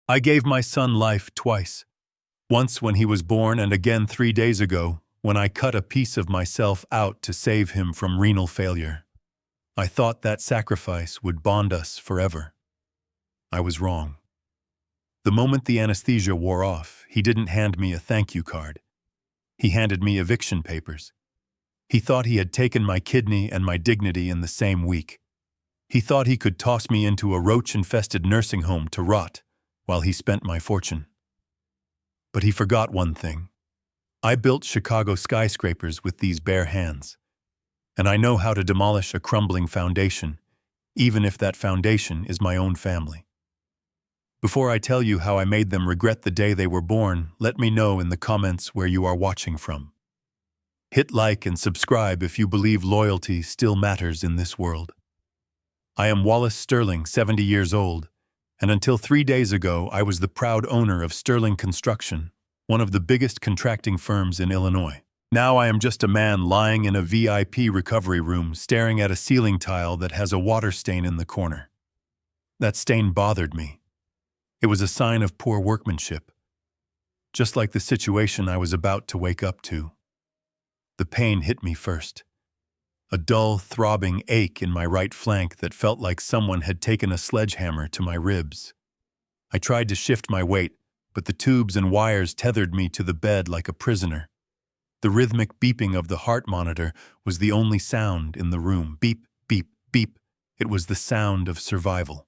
I gave my son life twice. Once when he was born and again 3 days ago when I cut a piece of myself out to save him from renal failure. I thought that sacrifice would bond us forever. I was wrong. The moment the anesthesia wore off, he didn't hand me a thank you card. He handed me eviction papers. He thought he had taken my kidney and my dignity in the same week. He thought he could toss me into a roach-infested nursing home to rot while he spent my fortune. But he forgot one thing. I built Chicago skyscrapers with these bare hands, and I know how to demolish a crumbling foundation, even if that foundation is my own family. Before I tell you how I made them regret the day they were born, let me know in the comments where you are watching from. Hit like and subscribe if you believe loyalty still matters in this world. I am Wallace Sterling, 70 years old, and until 3 days ago I was the proud owner of Sterling Construction, one of the biggest contracting firms in Illinois. Now I am just a man lying in a VIP recovery room staring at a ceiling tile that has a water stain in the corner. That stain bothered me. It was a sign of poor workmanship, just like the situation I was about to wake up to. The pain hit me first. A dull, throbbing ache in my right flank that felt like someone had taken a sledgehammer to my ribs. I tried to shift my weight, but the tubes and wires tethered me to the bed like a prisoner. The rhythmic beeping of the heart monitor was the only sound in the room. Beep, beep, beep. It was the sound of survival.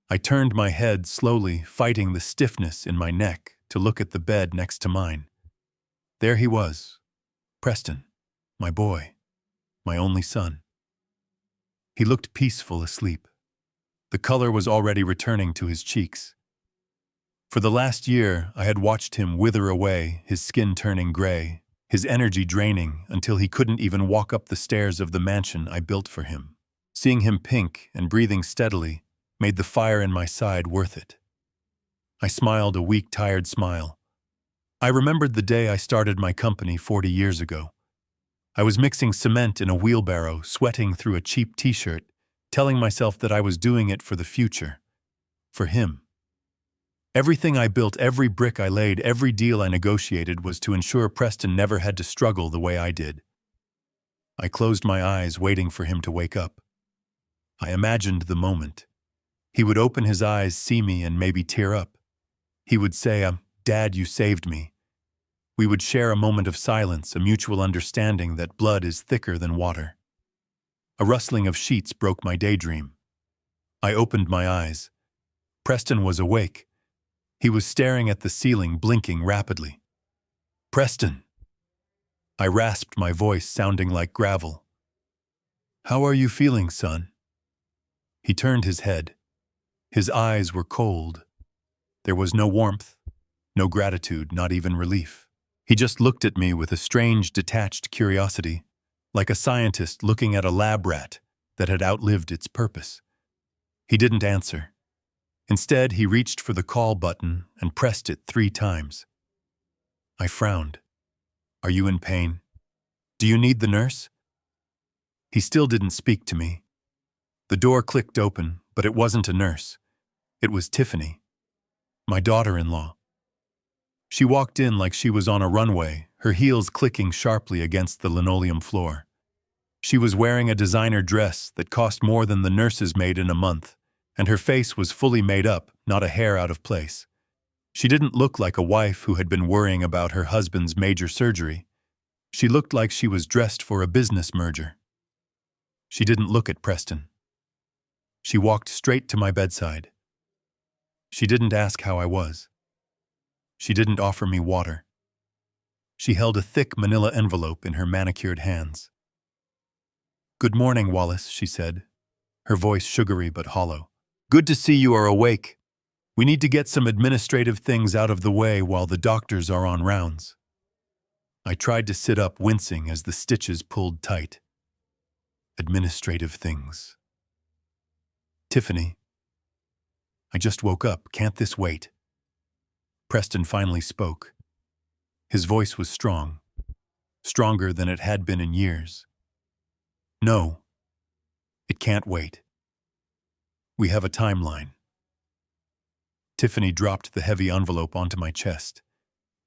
I turned my head slowly, fighting the stiffness in my neck, to look at the bed next to mine. There he was, Preston, my boy, my only son. He looked peaceful asleep. The color was already returning to his cheeks. For the last year, I had watched him wither away, his skin turning gray, his energy draining until he couldn't even walk up the stairs of the mansion I built for him. Seeing him pink and breathing steadily made the fire in my side worth it. I smiled a weak, tired smile. I remembered the day I started my company 40 years ago. I was mixing cement in a wheelbarrow, sweating through a cheap t-shirt, telling myself that I was doing it for the future, for him. Everything I built, every brick I laid, every deal I negotiated was to ensure Preston never had to struggle the way I did. I closed my eyes, waiting for him to wake up. I imagined the moment. He would open his eyes, see me, and maybe tear up. He would say, "Dad, you saved me." We would share a moment of silence, a mutual understanding that blood is thicker than water. A rustling of sheets broke my daydream. I opened my eyes. Preston was awake. He was staring at the ceiling, blinking rapidly. "Preston!" I rasped, my voice sounding like gravel. "How are you feeling, son?" He turned his head. His eyes were cold. There was no warmth, no gratitude, not even relief. He just looked at me with a strange, detached curiosity, like a scientist looking at a lab rat that had outlived its purpose. He didn't answer. Instead, he reached for the call button and pressed it 3 times. I frowned. "Are you in pain? Do you need the nurse?" He still didn't speak to me. The door clicked open, but it wasn't a nurse. It was Tiffany, my daughter-in-law. She walked in like she was on a runway, her heels clicking sharply against the linoleum floor. She was wearing a designer dress that cost more than the nurses made in a month, and her face was fully made up, not a hair out of place. She didn't look like a wife who had been worrying about her husband's major surgery. She looked like she was dressed for a business merger. She didn't look at Preston. She walked straight to my bedside. She didn't ask how I was. She didn't offer me water. She held a thick manila envelope in her manicured hands. "Good morning, Wallace," she said, her voice sugary but hollow. "Good to see you are awake. We need to get some administrative things out of the way while the doctors are on rounds." I tried to sit up, wincing as the stitches pulled tight. Administrative things. "Tiffany, I just woke up. Can't this wait?" Preston finally spoke. His voice was strong, stronger than it had been in years. "No, it can't wait. We have a timeline." Tiffany dropped the heavy envelope onto my chest.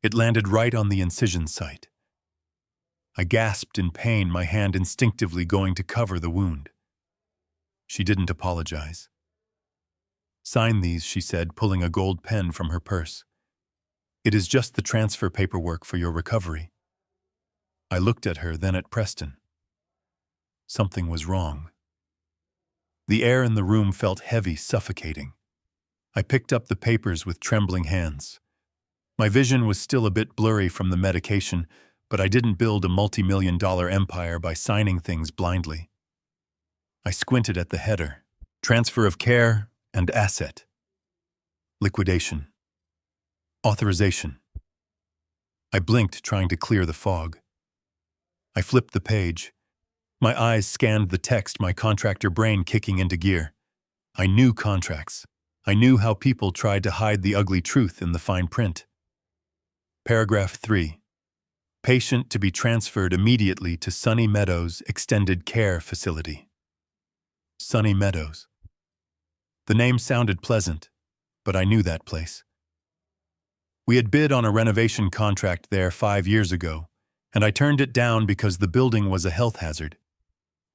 It landed right on the incision site. I gasped in pain, my hand instinctively going to cover the wound. She didn't apologize. "Sign these," she said, pulling a gold pen from her purse. "It is just the transfer paperwork for your recovery." I looked at her, then at Preston. Something was wrong. The air in the room felt heavy, suffocating. I picked up the papers with trembling hands. My vision was still a bit blurry from the medication, but I didn't build a multi-million-dollar empire by signing things blindly. I squinted at the header: transfer of care and asset, liquidation, authorization. I blinked, trying to clear the fog. I flipped the page. My eyes scanned the text, my contractor brain kicking into gear. I knew contracts. I knew how people tried to hide the ugly truth in the fine print. Paragraph 3. Patient to be transferred immediately to Sunny Meadows Extended Care Facility. Sunny Meadows. The name sounded pleasant, but I knew that place. We had bid on a renovation contract there 5 years ago, and I turned it down because the building was a health hazard.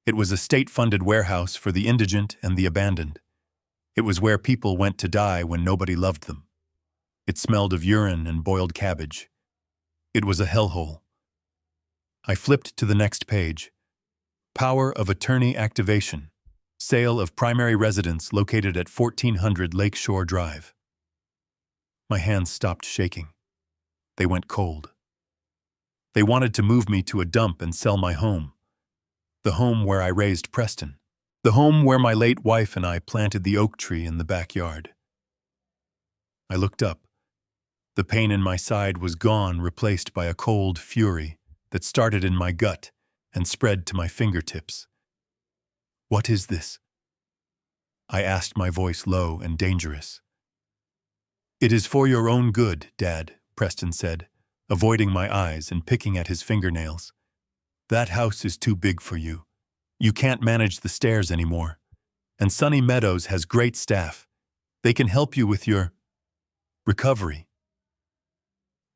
It was a state-funded warehouse for the indigent and the abandoned. It was where people went to die when nobody loved them. It smelled of urine and boiled cabbage. It was a hellhole. I flipped to the next page. Power of attorney activation. Sale of primary residence located at 1400 Lakeshore Drive. My hands stopped shaking. They went cold. They wanted to move me to a dump and sell my home. The home where I raised Preston. The home where my late wife and I planted the oak tree in the backyard. I looked up. The pain in my side was gone, replaced by a cold fury that started in my gut and spread to my fingertips. "What is this?" I asked, my voice low and dangerous. "It is for your own good, Dad," Preston said, avoiding my eyes and picking at his fingernails. "That house is too big for you. You can't manage the stairs anymore. And Sunny Meadows has great staff. They can help you with your recovery."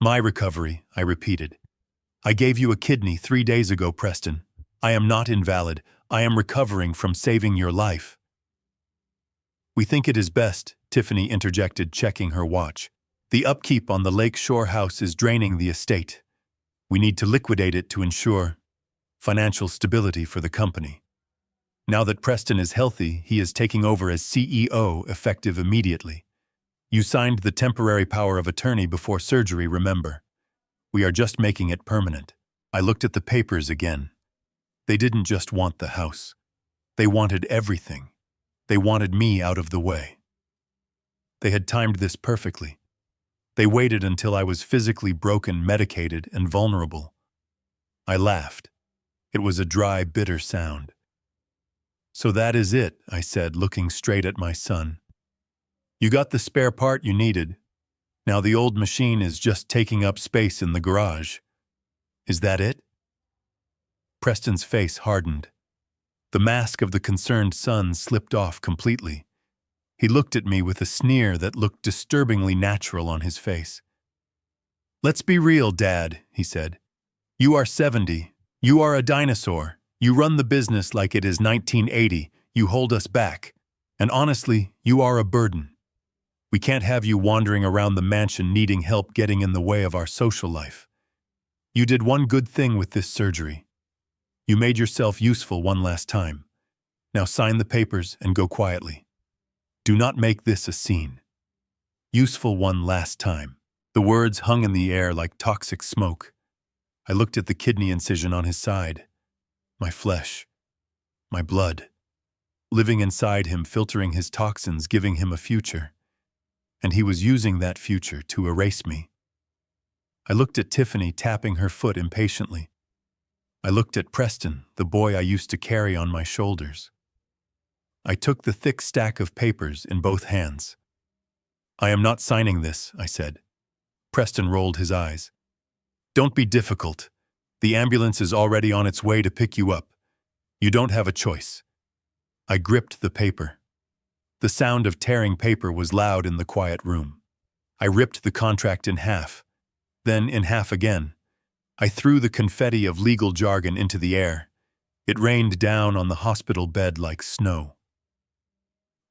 "My recovery," I repeated. "I gave you a kidney 3 days ago, Preston. I am not invalid. I am recovering from saving your life." "We think it is best," Tiffany interjected, checking her watch. "The upkeep on the Lake Shore house is draining the estate. We need to liquidate it to ensure financial stability for the company. Now that Preston is healthy, he is taking over as CEO, effective immediately. You signed the temporary power of attorney before surgery, remember? We are just making it permanent." I looked at the papers again. They didn't just want the house. They wanted everything. They wanted me out of the way. They had timed this perfectly. They waited until I was physically broken, medicated, and vulnerable. I laughed. It was a dry, bitter sound. "So that is it," I said, looking straight at my son. "You got the spare part you needed. Now the old machine is just taking up space in the garage. Is that it?" Preston's face hardened. The mask of the concerned son slipped off completely. He looked at me with a sneer that looked disturbingly natural on his face. "Let's be real, Dad," he said. "You are 70. You are a dinosaur. You run the business like it is 1980. You hold us back. And honestly, you are a burden. We can't have you wandering around the mansion needing help getting in the way of our social life. You did one good thing with this surgery. You made yourself useful one last time. Now sign the papers and go quietly. Do not make this a scene. Useful one last time." The words hung in the air like toxic smoke. I looked at the kidney incision on his side. My flesh. My blood. Living inside him, filtering his toxins, giving him a future. And he was using that future to erase me. I looked at Tiffany, tapping her foot impatiently. I looked at Preston, the boy I used to carry on my shoulders. I took the thick stack of papers in both hands. "I am not signing this," I said. Preston rolled his eyes. "Don't be difficult. The ambulance is already on its way to pick you up. You don't have a choice." I gripped the paper. The sound of tearing paper was loud in the quiet room. I ripped the contract in half, then in half again. I threw the confetti of legal jargon into the air. It rained down on the hospital bed like snow.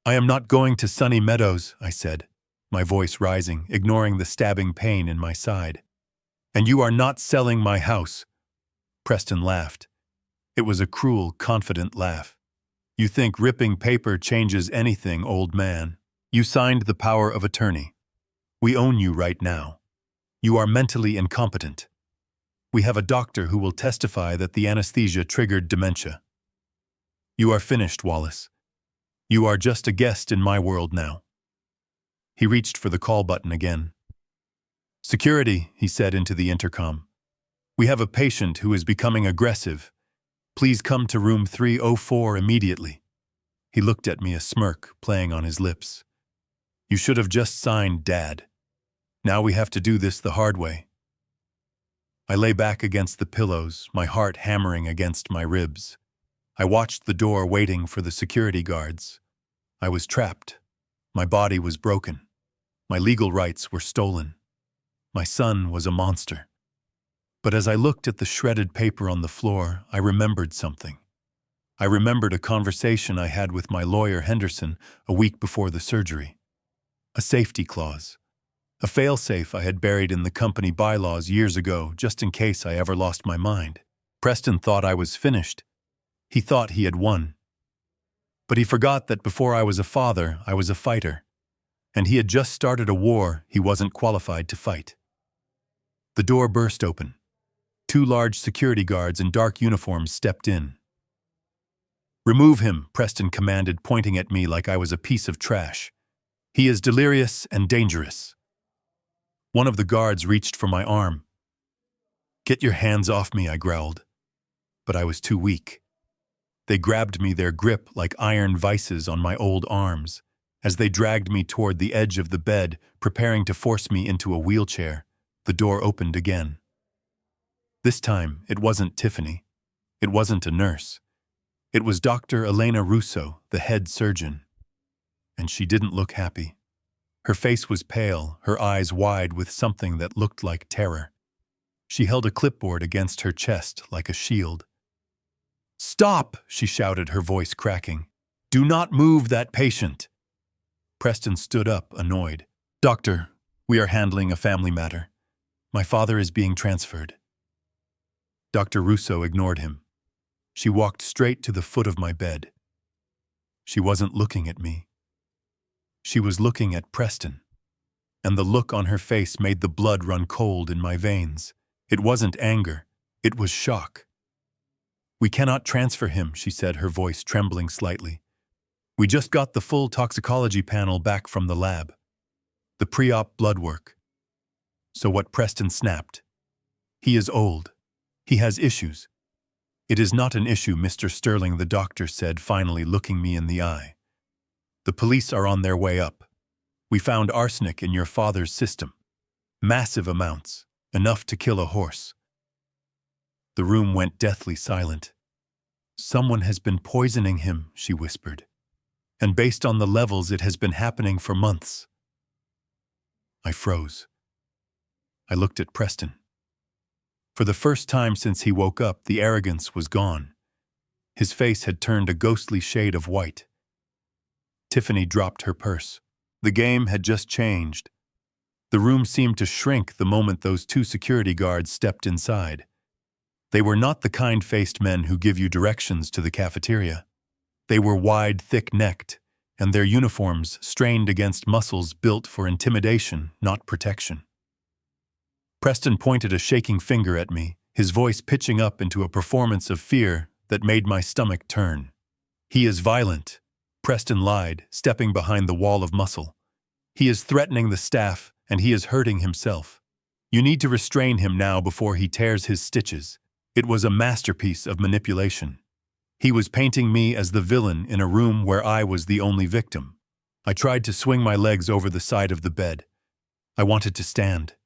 "I am not going to Sunny Meadows," I said, my voice rising, ignoring the stabbing pain in my side. "And you are not selling my house." Preston laughed. It was a cruel, confident laugh. "You think ripping paper changes anything, old man. You signed the power of attorney. We own you right now. You are mentally incompetent. We have a doctor who will testify that the anesthesia triggered dementia. You are finished, Wallace. You are just a guest in my world now." He reached for the call button again. "Security," he said into the intercom. "We have a patient who is becoming aggressive. Please come to room 304 immediately." He looked at me, a smirk playing on his lips. "You should have just signed, Dad. Now we have to do this the hard way." I lay back against the pillows, my heart hammering against my ribs. I watched the door, waiting for the security guards. I was trapped. My body was broken. My legal rights were stolen. My son was a monster. But as I looked at the shredded paper on the floor, I remembered something. I remembered a conversation I had with my lawyer, Henderson, a week before the surgery. A safety clause. A failsafe I had buried in the company bylaws years ago, just in case I ever lost my mind. Preston thought I was finished. He thought he had won. But he forgot that before I was a father, I was a fighter. And he had just started a war he wasn't qualified to fight. The door burst open. 2 large security guards in dark uniforms stepped in. "Remove him," Preston commanded, pointing at me like I was a piece of trash. "He is delirious and dangerous." One of the guards reached for my arm. "Get your hands off me," I growled. But I was too weak. They grabbed me, their grip like iron vices on my old arms. As they dragged me toward the edge of the bed, preparing to force me into a wheelchair, the door opened again. This time, it wasn't Tiffany. It wasn't a nurse. It was Dr. Elena Russo, the head surgeon. And she didn't look happy. Her face was pale, her eyes wide with something that looked like terror. She held a clipboard against her chest like a shield. "Stop!" she shouted, her voice cracking. "Do not move that patient." Preston stood up, annoyed. "Doctor, we are handling a family matter. My father is being transferred." Dr. Russo ignored him. She walked straight to the foot of my bed. She wasn't looking at me. She was looking at Preston. And the look on her face made the blood run cold in my veins. It wasn't anger. It was shock. "We cannot transfer him," she said, her voice trembling slightly. "We just got the full toxicology panel back from the lab. The pre-op blood work." So what Preston snapped. "He is old. He has issues." "It is not an issue, Mr. Sterling," the doctor said, finally looking me in the eye. "The police are on their way up. We found arsenic in your father's system. Massive amounts, enough to kill a horse." The room went deathly silent. "Someone has been poisoning him," she whispered. "And based on the levels, it has been happening for months." I froze. I looked at Preston. For the first time since he woke up, the arrogance was gone. His face had turned a ghostly shade of white. Tiffany dropped her purse. The game had just changed. The room seemed to shrink the moment those 2 security guards stepped inside. They were not the kind-faced men who give you directions to the cafeteria. They were wide, thick-necked, and their uniforms strained against muscles built for intimidation, not protection. Preston pointed a shaking finger at me, his voice pitching up into a performance of fear that made my stomach turn. "He is violent," Preston lied, stepping behind the wall of muscle. "He is threatening the staff, and he is hurting himself. You need to restrain him now before he tears his stitches." It was a masterpiece of manipulation. He was painting me as the villain in a room where I was the only victim. I tried to swing my legs over the side of the bed. I wanted to stand.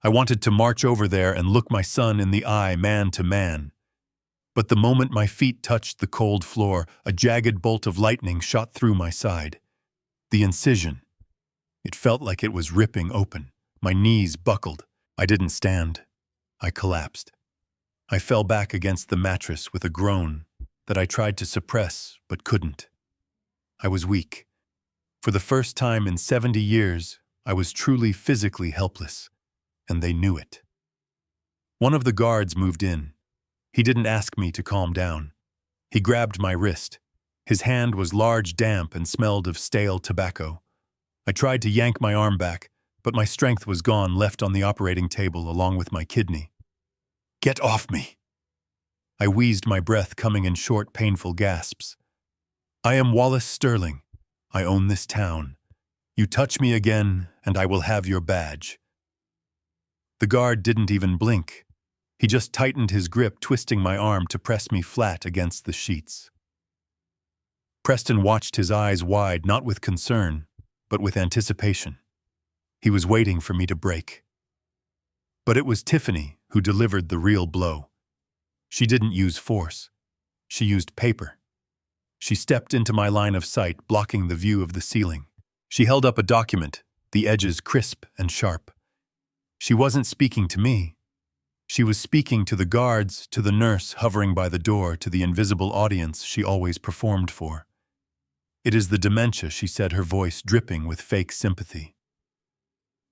I wanted to march over there and look my son in the eye, man to man. But the moment my feet touched the cold floor, a jagged bolt of lightning shot through my side. The incision. It felt like it was ripping open. My knees buckled. I didn't stand. I collapsed. I fell back against the mattress with a groan that I tried to suppress but couldn't. I was weak. For the first time in 70 years, I was truly physically helpless, and they knew it. One of the guards moved in. He didn't ask me to calm down. He grabbed my wrist. His hand was large, damp, and smelled of stale tobacco. I tried to yank my arm back, but my strength was gone, left on the operating table along with my kidney. "Get off me!" I wheezed, my breath coming in short, painful gasps. "I am Wallace Sterling. I own this town. You touch me again, and I will have your badge." The guard didn't even blink. He just tightened his grip, twisting my arm to press me flat against the sheets. Preston watched, his eyes wide, not with concern, but with anticipation. He was waiting for me to break. But it was Tiffany who delivered the real blow. She didn't use force. She used paper. She stepped into my line of sight, blocking the view of the ceiling. She held up a document, the edges crisp and sharp. She wasn't speaking to me. She was speaking to the guards, to the nurse hovering by the door, to the invisible audience she always performed for. "It is the dementia," she said, her voice dripping with fake sympathy.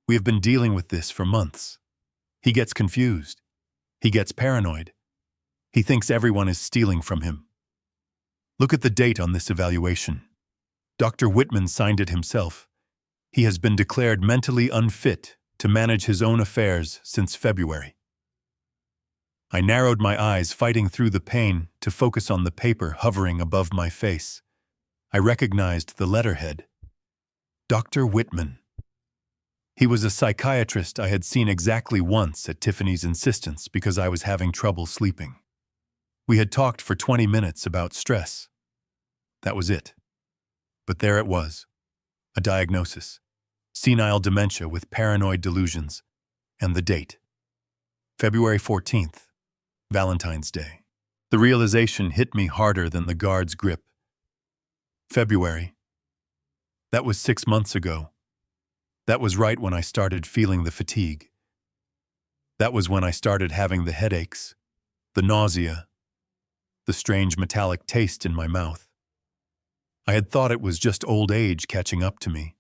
"We have been dealing with this for months. He gets confused. He gets paranoid. He thinks everyone is stealing from him. Look at the date on this evaluation. Dr. Whitman signed it himself. He has been declared mentally unfit to manage his own affairs since February." I narrowed my eyes, fighting through the pain to focus on the paper hovering above my face. I recognized the letterhead. Dr. Whitman. He was a psychiatrist I had seen exactly once at Tiffany's insistence because I was having trouble sleeping. We had talked for 20 minutes about stress. That was it. But there it was. A diagnosis. Senile dementia with paranoid delusions. And the date. February 14th. Valentine's Day. The realization hit me harder than the guard's grip. February. That was 6 months ago. That was right when I started feeling the fatigue. That was when I started having the headaches, the nausea, the strange metallic taste in my mouth. I had thought it was just old age catching up to me.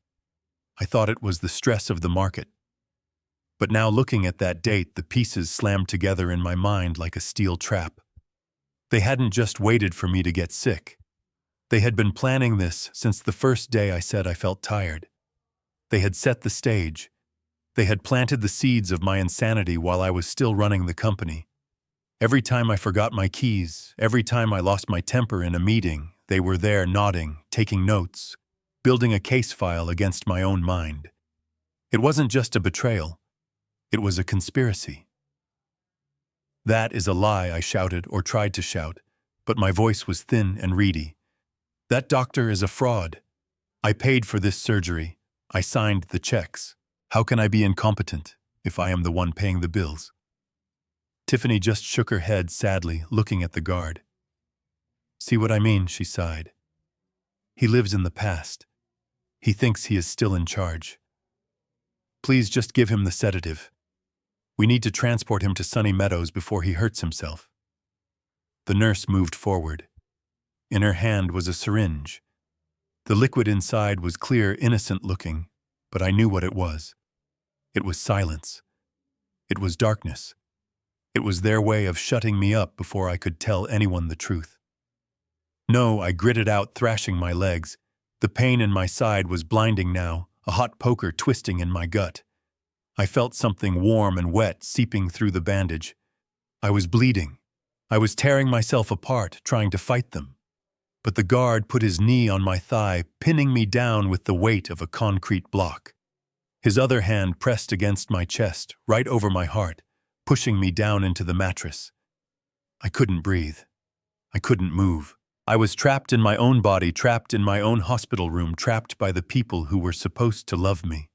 I thought it was the stress of the market. But now, looking at that date, the pieces slammed together in my mind like a steel trap. They hadn't just waited for me to get sick. They had been planning this since the first day I said I felt tired. They had set the stage. They had planted the seeds of my insanity while I was still running the company. Every time I forgot my keys, every time I lost my temper in a meeting, they were there nodding, taking notes, building a case file against my own mind. It wasn't just a betrayal. It was a conspiracy. "That is a lie," I shouted, or tried to shout, but my voice was thin and reedy. "That doctor is a fraud. I paid for this surgery. I signed the checks. How can I be incompetent if I am the one paying the bills?" Tiffany just shook her head sadly, looking at the guard. "See what I mean?" she sighed. "He lives in the past. He thinks he is still in charge. Please just give him the sedative. We need to transport him to Sunny Meadows before he hurts himself." The nurse moved forward. In her hand was a syringe. The liquid inside was clear, innocent looking, but I knew what it was. It was silence. It was darkness. It was their way of shutting me up before I could tell anyone the truth. "No," I gritted out, thrashing my legs. The pain in my side was blinding now, a hot poker twisting in my gut. I felt something warm and wet seeping through the bandage. I was bleeding. I was tearing myself apart, trying to fight them. But the guard put his knee on my thigh, pinning me down with the weight of a concrete block. His other hand pressed against my chest, right over my heart, pushing me down into the mattress. I couldn't breathe. I couldn't move. I was trapped in my own body, trapped in my own hospital room, trapped by the people who were supposed to love me.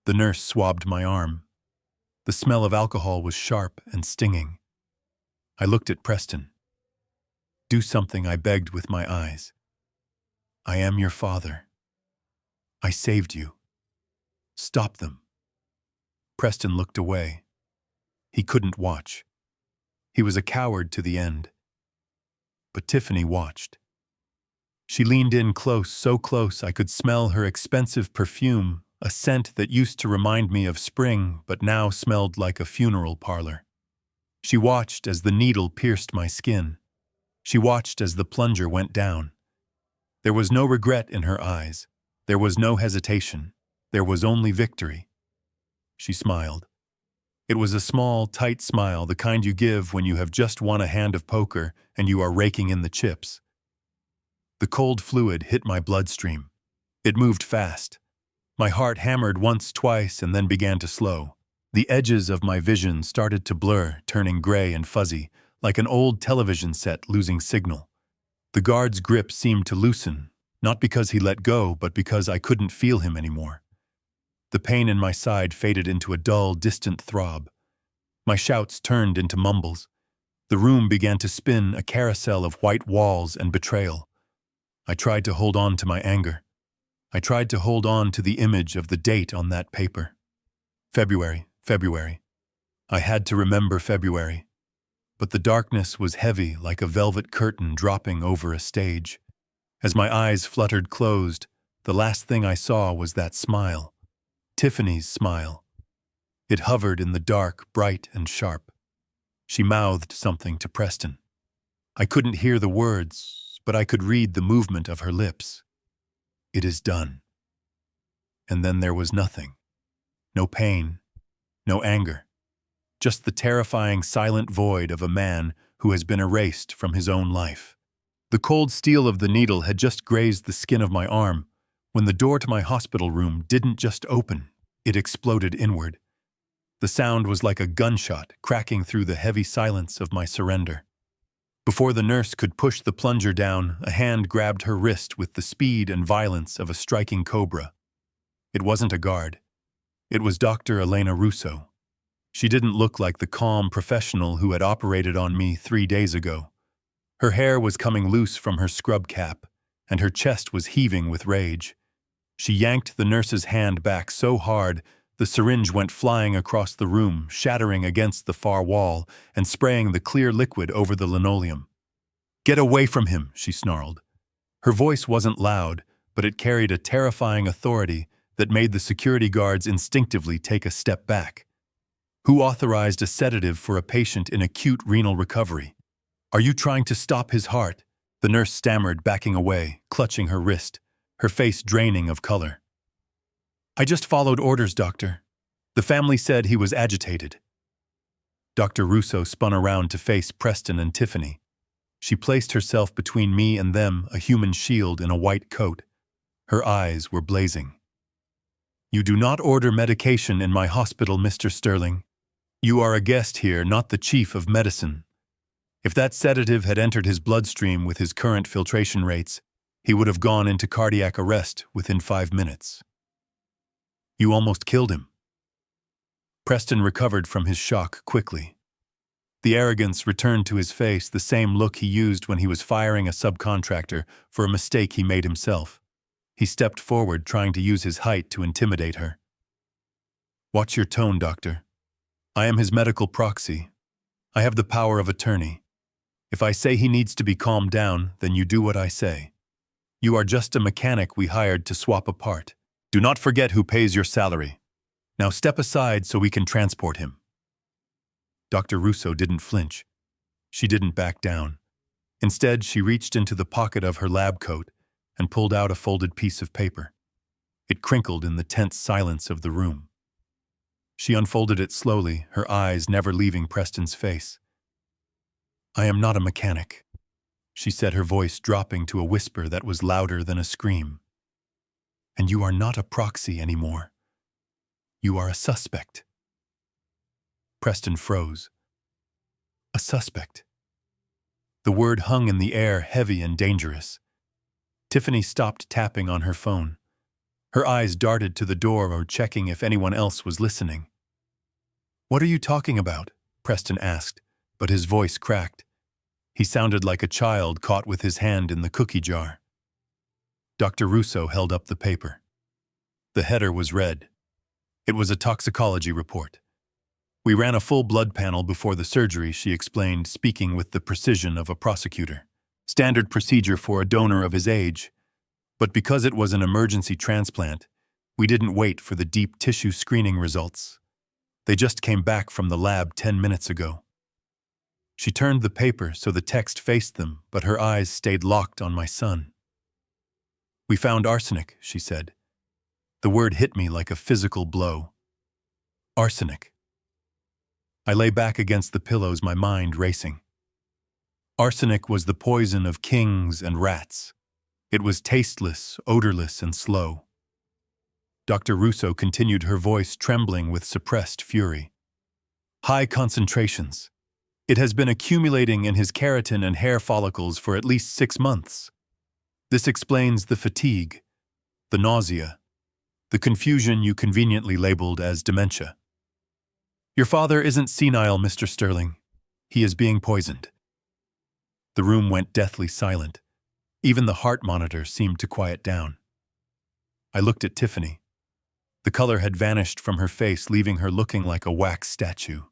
The nurse swabbed my arm. The smell of alcohol was sharp and stinging. I looked at Preston. "Do something," I begged with my eyes. "I am your father." I saved you. Stop them. Preston looked away. He couldn't watch. He was a coward to the end. But Tiffany watched. She leaned in close, so close I could smell her expensive perfume, a scent that used to remind me of spring but now smelled like a funeral parlor. She watched as the needle pierced my skin. She watched as the plunger went down. There was no regret in her eyes. There was no hesitation. There was only victory. She smiled. It was a small, tight smile, the kind you give when you have just won a hand of poker and you are raking in the chips. The cold fluid hit my bloodstream. It moved fast. My heart hammered once, twice, and then began to slow. The edges of my vision started to blur, turning gray and fuzzy, like an old television set losing signal. The guard's grip seemed to loosen, not because he let go, but because I couldn't feel him anymore. The pain in my side faded into a dull, distant throb. My shouts turned into mumbles. The room began to spin, a carousel of white walls and betrayal. I tried to hold on to my anger. I tried to hold on to the image of the date on that paper. February. I had to remember February. But the darkness was heavy, like a velvet curtain dropping over a stage. As my eyes fluttered closed, the last thing I saw was that smile. Tiffany's smile. It hovered in the dark, bright and sharp. She mouthed something to Preston. I couldn't hear the words, but I could read the movement of her lips. It is done. And then there was nothing. No pain, no anger. Just the terrifying silent void of a man who has been erased from his own life. The cold steel of the needle had just grazed the skin of my arm when the door to my hospital room didn't just open, it exploded inward. The sound was like a gunshot cracking through the heavy silence of my surrender. Before the nurse could push the plunger down, a hand grabbed her wrist with the speed and violence of a striking cobra. It wasn't a guard. It was Dr. Elena Russo. She didn't look like the calm professional who had operated on me 3 days ago. Her hair was coming loose from her scrub cap, and her chest was heaving with rage. She yanked the nurse's hand back so hard, the syringe went flying across the room, shattering against the far wall and spraying the clear liquid over the linoleum. "Get away from him," she snarled. Her voice wasn't loud, but it carried a terrifying authority that made the security guards instinctively take a step back. "Who authorized a sedative for a patient in acute renal recovery? Are you trying to stop his heart?" The nurse stammered, backing away, clutching her wrist, her face draining of color. "I just followed orders, doctor. The family said he was agitated." Dr. Russo spun around to face Preston and Tiffany. She placed herself between me and them, a human shield in a white coat. Her eyes were blazing. "You do not order medication in my hospital, Mr. Sterling. You are a guest here, not the chief of medicine. If that sedative had entered his bloodstream with his current filtration rates, he would have gone into cardiac arrest within 5 minutes. You almost killed him." Preston recovered from his shock quickly. The arrogance returned to his face, the same look he used when he was firing a subcontractor for a mistake he made himself. He stepped forward, trying to use his height to intimidate her. "Watch your tone, doctor. I am his medical proxy. I have the power of attorney. If I say he needs to be calmed down, then you do what I say. You are just a mechanic we hired to swap a part. Do not forget who pays your salary. Now step aside so we can transport him." Dr. Russo didn't flinch. She didn't back down. Instead, she reached into the pocket of her lab coat and pulled out a folded piece of paper. It crinkled in the tense silence of the room. She unfolded it slowly, her eyes never leaving Preston's face. "I am not a mechanic," she said, her voice dropping to a whisper that was louder than a scream. "And you are not a proxy anymore. You are a suspect." Preston froze. A suspect. The word hung in the air, heavy and dangerous. Tiffany stopped tapping on her phone. Her eyes darted to the door, checking if anyone else was listening. "What are you talking about?" Preston asked, but his voice cracked. He sounded like a child caught with his hand in the cookie jar. Dr. Russo held up the paper. The header was red. It was a toxicology report. We ran a full blood panel before the surgery, she explained, speaking with the precision of a prosecutor. Standard procedure for a donor of his age. But because it was an emergency transplant, we didn't wait for the deep tissue screening results. They just came back from the lab 10 minutes ago. She turned the paper so the text faced them, but her eyes stayed locked on my son. We found arsenic, she said. The word hit me like a physical blow. Arsenic. I lay back against the pillows, my mind racing. Arsenic was the poison of kings and rats. It was tasteless, odorless, and slow. Dr. Russo continued, her voice trembling with suppressed fury. High concentrations. It has been accumulating in his keratin and hair follicles for at least 6 months. This explains the fatigue, the nausea, the confusion you conveniently labeled as dementia. Your father isn't senile, Mr. Sterling. He is being poisoned. The room went deathly silent. Even the heart monitor seemed to quiet down. I looked at Tiffany. The color had vanished from her face, leaving her looking like a wax statue.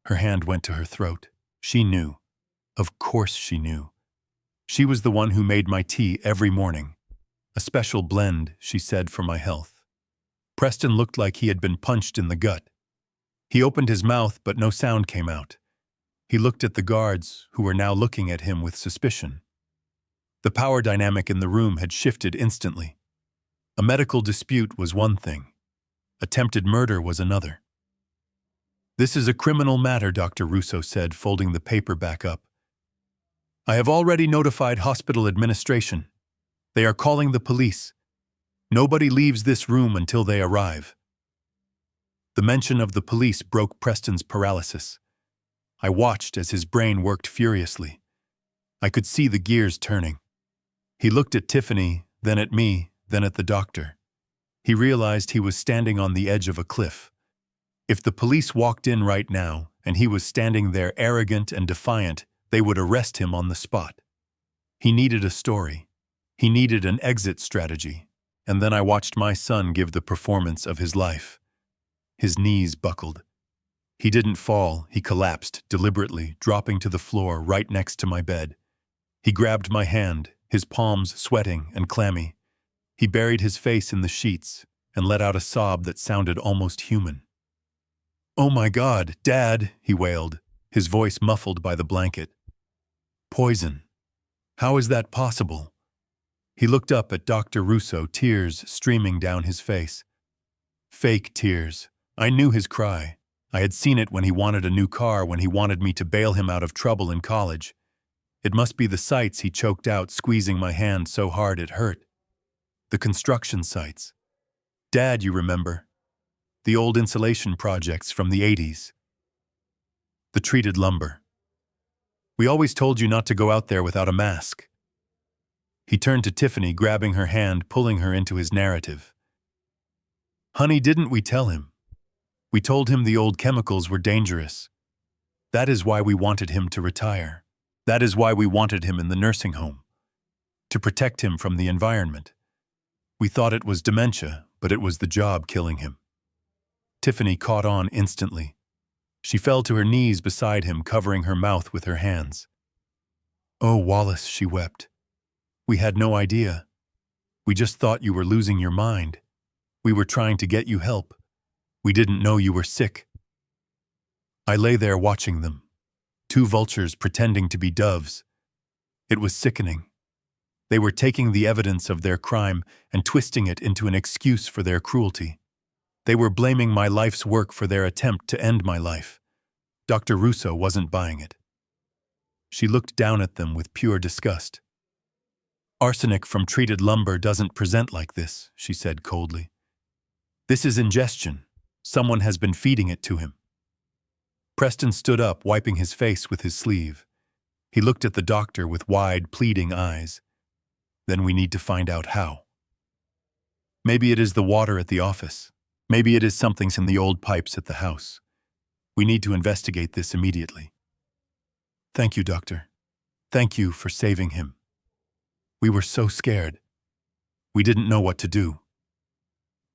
Her hand went to her throat. She knew. Of course she knew. She was the one who made my tea every morning. A special blend, she said, for my health. Preston looked like he had been punched in the gut. He opened his mouth, but no sound came out. He looked at the guards, who were now looking at him with suspicion. The power dynamic in the room had shifted instantly. A medical dispute was one thing. Attempted murder was another. This is a criminal matter, Dr. Russo said, folding the paper back up. I have already notified hospital administration. They are calling the police. Nobody leaves this room until they arrive. The mention of the police broke Preston's paralysis. I watched as his brain worked furiously. I could see the gears turning. He looked at Tiffany, then at me, then at the doctor. He realized he was standing on the edge of a cliff. If the police walked in right now, and he was standing there arrogant and defiant, they would arrest him on the spot. He needed a story. He needed an exit strategy. And then I watched my son give the performance of his life. His knees buckled. He didn't fall, he collapsed deliberately, dropping to the floor right next to my bed. He grabbed my hand, his palms sweating and clammy. He buried his face in the sheets and let out a sob that sounded almost human. "Oh my God, Dad," he wailed, his voice muffled by the blanket. "Poison. How is that possible?" He looked up at Dr. Russo, tears streaming down his face. Fake tears. I knew his cry. I had seen it when he wanted a new car, when he wanted me to bail him out of trouble in college. It must be the sights, he choked out, squeezing my hand so hard it hurt. The construction sites. Dad, you remember. The old insulation projects from the 80s. The treated lumber. We always told you not to go out there without a mask. He turned to Tiffany, grabbing her hand, pulling her into his narrative. Honey, didn't we tell him? We told him the old chemicals were dangerous. That is why we wanted him to retire. That is why we wanted him in the nursing home. To protect him from the environment. We thought it was dementia, but it was the job killing him. Tiffany caught on instantly. She fell to her knees beside him, covering her mouth with her hands. "Oh, Wallace," she wept. "We had no idea. We just thought you were losing your mind. We were trying to get you help. We didn't know you were sick." I lay there watching them. 2 vultures pretending to be doves. It was sickening. They were taking the evidence of their crime and twisting it into an excuse for their cruelty. They were blaming my life's work for their attempt to end my life. Dr. Russo wasn't buying it. She looked down at them with pure disgust. "Arsenic from treated lumber doesn't present like this," she said coldly. "This is ingestion. Someone has been feeding it to him." Preston stood up, wiping his face with his sleeve. He looked at the doctor with wide, pleading eyes. "Then we need to find out how. Maybe it is the water at the office. Maybe it is something in the old pipes at the house. We need to investigate this immediately." "Thank you, doctor. Thank you for saving him. We were so scared. We didn't know what to do."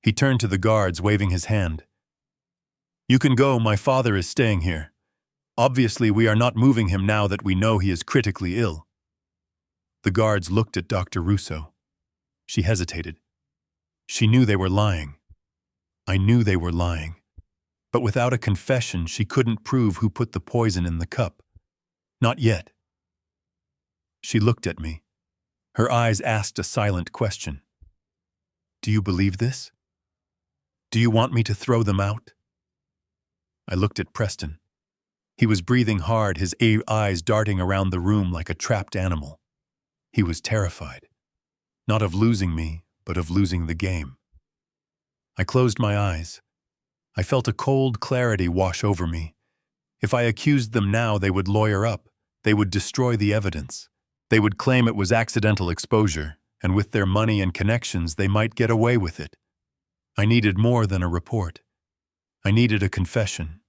He turned to the guards, waving his hand. "You can go, my father is staying here. Obviously, we are not moving him now that we know he is critically ill." The guards looked at Dr. Russo. She hesitated. She knew they were lying. I knew they were lying. But without a confession, she couldn't prove who put the poison in the cup. Not yet. She looked at me. Her eyes asked a silent question. "Do you believe this? Do you want me to throw them out?" I looked at Preston. He was breathing hard, his eyes darting around the room like a trapped animal. He was terrified. Not of losing me, but of losing the game. I closed my eyes. I felt a cold clarity wash over me. If I accused them now, they would lawyer up. They would destroy the evidence. They would claim it was accidental exposure, and with their money and connections, they might get away with it. I needed more than a report. I needed a confession.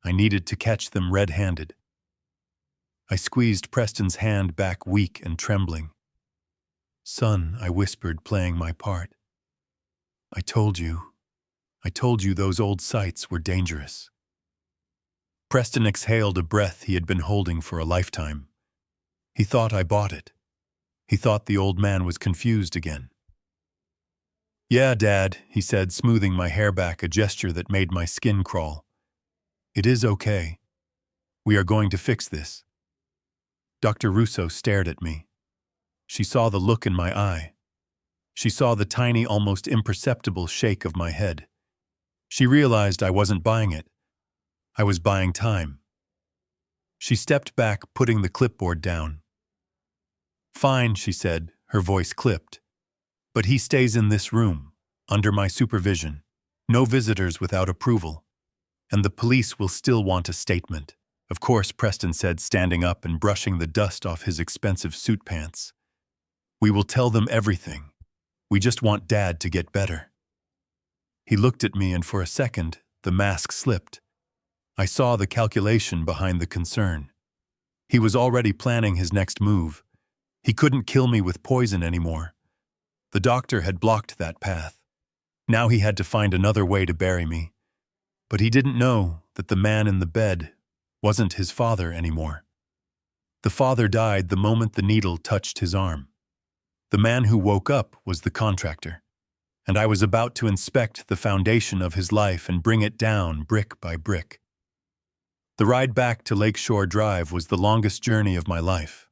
I needed to catch them red-handed. I squeezed Preston's hand back, weak and trembling. "Son," I whispered, playing my part. I told you those old sites were dangerous." Preston exhaled a breath he had been holding for a lifetime. He thought I bought it. He thought the old man was confused again. "Yeah, Dad," he said, smoothing my hair back, a gesture that made my skin crawl. "It is okay. We are going to fix this." Dr. Russo stared at me. She saw the look in my eye. She saw the tiny, almost imperceptible shake of my head. She realized I wasn't buying it. I was buying time. She stepped back, putting the clipboard down. "Fine," she said, her voice clipped. "But he stays in this room, under my supervision. No visitors without approval. And the police will still want a statement." "Of course," Preston said, standing up and brushing the dust off his expensive suit pants. "We will tell them everything. We just want Dad to get better." He looked at me, and for a second, the mask slipped. I saw the calculation behind the concern. He was already planning his next move. He couldn't kill me with poison anymore. The doctor had blocked that path. Now he had to find another way to bury me. But he didn't know that the man in the bed wasn't his father anymore. The father died the moment the needle touched his arm. The man who woke up was the contractor, and I was about to inspect the foundation of his life and bring it down brick by brick. The ride back to Lakeshore Drive was the longest journey of my life.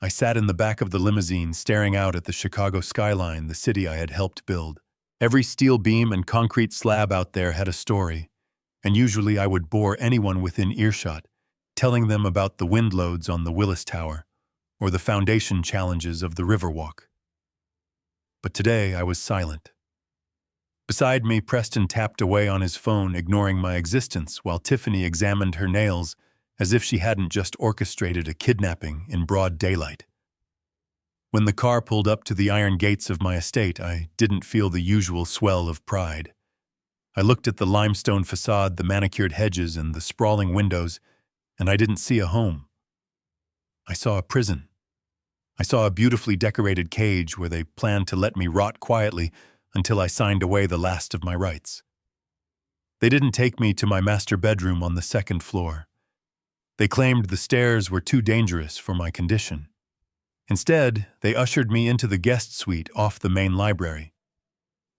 I sat in the back of the limousine, staring out at the Chicago skyline, the city I had helped build. Every steel beam and concrete slab out there had a story, and usually I would bore anyone within earshot, telling them about the wind loads on the Willis Tower or the foundation challenges of the Riverwalk. But today I was silent. Beside me, Preston tapped away on his phone, ignoring my existence, while Tiffany examined her nails as if she hadn't just orchestrated a kidnapping in broad daylight. When the car pulled up to the iron gates of my estate, I didn't feel the usual swell of pride. I looked at the limestone facade, the manicured hedges, and the sprawling windows, and I didn't see a home. I saw a prison. I saw a beautifully decorated cage where they planned to let me rot quietly until I signed away the last of my rights. They didn't take me to my master bedroom on the second floor. They claimed the stairs were too dangerous for my condition. Instead, they ushered me into the guest suite off the main library.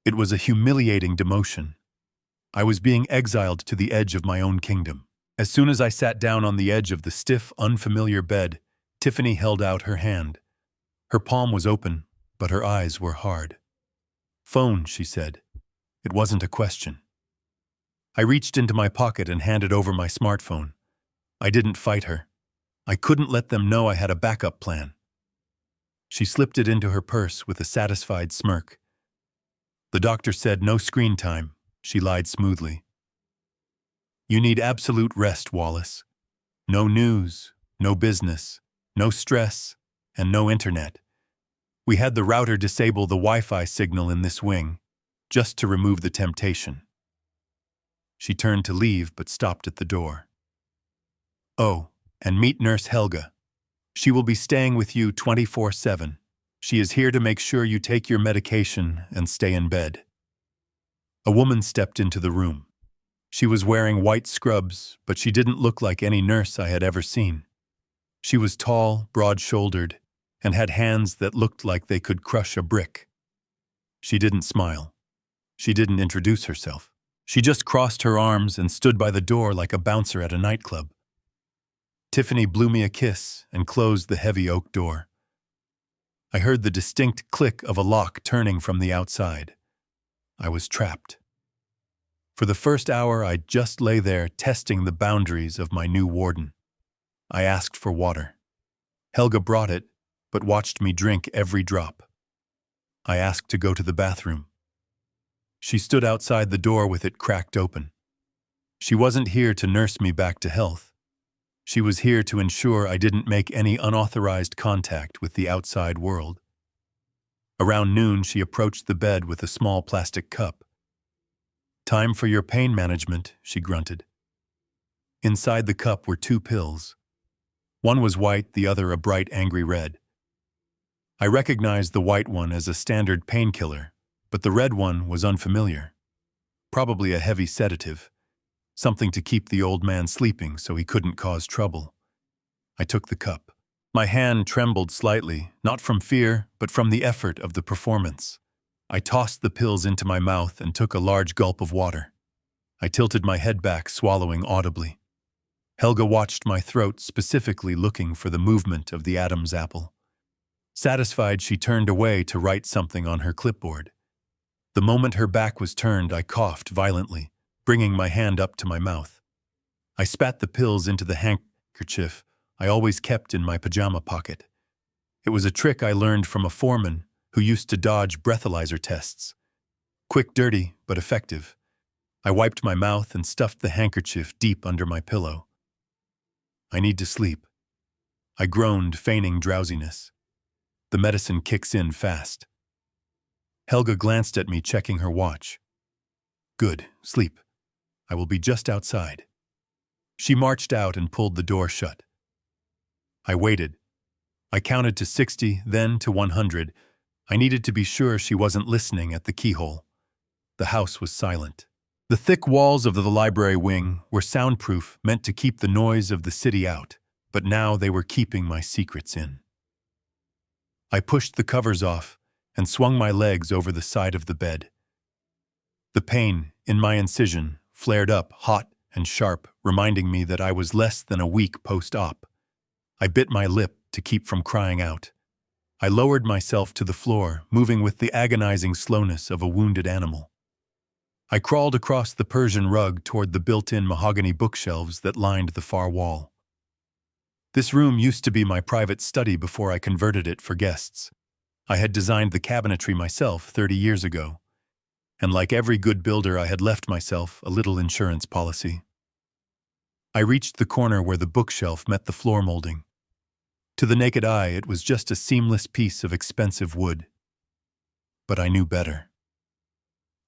It was a humiliating demotion. I was being exiled to the edge of my own kingdom. As soon as I sat down on the edge of the stiff, unfamiliar bed, Tiffany held out her hand. Her palm was open, but her eyes were hard. "Phone," she said. It wasn't a question. I reached into my pocket and handed over my smartphone. I didn't fight her. I couldn't let them know I had a backup plan. She slipped it into her purse with a satisfied smirk. "The doctor said no screen time," she lied smoothly. "You need absolute rest, Wallace. No news, no business, no stress, and no internet. We had the router disable the Wi-Fi signal in this wing, just to remove the temptation." She turned to leave, but stopped at the door. "Oh, and meet Nurse Helga. She will be staying with you 24/7. She is here to make sure you take your medication and stay in bed." A woman stepped into the room. She was wearing white scrubs, but she didn't look like any nurse I had ever seen. She was tall, broad-shouldered, and had hands that looked like they could crush a brick. She didn't smile. She didn't introduce herself. She just crossed her arms and stood by the door like a bouncer at a nightclub. Tiffany blew me a kiss and closed the heavy oak door. I heard the distinct click of a lock turning from the outside. I was trapped. For the first hour, I just lay there testing the boundaries of my new warden. I asked for water. Helga brought it, but watched me drink every drop. I asked to go to the bathroom. She stood outside the door with it cracked open. She wasn't here to nurse me back to health. She was here to ensure I didn't make any unauthorized contact with the outside world. Around noon, she approached the bed with a small plastic cup. "Time for your pain management," she grunted. Inside the cup were 2 pills. One was white, the other a bright, angry red. I recognized the white one as a standard painkiller, but the red one was unfamiliar. Probably a heavy sedative, something to keep the old man sleeping so he couldn't cause trouble. I took the cup. My hand trembled slightly, not from fear, but from the effort of the performance. I tossed the pills into my mouth and took a large gulp of water. I tilted my head back, swallowing audibly. Helga watched my throat, specifically looking for the movement of the Adam's apple. Satisfied, she turned away to write something on her clipboard. The moment her back was turned, I coughed violently, bringing my hand up to my mouth. I spat the pills into the handkerchief I always kept in my pajama pocket. It was a trick I learned from a foreman who used to dodge breathalyzer tests. Quick, dirty, but effective. I wiped my mouth and stuffed the handkerchief deep under my pillow. I need to sleep. I groaned, feigning drowsiness. The medicine kicks in fast. Helga glanced at me, checking her watch. "Good, sleep. I will be just outside." She marched out and pulled the door shut. I waited. I counted to 60, then to 100. I needed to be sure she wasn't listening at the keyhole. The house was silent. The thick walls of the library wing were soundproof, meant to keep the noise of the city out, but now they were keeping my secrets in. I pushed the covers off and swung my legs over the side of the bed. The pain in my incision flared up, hot and sharp, reminding me that I was less than a week post-op. I bit my lip to keep from crying out. I lowered myself to the floor, moving with the agonizing slowness of a wounded animal. I crawled across the Persian rug toward the built-in mahogany bookshelves that lined the far wall. This room used to be my private study before I converted it for guests. I had designed the cabinetry myself 30 years ago, and like every good builder, I had left myself a little insurance policy. I reached the corner where the bookshelf met the floor molding. To the naked eye, it was just a seamless piece of expensive wood. But I knew better.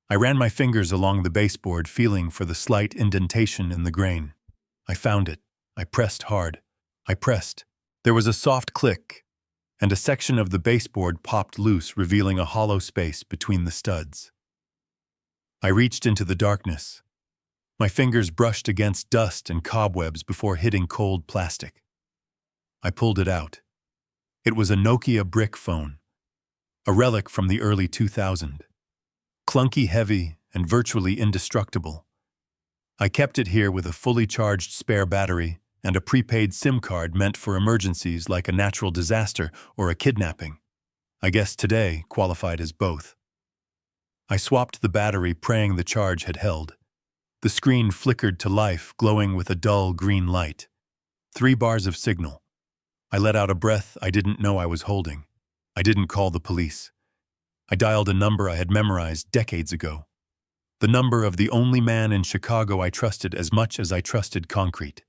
I ran my fingers along the baseboard, feeling for the slight indentation in the grain. I found it. I pressed hard. I pressed. There was a soft click, and a section of the baseboard popped loose, revealing a hollow space between the studs. I reached into the darkness. My fingers brushed against dust and cobwebs before hitting cold plastic. I pulled it out. It was a Nokia brick phone, a relic from the early 2000s. Clunky, heavy, and virtually indestructible. I kept it here with a fully charged spare battery and a prepaid SIM card meant for emergencies like a natural disaster or a kidnapping. I guess today qualified as both. I swapped the battery, praying the charge had held. The screen flickered to life, glowing with a dull green light. 3 bars of signal. I let out a breath I didn't know I was holding. I didn't call the police. I dialed a number I had memorized decades ago. The number of the only man in Chicago I trusted as much as I trusted concrete.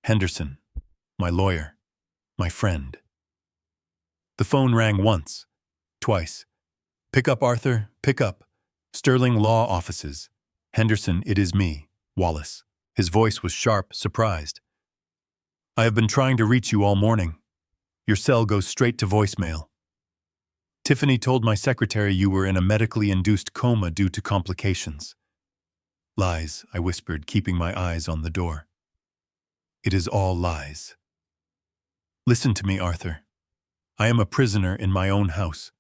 Henderson, my lawyer, my friend. The phone rang once, twice. "Pick up, Arthur, pick up. Sterling Law Offices. Henderson, it is me, Wallace." His voice was sharp, surprised. "I have been trying to reach you all morning. Your cell goes straight to voicemail." Tiffany told my secretary you were in a medically induced coma due to complications. Lies, I whispered, keeping my eyes on the door. It is all lies. Listen to me, Arthur. I am a prisoner in my own house.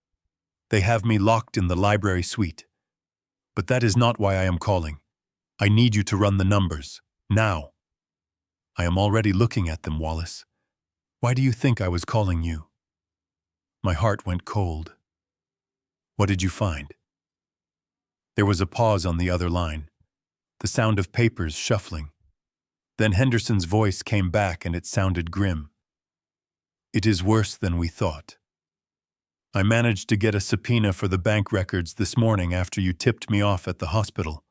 They have me locked in the library suite. But that is not why I am calling. I need you to run the numbers. Now. I am already looking at them, Wallace. Why do you think I was calling you? My heart went cold. What did you find? There was a pause on the other line, the sound of papers shuffling. Then Henderson's voice came back and it sounded grim. It is worse than we thought. I managed to get a subpoena for the bank records this morning after you tipped me off at the hospital.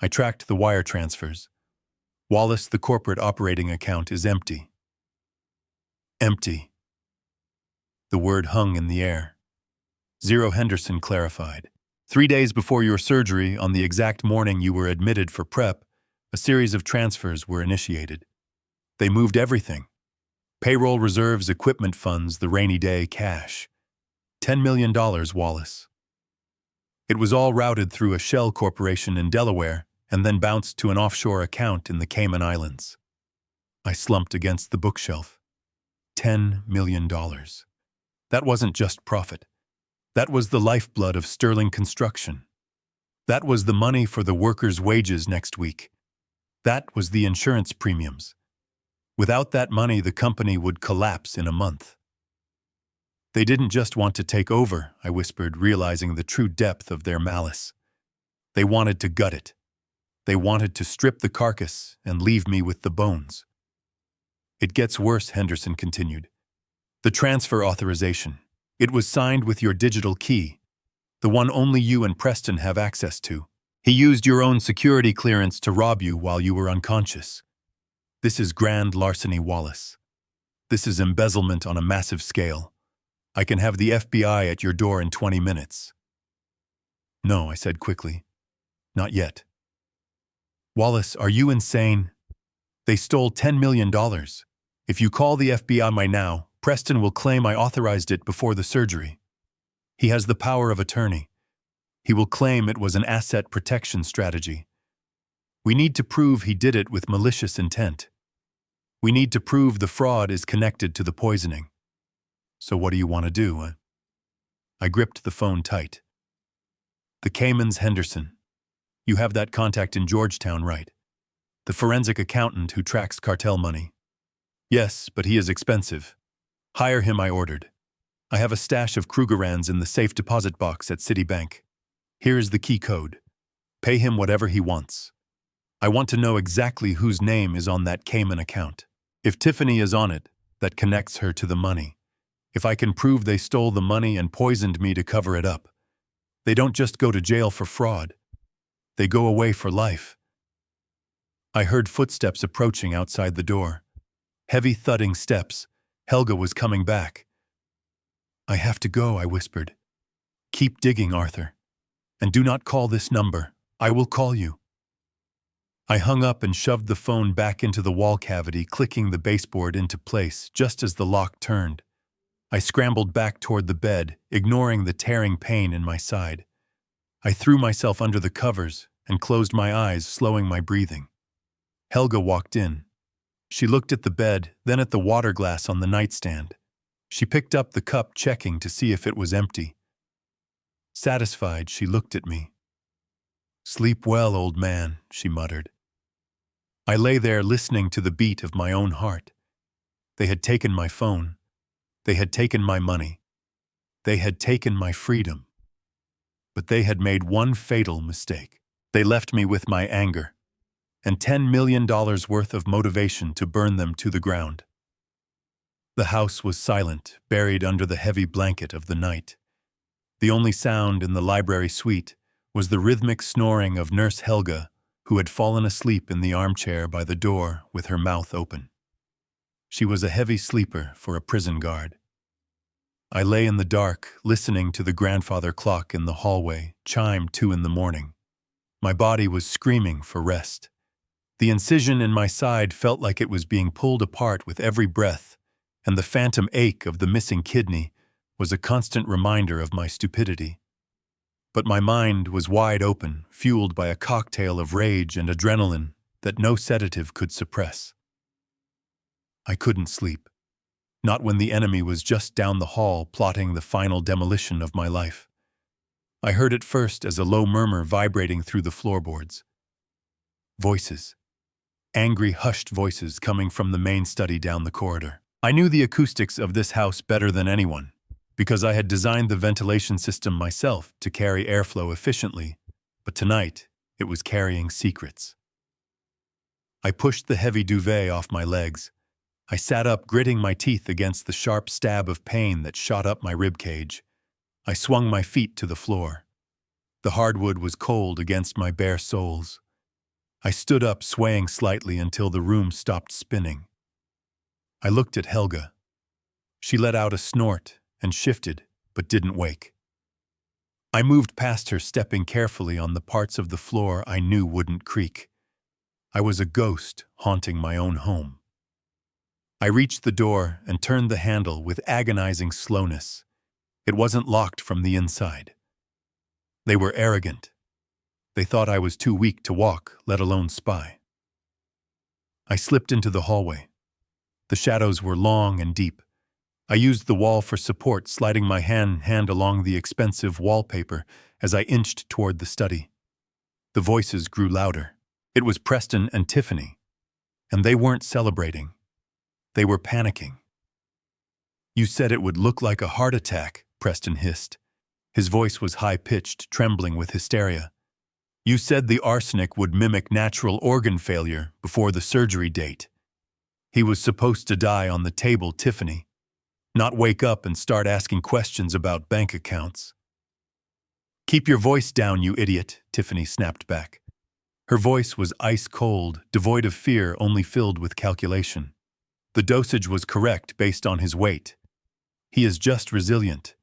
I tracked the wire transfers. Wallace, the corporate operating account is empty. Empty. The word hung in the air. Zero, Henderson clarified. 3 days before your surgery, on the exact morning you were admitted for prep, a series of transfers were initiated. They moved everything. Payroll reserves, equipment funds, the rainy day cash. $10 million, Wallace. It was all routed through a shell corporation in Delaware and then bounced to an offshore account in the Cayman Islands. I slumped against the bookshelf. $10 million. That wasn't just profit. That was the lifeblood of Sterling Construction. That was the money for the workers' wages next week. That was the insurance premiums. Without that money, the company would collapse in a month. They didn't just want to take over, I whispered, realizing the true depth of their malice. They wanted to gut it. They wanted to strip the carcass and leave me with the bones. It gets worse, Henderson continued. The transfer authorization. It was signed with your digital key, the one only you and Preston have access to. He used your own security clearance to rob you while you were unconscious. This is grand larceny, Wallace. This is embezzlement on a massive scale. I can have the FBI at your door in 20 minutes. No, I said quickly. Not yet. Wallace, are you insane? They stole $10 million. If you call the FBI right now, Preston will claim I authorized it before the surgery. He has the power of attorney. He will claim it was an asset protection strategy. We need to prove he did it with malicious intent. We need to prove the fraud is connected to the poisoning. So what do you want to do? I gripped the phone tight. The Caymans, Henderson. You have that contact in Georgetown, right? The forensic accountant who tracks cartel money. Yes, but he is expensive. Hire him, I ordered. I have a stash of Krugerrands in the safe deposit box at Citibank. Here is the key code. Pay him whatever he wants. I want to know exactly whose name is on that Cayman account. If Tiffany is on it, that connects her to the money. If I can prove they stole the money and poisoned me to cover it up. They don't just go to jail for fraud. They go away for life. I heard footsteps approaching outside the door. Heavy thudding steps. Helga was coming back. I have to go, I whispered. Keep digging, Arthur. And do not call this number. I will call you. I hung up and shoved the phone back into the wall cavity, clicking the baseboard into place just as the lock turned. I scrambled back toward the bed, ignoring the tearing pain in my side. I threw myself under the covers and closed my eyes, slowing my breathing. Helga walked in. She looked at the bed, then at the water glass on the nightstand. She picked up the cup, checking to see if it was empty. Satisfied, she looked at me. Sleep well, old man, she muttered. I lay there listening to the beat of my own heart. They had taken my phone. They had taken my money. They had taken my freedom. But they had made one fatal mistake. They left me with my anger and $10 million worth of motivation to burn them to the ground. The house was silent, buried under the heavy blanket of the night. The only sound in the library suite was the rhythmic snoring of Nurse Helga, who had fallen asleep in the armchair by the door with her mouth open. She was a heavy sleeper for a prison guard. I lay in the dark, listening to the grandfather clock in the hallway chime 2 in the morning. My body was screaming for rest. The incision in my side felt like it was being pulled apart with every breath, and the phantom ache of the missing kidney was a constant reminder of my stupidity. But my mind was wide open, fueled by a cocktail of rage and adrenaline that no sedative could suppress. I couldn't sleep, not when the enemy was just down the hall plotting the final demolition of my life. I heard it first as a low murmur vibrating through the floorboards. Voices. Angry, hushed voices coming from the main study down the corridor. I knew the acoustics of this house better than anyone, because I had designed the ventilation system myself to carry airflow efficiently, but tonight it was carrying secrets. I pushed the heavy duvet off my legs. I sat up, gritting my teeth against the sharp stab of pain that shot up my ribcage. I swung my feet to the floor. The hardwood was cold against my bare soles. I stood up, swaying slightly until the room stopped spinning. I looked at Helga. She let out a snort and shifted, but didn't wake. I moved past her, stepping carefully on the parts of the floor I knew wouldn't creak. I was a ghost haunting my own home. I reached the door and turned the handle with agonizing slowness. It wasn't locked from the inside. They were arrogant. They thought I was too weak to walk, let alone spy. I slipped into the hallway. The shadows were long and deep. I used the wall for support, sliding my hand along the expensive wallpaper as I inched toward the study. The voices grew louder. It was Preston and Tiffany, and they weren't celebrating. They were panicking. "You said it would look like a heart attack," Preston hissed. His voice was high-pitched, trembling with hysteria. "You said the arsenic would mimic natural organ failure before the surgery date. He was supposed to die on the table, Tiffany, not wake up and start asking questions about bank accounts." "Keep your voice down, you idiot," Tiffany snapped back. Her voice was ice-cold, devoid of fear, only filled with calculation. The dosage was correct based on his weight. He is just resilient.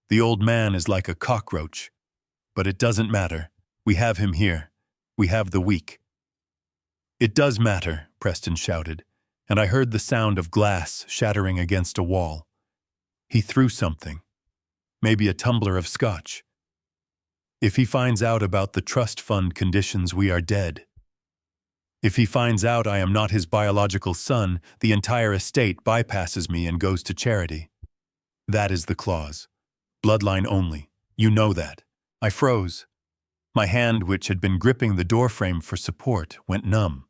The old man is like a cockroach. But it doesn't matter. We have him here. We have the weak. "It does matter," Preston shouted, and I heard the sound of glass shattering against a wall. He threw something. Maybe a tumbler of scotch. "If he finds out about the trust fund conditions, we are dead. If he finds out I am not his biological son, the entire estate bypasses me and goes to charity. That is the clause. Bloodline only. You know that." I froze. My hand, which had been gripping the doorframe for support, went numb.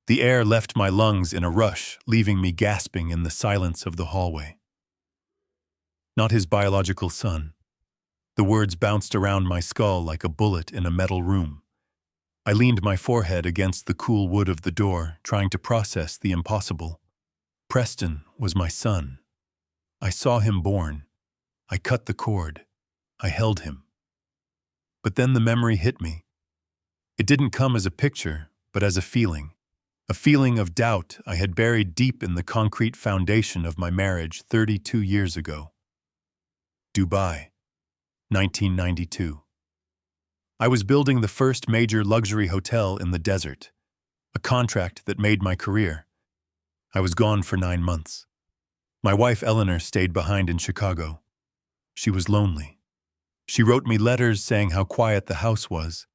The air left my lungs in a rush, leaving me gasping in the silence of the hallway. Not his biological son. The words bounced around my skull like a bullet in a metal room. I leaned my forehead against the cool wood of the door, trying to process the impossible. Preston was my son. I saw him born. I cut the cord. I held him. But then the memory hit me. It didn't come as a picture, but as a feeling of doubt I had buried deep in the concrete foundation of my marriage 32 years ago. Dubai, 1992. I was building the first major luxury hotel in the desert, a contract that made my career. I was gone for 9 months. My wife Eleanor stayed behind in Chicago. She was lonely. She wrote me letters saying how quiet the house was,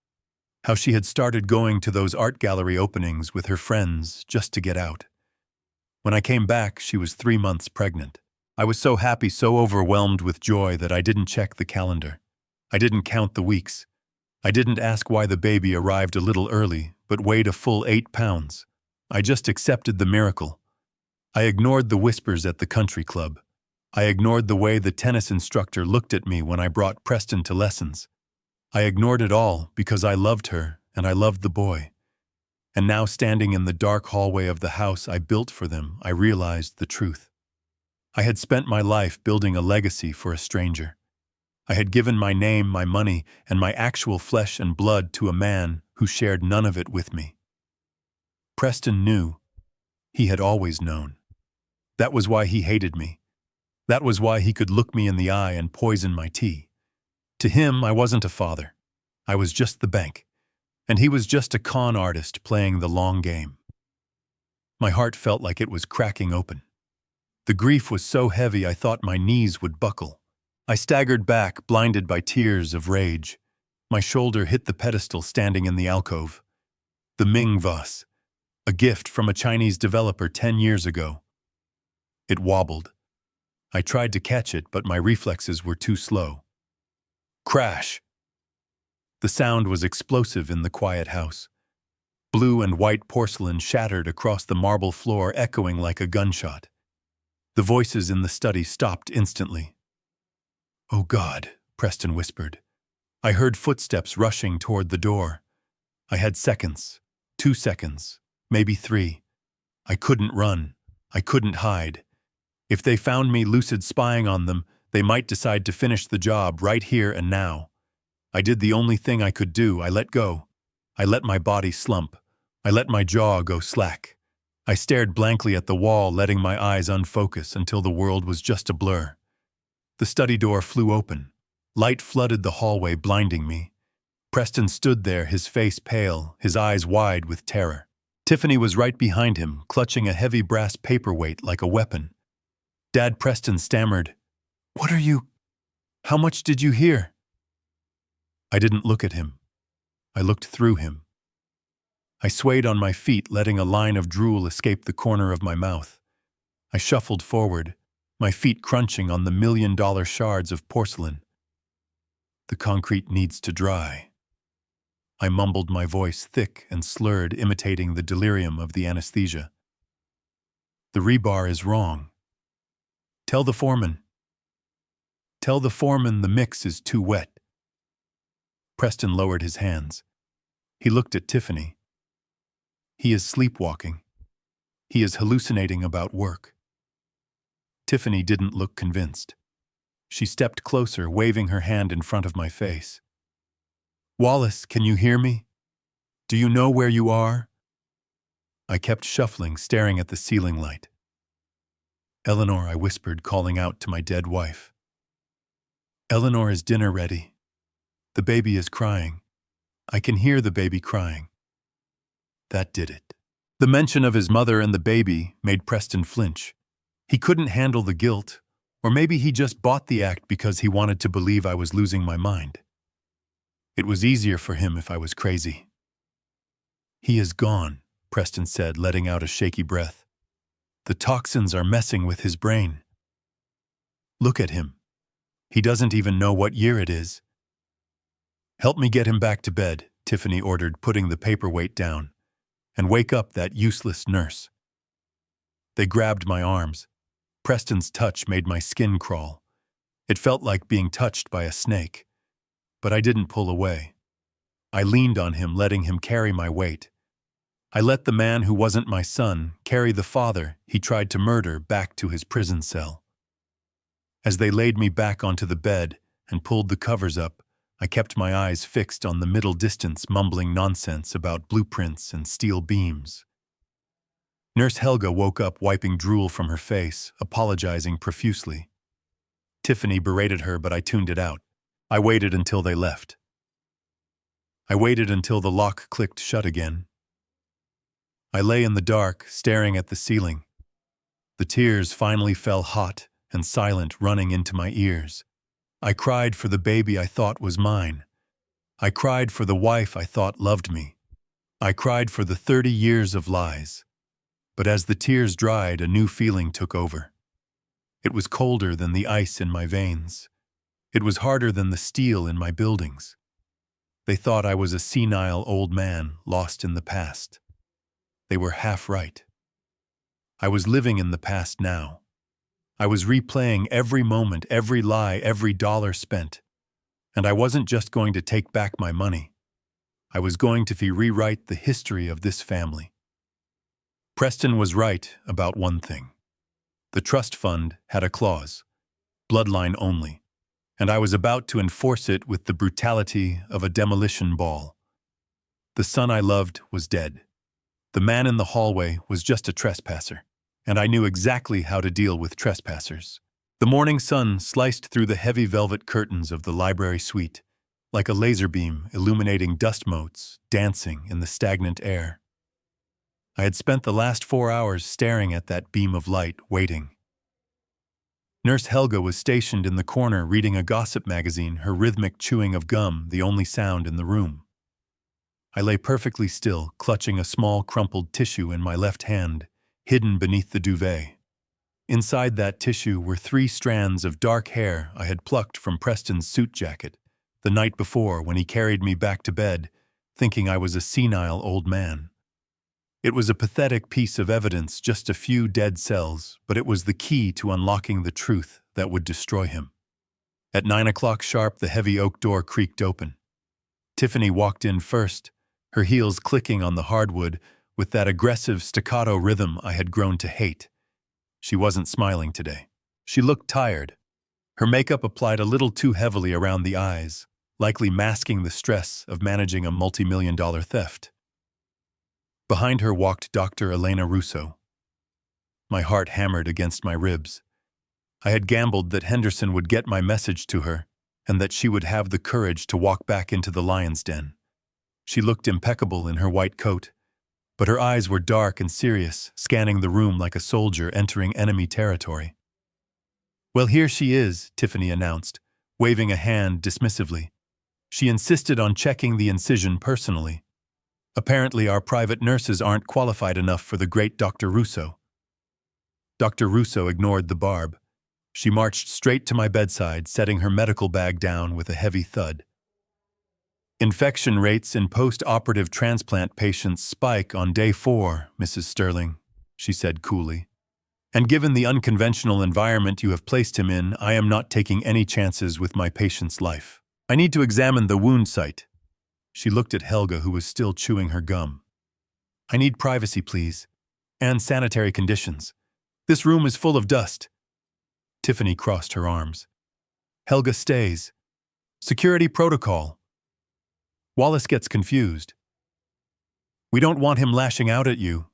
how she had started going to those art gallery openings with her friends just to get out. When I came back, she was 3 months pregnant. I was so happy, so overwhelmed with joy that I didn't check the calendar. I didn't count the weeks. I didn't ask why the baby arrived a little early, but weighed a full 8 pounds. I just accepted the miracle. I ignored the whispers at the country club. I ignored the way the tennis instructor looked at me when I brought Preston to lessons. I ignored it all because I loved her and I loved the boy. And now, standing in the dark hallway of the house I built for them, I realized the truth. I had spent my life building a legacy for a stranger. I had given my name, my money, and my actual flesh and blood to a man who shared none of it with me. Preston knew. He had always known. That was why he hated me. That was why he could look me in the eye and poison my tea. To him, I wasn't a father. I was just the bank. And he was just a con artist playing the long game. My heart felt like it was cracking open. The grief was so heavy I thought my knees would buckle. I staggered back, blinded by tears of rage. My shoulder hit the pedestal standing in the alcove. The Ming vase, a gift from a Chinese developer 10 years ago. It wobbled. I tried to catch it, but my reflexes were too slow. Crash! The sound was explosive in the quiet house. Blue and white porcelain shattered across the marble floor, echoing like a gunshot. The voices in the study stopped instantly. "Oh God," Preston whispered. I heard footsteps rushing toward the door. I had seconds, 2 seconds, maybe 3. I couldn't run. I couldn't hide. If they found me lucid spying on them, they might decide to finish the job right here and now. I did the only thing I could do. I let go. I let my body slump. I let my jaw go slack. I stared blankly at the wall, letting my eyes unfocus until the world was just a blur. The study door flew open. Light flooded the hallway, blinding me. Preston stood there, his face pale, his eyes wide with terror. Tiffany was right behind him, clutching a heavy brass paperweight like a weapon. Dad, Preston stammered, "What are you? How much did you hear?" I didn't look at him. I looked through him. I swayed on my feet, letting a line of drool escape the corner of my mouth. I shuffled forward, my feet crunching on the $1,000,000 shards of porcelain. "The concrete needs to dry." I mumbled, my voice thick and slurred, imitating the delirium of the anesthesia. "The rebar is wrong. Tell the foreman. Tell the foreman the mix is too wet." Preston lowered his hands. He looked at Tiffany. "He is sleepwalking. He is hallucinating about work." Tiffany didn't look convinced. She stepped closer, waving her hand in front of my face. "Wallace, can you hear me? Do you know where you are?" I kept shuffling, staring at the ceiling light. "Eleanor," I whispered, calling out to my dead wife. "Eleanor, is dinner ready? The baby is crying. I can hear the baby crying." That did it. The mention of his mother and the baby made Preston flinch. He couldn't handle the guilt, or maybe he just bought the act because he wanted to believe I was losing my mind. It was easier for him if I was crazy. "He is gone," Preston said, letting out a shaky breath. "The toxins are messing with his brain. Look at him. He doesn't even know what year it is." "Help me get him back to bed," Tiffany ordered, putting the paperweight down. "And wake up that useless nurse." They grabbed my arms. Preston's touch made my skin crawl. It felt like being touched by a snake. But I didn't pull away. I leaned on him, letting him carry my weight. I let the man who wasn't my son carry the father he tried to murder back to his prison cell. As they laid me back onto the bed and pulled the covers up, I kept my eyes fixed on the middle distance, mumbling nonsense about blueprints and steel beams. Nurse Helga woke up, wiping drool from her face, apologizing profusely. Tiffany berated her, but I tuned it out. I waited until they left. I waited until the lock clicked shut again. I lay in the dark, staring at the ceiling. The tears finally fell hot and silent, running into my ears. I cried for the baby I thought was mine. I cried for the wife I thought loved me. I cried for the 30 years of lies. But as the tears dried, a new feeling took over. It was colder than the ice in my veins. It was harder than the steel in my buildings. They thought I was a senile old man lost in the past. They were half right. I was living in the past now. I was replaying every moment, every lie, every dollar spent. And I wasn't just going to take back my money. I was going to rewrite the history of this family. Preston was right about one thing. The trust fund had a clause, bloodline only, and I was about to enforce it with the brutality of a demolition ball. The son I loved was dead. The man in the hallway was just a trespasser, and I knew exactly how to deal with trespassers. The morning sun sliced through the heavy velvet curtains of the library suite, like a laser beam illuminating dust motes dancing in the stagnant air. I had spent the last 4 hours staring at that beam of light, waiting. Nurse Helga was stationed in the corner reading a gossip magazine, her rhythmic chewing of gum the only sound in the room. I lay perfectly still, clutching a small crumpled tissue in my left hand, hidden beneath the duvet. Inside that tissue were 3 strands of dark hair I had plucked from Preston's suit jacket the night before when he carried me back to bed, thinking I was a senile old man. It was a pathetic piece of evidence, just a few dead cells, but it was the key to unlocking the truth that would destroy him. At 9 o'clock sharp, the heavy oak door creaked open. Tiffany walked in first, her heels clicking on the hardwood with that aggressive staccato rhythm I had grown to hate. She wasn't smiling today. She looked tired. Her makeup applied a little too heavily around the eyes, likely masking the stress of managing a multi-million-dollar theft. Behind her walked Dr. Elena Russo. My heart hammered against my ribs. I had gambled that Henderson would get my message to her, and that she would have the courage to walk back into the lion's den. She looked impeccable in her white coat, but her eyes were dark and serious, scanning the room like a soldier entering enemy territory. "Well, here she is," Tiffany announced, waving a hand dismissively. She insisted on checking the incision personally. "Apparently our private nurses aren't qualified enough for the great Dr. Russo." Dr. Russo ignored the barb. She marched straight to my bedside, setting her medical bag down with a heavy thud. "Infection rates in post-operative transplant patients spike on day 4, Mrs. Sterling," she said coolly. "And given the unconventional environment you have placed him in, I am not taking any chances with my patient's life. I need to examine the wound site." She looked at Helga, who was still chewing her gum. "I need privacy, please, and sanitary conditions. This room is full of dust." Tiffany crossed her arms. "Helga stays. Security protocol." Wallace gets confused. "We don't want him lashing out at you."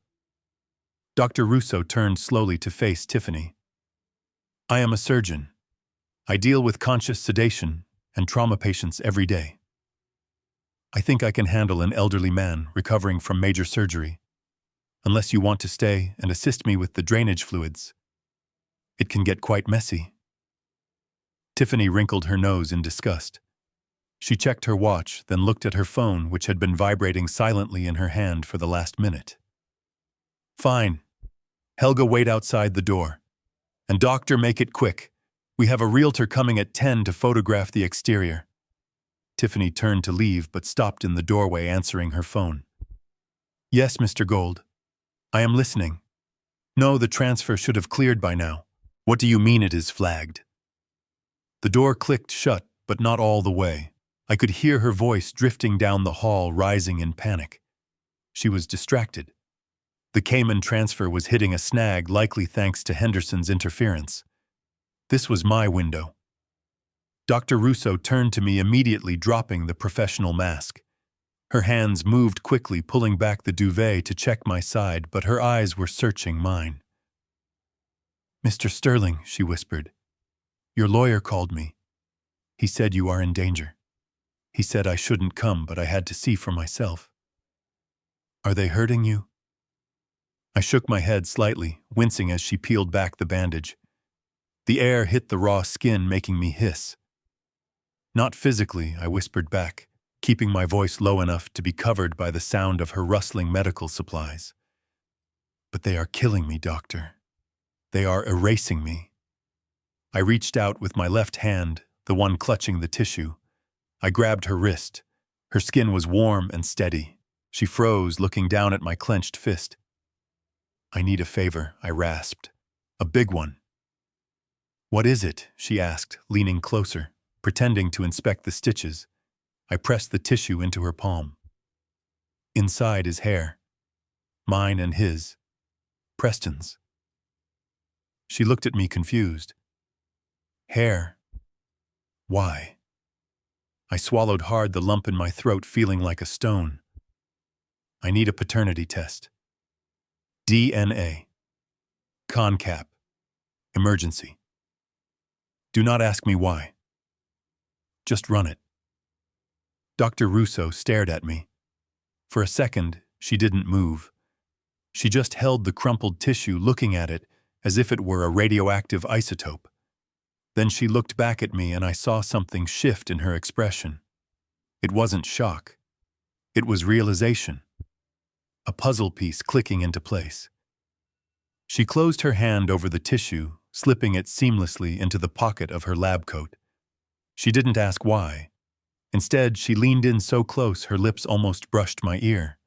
Dr. Russo turned slowly to face Tiffany. "I am a surgeon. I deal with conscious sedation and trauma patients every day. I think I can handle an elderly man recovering from major surgery, unless you want to stay and assist me with the drainage fluids. It can get quite messy." Tiffany wrinkled her nose in disgust. She checked her watch, then looked at her phone, which had been vibrating silently in her hand for the last minute. "Fine. Helga, wait outside the door. And doctor, make it quick. We have a realtor coming at 10 to photograph the exterior." Tiffany turned to leave, but stopped in the doorway, answering her phone. "Yes, Mr. Gold. I am listening. No, the transfer should have cleared by now." "What do you mean it is flagged?" The door clicked shut, but not all the way. I could hear her voice drifting down the hall, rising in panic. She was distracted. The Cayman transfer was hitting a snag, likely thanks to Henderson's interference. This was my window. Dr. Russo turned to me immediately, dropping the professional mask. Her hands moved quickly, pulling back the duvet to check my side, but her eyes were searching mine. "Mr. Sterling," she whispered, "your lawyer called me. He said you are in danger. He said I shouldn't come, but I had to see for myself. Are they hurting you?" I shook my head slightly, wincing as she peeled back the bandage. The air hit the raw skin, making me hiss. "Not physically," I whispered back, keeping my voice low enough to be covered by the sound of her rustling medical supplies. "But they are killing me, doctor. They are erasing me." I reached out with my left hand, the one clutching the tissue. I grabbed her wrist. Her skin was warm and steady. She froze, looking down at my clenched fist. "I need a favor," I rasped. "A big one." "What is it?" she asked, leaning closer, pretending to inspect the stitches. I pressed the tissue into her palm. "Inside is hair. Mine and his. Preston's." She looked at me confused. "Hair? Why?" I swallowed hard, the lump in my throat feeling like a stone. "I need a paternity test. DNA. Concap. Emergency. Do not ask me why. Just run it." Dr. Russo stared at me. For a second, she didn't move. She just held the crumpled tissue, looking at it as if it were a radioactive isotope. Then she looked back at me and I saw something shift in her expression. It wasn't shock. It was realization. A puzzle piece clicking into place. She closed her hand over the tissue, slipping it seamlessly into the pocket of her lab coat. She didn't ask why. Instead, she leaned in so close her lips almost brushed my ear.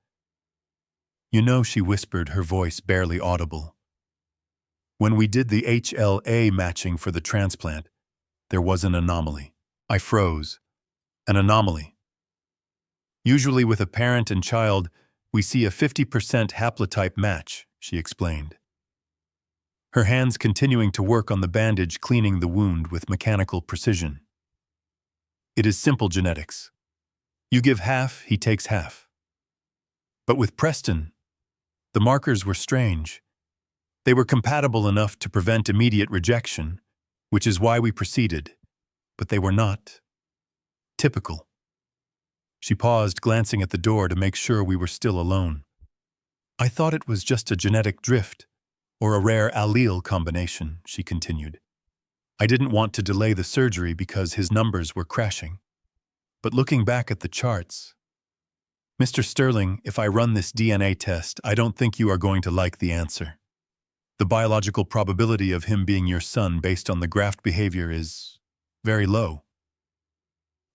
"You know," she whispered, her voice barely audible. "When we did the HLA matching for the transplant, there was an anomaly." I froze. An anomaly. "Usually with a parent and child, we see a 50% haplotype match," she explained. Her hands continuing to work on the bandage, cleaning the wound with mechanical precision. "It is simple genetics. You give half, he takes half." But with Preston, the markers were strange. They were compatible enough to prevent immediate rejection, which is why we proceeded, but they were not typical. She paused, glancing at the door to make sure we were still alone. "I thought it was just a genetic drift, or a rare allele combination," she continued. "I didn't want to delay the surgery because his numbers were crashing. But looking back at the charts, Mr. Sterling, if I run this DNA test, I don't think you are going to like the answer. The biological probability of him being your son based on the graft behavior is very low."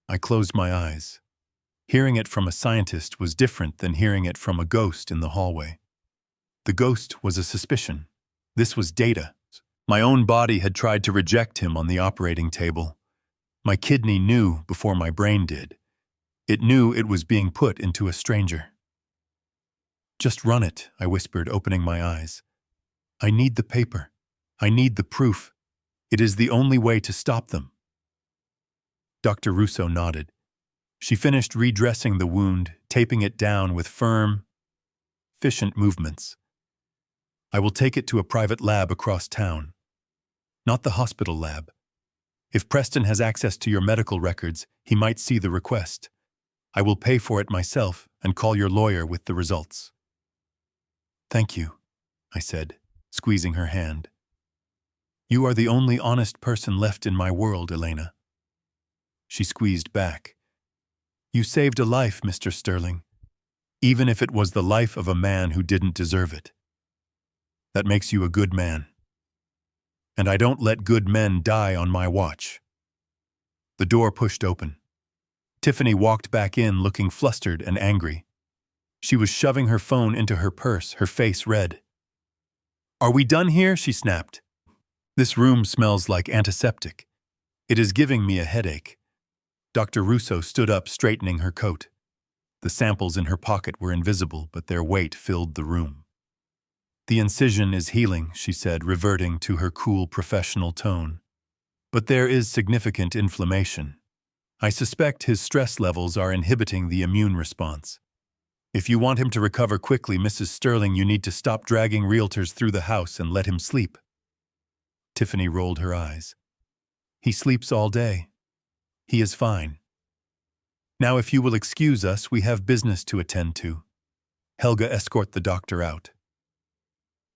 I closed my eyes. Hearing it from a scientist was different than hearing it from a ghost in the hallway. The ghost was a suspicion. This was data. My own body had tried to reject him on the operating table. My kidney knew before my brain did. It knew it was being put into a stranger. "Just run it," I whispered, opening my eyes. "I need the paper. I need the proof. It is the only way to stop them." Dr. Russo nodded. She finished redressing the wound, taping it down with firm, efficient movements. "I will take it to a private lab across town. Not the hospital lab. If Preston has access to your medical records, he might see the request. I will pay for it myself and call your lawyer with the results." "Thank you," I said, squeezing her hand. "You are the only honest person left in my world, Elena." She squeezed back. "You saved a life, Mr. Sterling, even if it was the life of a man who didn't deserve it. That makes you a good man. And I don't let good men die on my watch." The door pushed open. Tiffany walked back in looking flustered and angry. She was shoving her phone into her purse, her face red. "Are we done here?" she snapped. "This room smells like antiseptic. It is giving me a headache." Dr. Russo stood up, straightening her coat. The samples in her pocket were invisible, but their weight filled the room. "The incision is healing," she said, reverting to her cool professional tone. "But there is significant inflammation. I suspect his stress levels are inhibiting the immune response. If you want him to recover quickly, Mrs. Sterling, you need to stop dragging realtors through the house and let him sleep." Tiffany rolled her eyes. "He sleeps all day. He is fine. Now, if you will excuse us, we have business to attend to. Helga, escort the doctor out."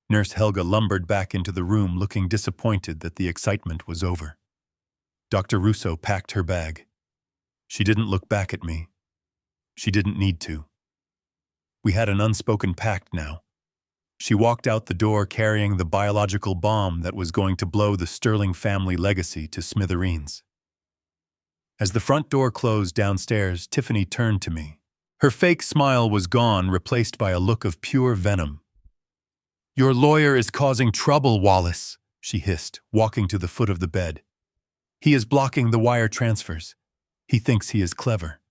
Nurse Helga lumbered back into the room, looking disappointed that the excitement was over. Dr. Russo packed her bag. She didn't look back at me. She didn't need to. We had an unspoken pact now. She walked out the door carrying the biological bomb that was going to blow the Sterling family legacy to smithereens. As the front door closed downstairs, Tiffany turned to me. Her fake smile was gone, replaced by a look of pure venom. "Your lawyer is causing trouble, Wallace," she hissed, walking to the foot of the bed. "He is blocking the wire transfers. He thinks he is clever."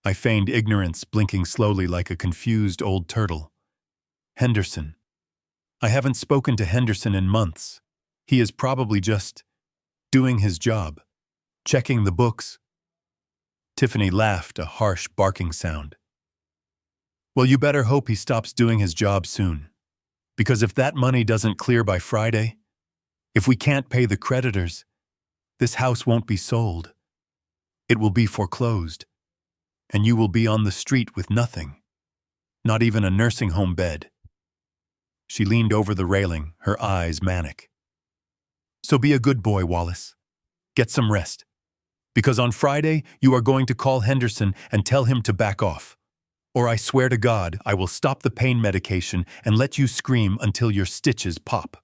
I feigned ignorance, blinking slowly like a confused old turtle. "Henderson. I haven't spoken to Henderson in months. He is probably just doing his job. Checking the books." Tiffany laughed, a harsh barking sound. "Well, you better hope he stops doing his job soon. Because if that money doesn't clear by Friday, if we can't pay the creditors, this house won't be sold. It will be foreclosed. And you will be on the street with nothing. Not even a nursing home bed." She leaned over the railing, her eyes manic. So be a good boy, Wallace. Get some rest. Because on Friday, you are going to call Henderson and tell him to back off. Or I swear to God, I will stop the pain medication and let you scream until your stitches pop."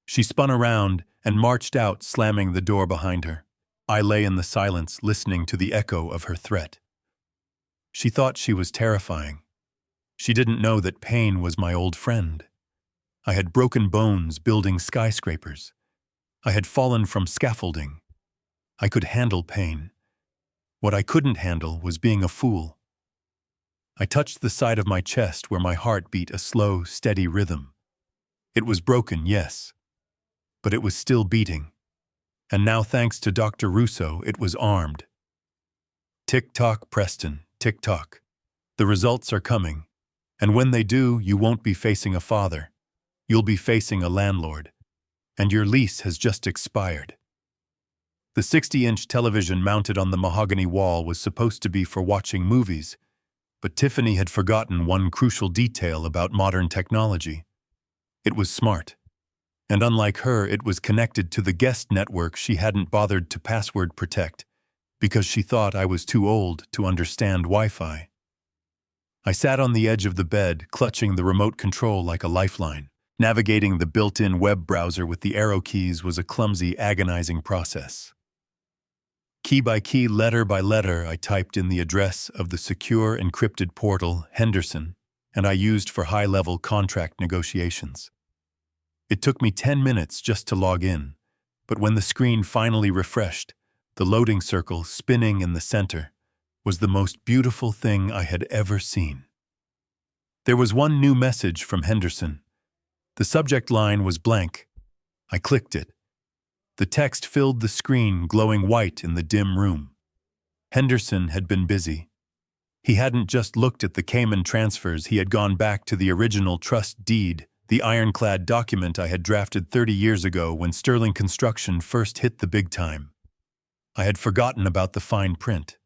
She spun around and marched out, slamming the door behind her. I lay in the silence, listening to the echo of her threat. She thought she was terrifying. She didn't know that pain was my old friend. I had broken bones building skyscrapers. I had fallen from scaffolding. I could handle pain. What I couldn't handle was being a fool. I touched the side of my chest where my heart beat a slow, steady rhythm. It was broken, yes, but it was still beating. And now, thanks to Dr. Russo, it was armed. Tick-tock, Preston, tick-tock. The results are coming. And when they do, you won't be facing a father. You'll be facing a landlord. And your lease has just expired. The 60-inch television mounted on the mahogany wall was supposed to be for watching movies, but Tiffany had forgotten one crucial detail about modern technology. It was smart. And unlike her, it was connected to the guest network she hadn't bothered to password protect, because she thought I was too old to understand Wi-Fi. I sat on the edge of the bed, clutching the remote control like a lifeline. Navigating the built-in web browser with the arrow keys was a clumsy, agonizing process. Key by key, letter by letter, I typed in the address of the secure encrypted portal, Henderson, and I used for high-level contract negotiations. It took me 10 minutes just to log in, but when the screen finally refreshed, the loading circle spinning in the center was the most beautiful thing I had ever seen. There was one new message from Henderson. The subject line was blank. I clicked it. The text filled the screen, glowing white in the dim room. Henderson had been busy. He hadn't just looked at the Cayman transfers, he had gone back to the original trust deed, the ironclad document I had drafted 30 years ago when Sterling Construction first hit the big time. I had forgotten about the fine print.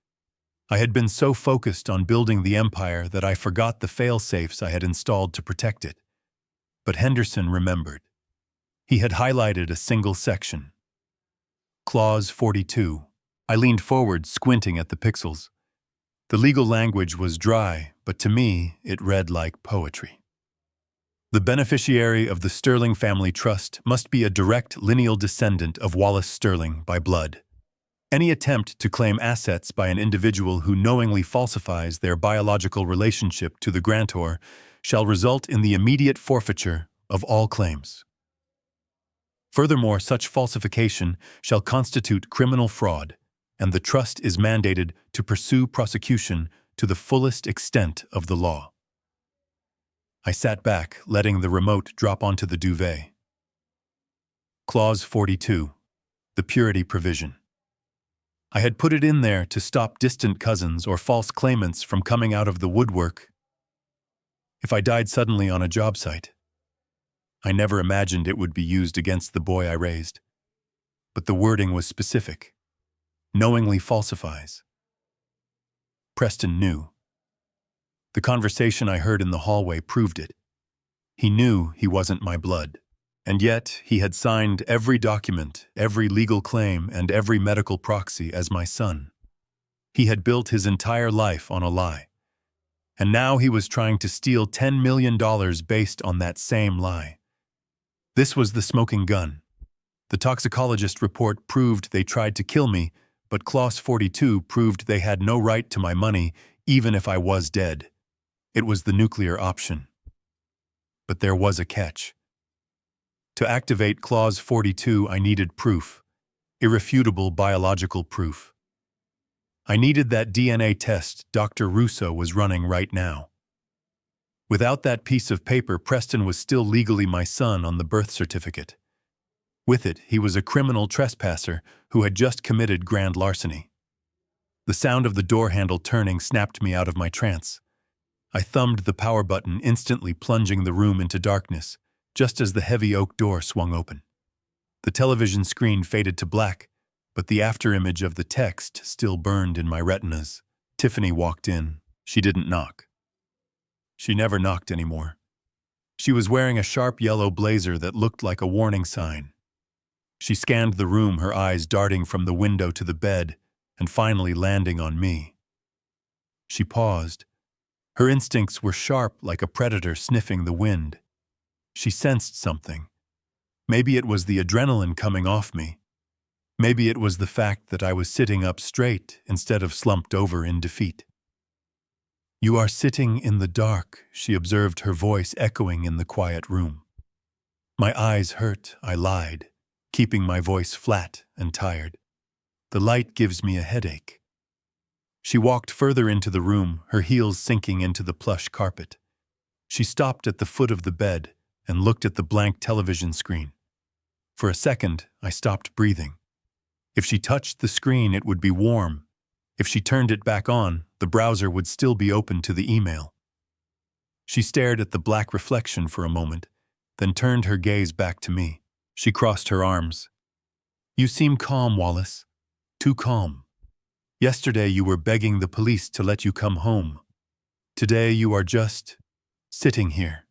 I had been so focused on building the empire that I forgot the fail-safes I had installed to protect it. But Henderson remembered. He had highlighted a single section. Clause 42. I leaned forward, squinting at the pixels. The legal language was dry, but to me, it read like poetry. The beneficiary of the Sterling Family Trust must be a direct lineal descendant of Wallace Sterling by blood. Any attempt to claim assets by an individual who knowingly falsifies their biological relationship to the grantor shall result in the immediate forfeiture of all claims. Furthermore, such falsification shall constitute criminal fraud, and the trust is mandated to pursue prosecution to the fullest extent of the law. I sat back, letting the remote drop onto the duvet. Clause 42. The purity provision. I had put it in there to stop distant cousins or false claimants from coming out of the woodwork if I died suddenly on a job site. I never imagined it would be used against the boy I raised. But the wording was specific. Knowingly falsifies. Preston knew. The conversation I heard in the hallway proved it. He knew he wasn't my blood. And yet, he had signed every document, every legal claim, and every medical proxy as my son. He had built his entire life on a lie. And now he was trying to steal $10 million based on that same lie. This was the smoking gun. The toxicologist report proved they tried to kill me, but Clause 42 proved they had no right to my money, even if I was dead. It was the nuclear option. But there was a catch. To activate Clause 42, I needed proof. Irrefutable biological proof. I needed that DNA test Dr. Russo was running right now. Without that piece of paper, Preston was still legally my son on the birth certificate. With it, he was a criminal trespasser who had just committed grand larceny. The sound of the door handle turning snapped me out of my trance. I thumbed the power button, instantly plunging the room into darkness, just as the heavy oak door swung open. The television screen faded to black, but the afterimage of the text still burned in my retinas. Tiffany walked in. She didn't knock. She never knocked anymore. She was wearing a sharp yellow blazer that looked like a warning sign. She scanned the room, her eyes darting from the window to the bed, and finally landing on me. She paused. Her instincts were sharp like a predator sniffing the wind. She sensed something. Maybe it was the adrenaline coming off me. Maybe it was the fact that I was sitting up straight instead of slumped over in defeat. "You are sitting in the dark," she observed, her voice echoing in the quiet room. My eyes hurt, I lied, keeping my voice flat and tired. "The light gives me a headache." She walked further into the room, her heels sinking into the plush carpet. She stopped at the foot of the bed and looked at the blank television screen. For a second, I stopped breathing. If she touched the screen, it would be warm. If she turned it back on, the browser would still be open to the email. She stared at the black reflection for a moment, then turned her gaze back to me. She crossed her arms. "You seem calm, Wallace. Too calm. Yesterday you were begging the police to let you come home. Today you are just sitting here."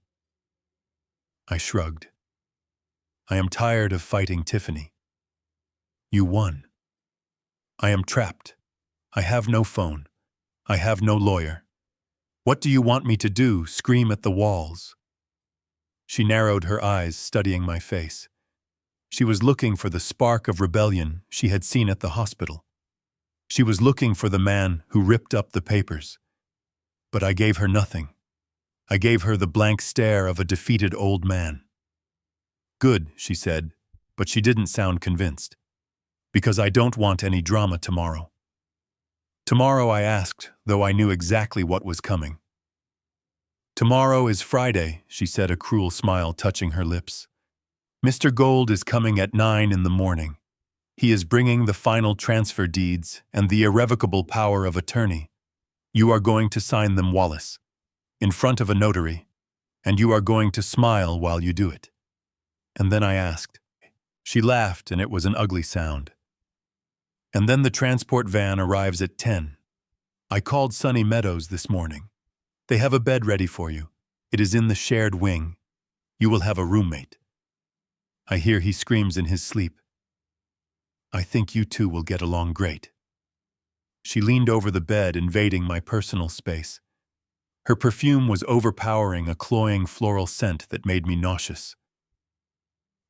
I shrugged. "I am tired of fighting Tiffany." "You won." "I am trapped. I have no phone. I have no lawyer. What do you want me to do, scream at the walls?" She narrowed her eyes, studying my face. She was looking for the spark of rebellion she had seen at the hospital. She was looking for the man who ripped up the papers. But I gave her nothing. I gave her the blank stare of a defeated old man. "Good," she said, but she didn't sound convinced. "Because I don't want any drama tomorrow." "Tomorrow?" I asked, though I knew exactly what was coming. "Tomorrow is Friday," she said, a cruel smile touching her lips. "Mr. Gold is coming at 9 in the morning. He is bringing the final transfer deeds and the irrevocable power of attorney. You are going to sign them, Wallace, in front of a notary, and you are going to smile while you do it." And then I asked. She laughed, and it was an ugly sound. "And then the transport van arrives at 10. I called Sunny Meadows this morning. They have a bed ready for you. It is in the shared wing. You will have a roommate." I hear he screams in his sleep. "I think you two will get along great." She leaned over the bed, invading my personal space. Her perfume was overpowering, a cloying floral scent that made me nauseous.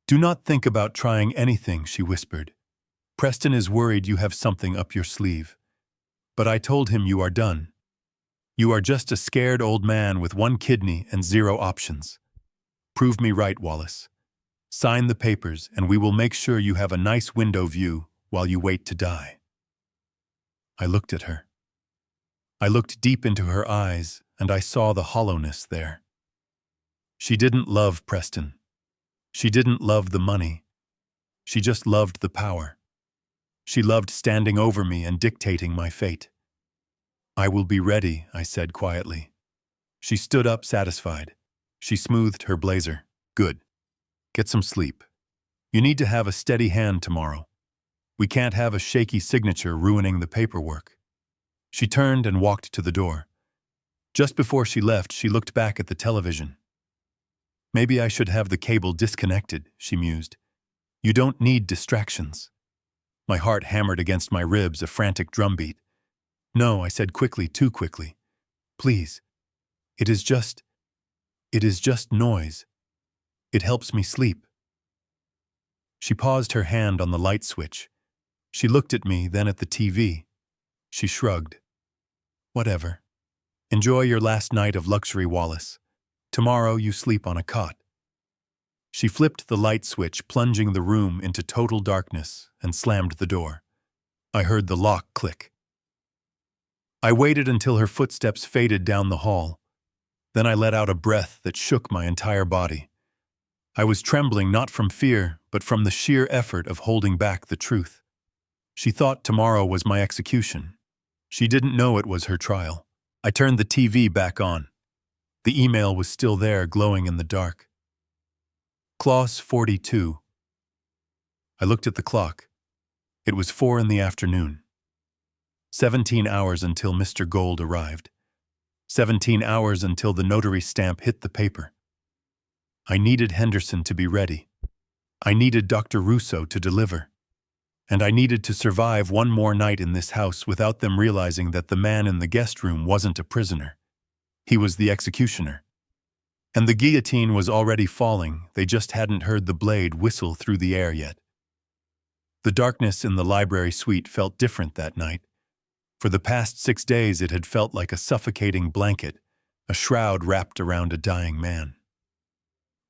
"Do not think about trying anything," she whispered. "Preston is worried you have something up your sleeve. But I told him you are done. You are just a scared old man with one kidney and 0 options. Prove me right, Wallace. Sign the papers, and we will make sure you have a nice window view while you wait to die." I looked at her. I looked deep into her eyes, and I saw the hollowness there. She didn't love Preston. She didn't love the money. She just loved the power. She loved standing over me and dictating my fate. "I will be ready," I said quietly. She stood up, satisfied. She smoothed her blazer. "Good. Get some sleep. You need to have a steady hand tomorrow. We can't have a shaky signature ruining the paperwork." She turned and walked to the door. Just before she left, she looked back at the television. "Maybe I should have the cable disconnected," she mused. "You don't need distractions." My heart hammered against my ribs, a frantic drumbeat. "No," I said quickly, too quickly. "Please. It is just noise. It helps me sleep." She paused, her hand on the light switch. She looked at me, then at the TV. She shrugged. "Whatever. Enjoy your last night of luxury, Wallace. Tomorrow you sleep on a cot." She flipped the light switch, plunging the room into total darkness, and slammed the door. I heard the lock click. I waited until her footsteps faded down the hall. Then I let out a breath that shook my entire body. I was trembling not from fear, but from the sheer effort of holding back the truth. She thought tomorrow was my execution. She didn't know it was her trial. I turned the TV back on. The email was still there, glowing in the dark. Clause 42. I looked at the clock. It was 4 in the afternoon. 17 hours until Mr. Gold arrived. 17 hours until the notary stamp hit the paper. I needed Henderson to be ready. I needed Dr. Russo to deliver. And I needed to survive one more night in this house without them realizing that the man in the guest room wasn't a prisoner. He was the executioner. And the guillotine was already falling, they just hadn't heard the blade whistle through the air yet. The darkness in the library suite felt different that night. For the past 6 days it had felt like a suffocating blanket, a shroud wrapped around a dying man.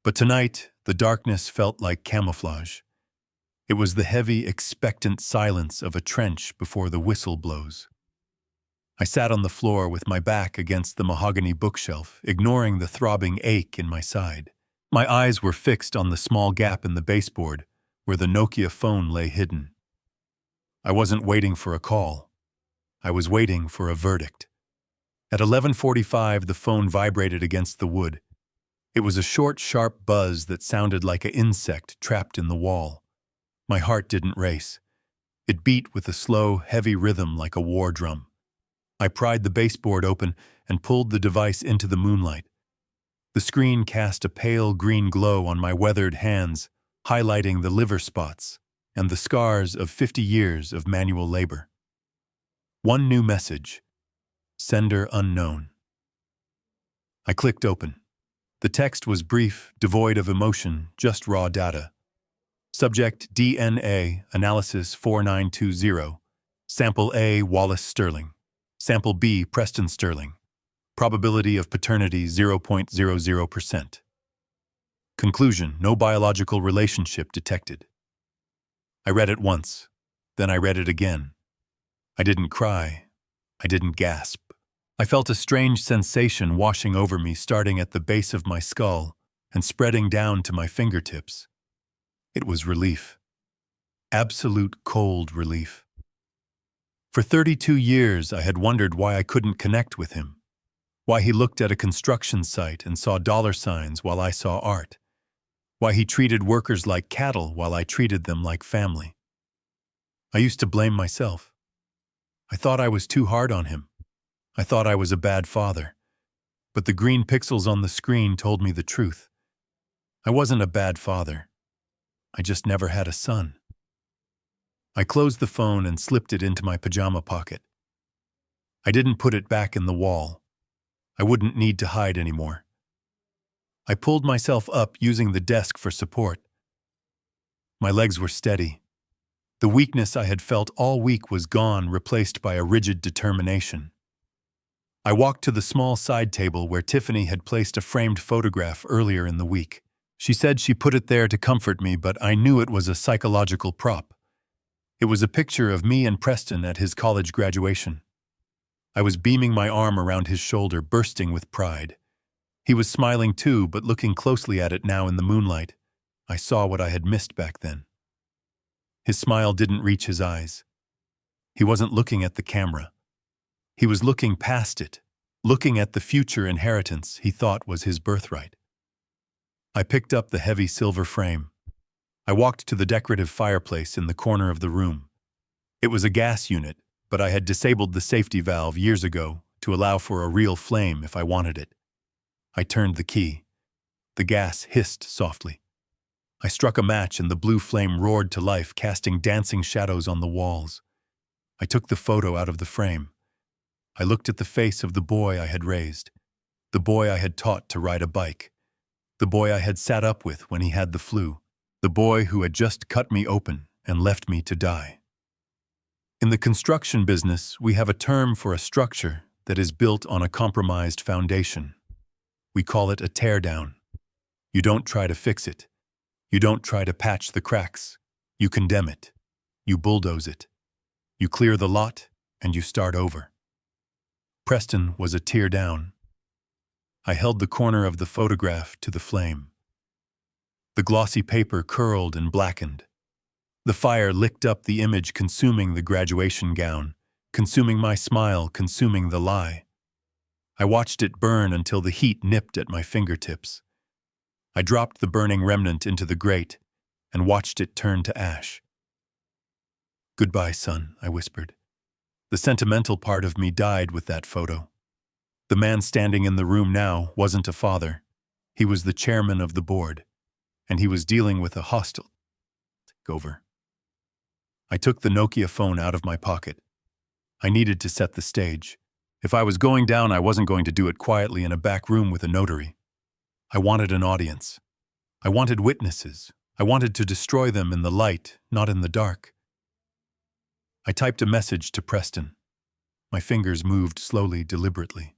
But tonight, the darkness felt like camouflage. It was the heavy, expectant silence of a trench before the whistle blows. I sat on the floor with my back against the mahogany bookshelf, ignoring the throbbing ache in my side. My eyes were fixed on the small gap in the baseboard where the Nokia phone lay hidden. I wasn't waiting for a call. I was waiting for a verdict. At 11:45, the phone vibrated against the wood. It was a short, sharp buzz that sounded like an insect trapped in the wall. My heart didn't race. It beat with a slow, heavy rhythm like a war drum. I pried the baseboard open and pulled the device into the moonlight. The screen cast a pale green glow on my weathered hands, highlighting the liver spots and the scars of 50 years of manual labor. One new message. Sender unknown. I clicked open. The text was brief, devoid of emotion, just raw data. Subject DNA analysis 4920. Sample A Wallace Sterling. Sample B Preston Sterling. Probability of paternity 0.00%. Conclusion: no biological relationship detected. I read it once, then I read it again. I didn't cry. I didn't gasp. I felt a strange sensation washing over me, starting at the base of my skull and spreading down to my fingertips. It was relief. Absolute cold relief. For 32 years, I had wondered why I couldn't connect with him, why he looked at a construction site and saw dollar signs while I saw art, why he treated workers like cattle while I treated them like family. I used to blame myself. I thought I was too hard on him. I thought I was a bad father. But the green pixels on the screen told me the truth. I wasn't a bad father. I just never had a son. I closed the phone and slipped it into my pajama pocket. I didn't put it back in the wall. I wouldn't need to hide anymore. I pulled myself up using the desk for support. My legs were steady. The weakness I had felt all week was gone, replaced by a rigid determination. I walked to the small side table where Tiffany had placed a framed photograph earlier in the week. She said she put it there to comfort me, but I knew it was a psychological prop. It was a picture of me and Preston at his college graduation. I was beaming my arm around his shoulder, bursting with pride. He was smiling too, but looking closely at it now in the moonlight, I saw what I had missed back then. His smile didn't reach his eyes. He wasn't looking at the camera. He was looking past it, looking at the future inheritance he thought was his birthright. I picked up the heavy silver frame. I walked to the decorative fireplace in the corner of the room. It was a gas unit, but I had disabled the safety valve years ago to allow for a real flame if I wanted it. I turned the key. The gas hissed softly. I struck a match and the blue flame roared to life, casting dancing shadows on the walls. I took the photo out of the frame. I looked at the face of the boy I had raised, the boy I had taught to ride a bike, the boy I had sat up with when he had the flu, the boy who had just cut me open and left me to die. In the construction business, we have a term for a structure that is built on a compromised foundation. We call it a teardown. You don't try to fix it. You don't try to patch the cracks. You condemn it. You bulldoze it. You clear the lot, and you start over. Preston was a tear down. I held the corner of the photograph to the flame. The glossy paper curled and blackened. The fire licked up the image, consuming the graduation gown, consuming my smile, consuming the lie. I watched it burn until the heat nipped at my fingertips. I dropped the burning remnant into the grate and watched it turn to ash. "Goodbye, son," I whispered. The sentimental part of me died with that photo. The man standing in the room now wasn't a father. He was the chairman of the board, and he was dealing with a hostile over. I took the Nokia phone out of my pocket. I needed to set the stage. If I was going down, I wasn't going to do it quietly in a back room with a notary. I wanted an audience. I wanted witnesses. I wanted to destroy them in the light, not in the dark. I typed a message to Preston. My fingers moved slowly, deliberately.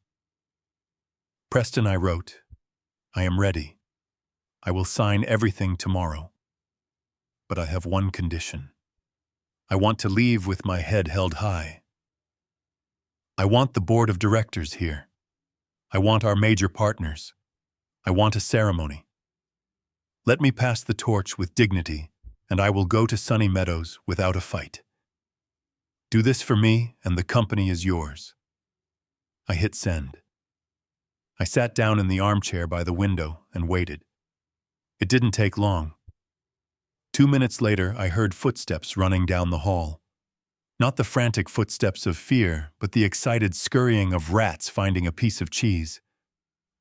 Preston, I wrote, I am ready. I will sign everything tomorrow. But I have one condition. I want to leave with my head held high. I want the board of directors here. I want our major partners. I want a ceremony. Let me pass the torch with dignity, and I will go to Sunny Meadows without a fight. Do this for me, and the company is yours. I hit send. I sat down in the armchair by the window and waited. It didn't take long. 2 minutes later, I heard footsteps running down the hall. Not the frantic footsteps of fear, but the excited scurrying of rats finding a piece of cheese.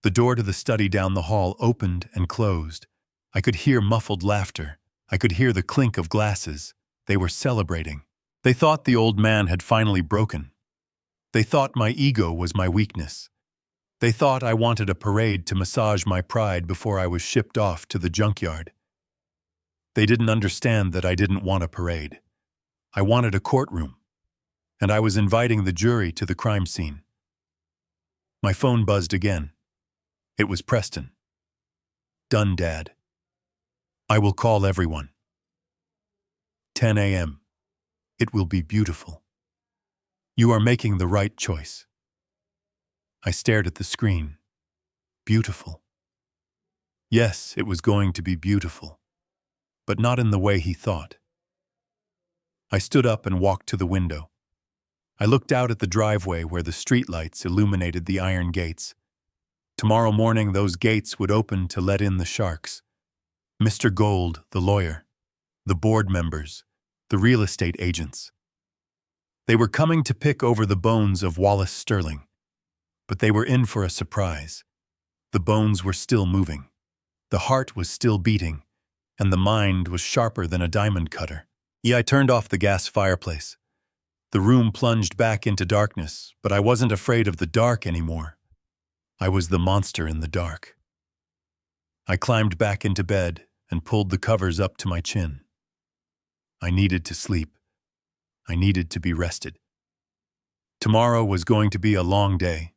The door to the study down the hall opened and closed. I could hear muffled laughter. I could hear the clink of glasses. They were celebrating. They thought the old man had finally broken. They thought my ego was my weakness. They thought I wanted a parade to massage my pride before I was shipped off to the junkyard. They didn't understand that I didn't want a parade. I wanted a courtroom, and I was inviting the jury to the crime scene. My phone buzzed again. It was Preston. Done, Dad. I will call everyone. 10 a.m. It will be beautiful. You are making the right choice. I stared at the screen. Beautiful. Yes, it was going to be beautiful, but not in the way he thought. I stood up and walked to the window. I looked out at the driveway where the streetlights illuminated the iron gates. Tomorrow morning, those gates would open to let in the sharks. Mr. Gold, the lawyer, the board members, the real estate agents. They were coming to pick over the bones of Wallace Sterling, but they were in for a surprise. The bones were still moving. The heart was still beating, and the mind was sharper than a diamond cutter. I turned off the gas fireplace. The room plunged back into darkness, but I wasn't afraid of the dark anymore. I was the monster in the dark. I climbed back into bed and pulled the covers up to my chin. I needed to sleep. I needed to be rested. Tomorrow was going to be a long day.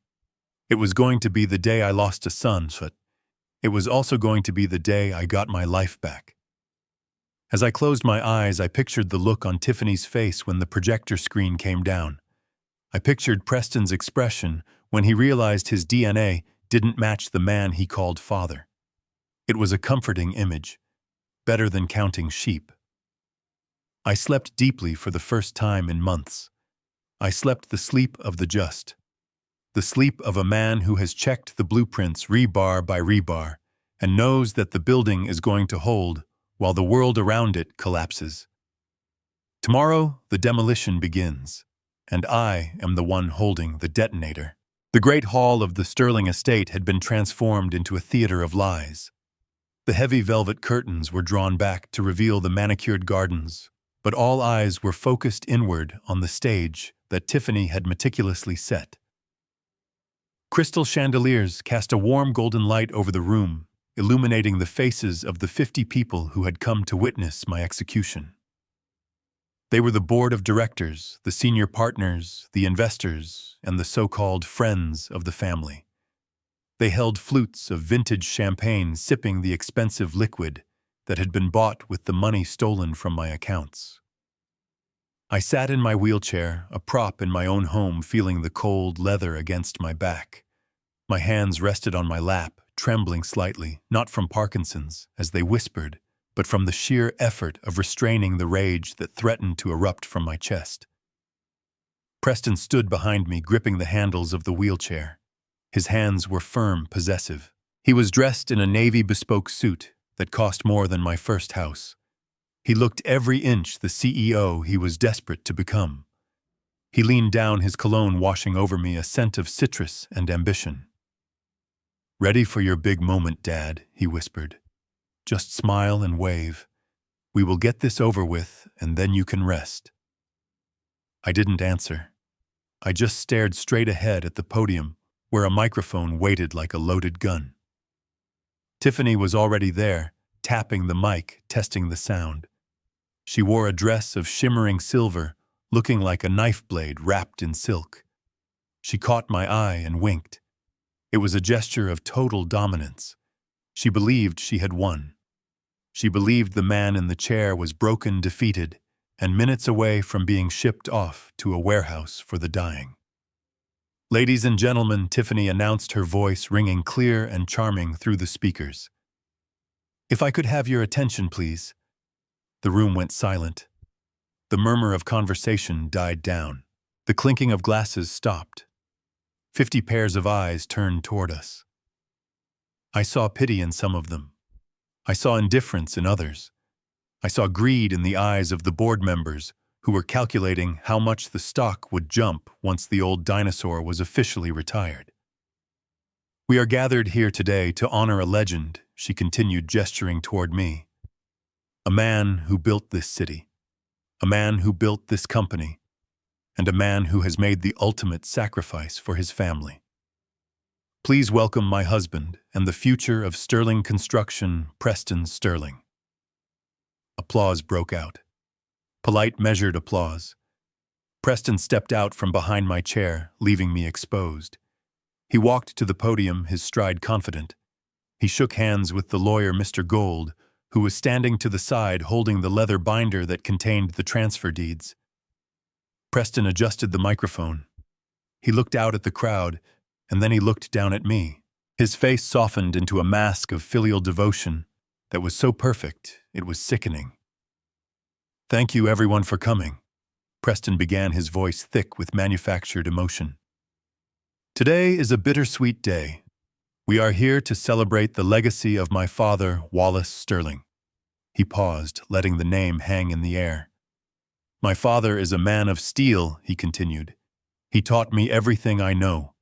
It was going to be the day I lost a son, but it was also going to be the day I got my life back. As I closed my eyes, I pictured the look on Tiffany's face when the projector screen came down. I pictured Preston's expression when he realized his DNA didn't match the man he called father. It was a comforting image, better than counting sheep. I slept deeply for the first time in months. I slept the sleep of the just, the sleep of a man who has checked the blueprints rebar by rebar and knows that the building is going to hold while the world around it collapses. Tomorrow, the demolition begins, and I am the one holding the detonator. The great hall of the Sterling estate had been transformed into a theater of lies. The heavy velvet curtains were drawn back to reveal the manicured gardens, but all eyes were focused inward on the stage that Tiffany had meticulously set. Crystal chandeliers cast a warm golden light over the room, illuminating the faces of the 50 people who had come to witness my execution. They were the board of directors, the senior partners, the investors, and the so-called friends of the family. They held flutes of vintage champagne sipping the expensive liquid that had been bought with the money stolen from my accounts. I sat in my wheelchair, a prop in my own home, feeling the cold leather against my back. My hands rested on my lap, trembling slightly, not from Parkinson's, as they whispered, but from the sheer effort of restraining the rage that threatened to erupt from my chest. Preston stood behind me, gripping the handles of the wheelchair. His hands were firm, possessive. He was dressed in a navy bespoke suit that cost more than my first house. He looked every inch the CEO he was desperate to become. He leaned down, his cologne washing over me, a scent of citrus and ambition. "Ready for your big moment, Dad," he whispered. "Just smile and wave. We will get this over with, and then you can rest." I didn't answer. I just stared straight ahead at the podium, where a microphone waited like a loaded gun. Tiffany was already there, tapping the mic, testing the sound. She wore a dress of shimmering silver, looking like a knife blade wrapped in silk. She caught my eye and winked. It was a gesture of total dominance. She believed she had won. She believed the man in the chair was broken, defeated, and minutes away from being shipped off to a warehouse for the dying. "Ladies and gentlemen," Tiffany announced, her voice ringing clear and charming through the speakers. "If I could have your attention, please." The room went silent. The murmur of conversation died down. The clinking of glasses stopped. 50 pairs of eyes turned toward us. I saw pity in some of them. I saw indifference in others. I saw greed in the eyes of the board members who were calculating how much the stock would jump once the old dinosaur was officially retired. "We are gathered here today to honor a legend," she continued, gesturing toward me. "A man who built this city, a man who built this company, and a man who has made the ultimate sacrifice for his family. Please welcome my husband and the future of Sterling Construction, Preston Sterling." Applause broke out. Polite, measured applause. Preston stepped out from behind my chair, leaving me exposed. He walked to the podium, his stride confident. He shook hands with the lawyer, Mr. Gold, who was standing to the side holding the leather binder that contained the transfer deeds. Preston adjusted the microphone. He looked out at the crowd, and then he looked down at me. His face softened into a mask of filial devotion that was so perfect it was sickening. "Thank you, everyone, for coming," Preston began, his voice thick with manufactured emotion. "Today is a bittersweet day. We are here to celebrate the legacy of my father, Wallace Sterling." He paused, letting the name hang in the air. "My father is a man of steel," he continued. "He taught me everything I know.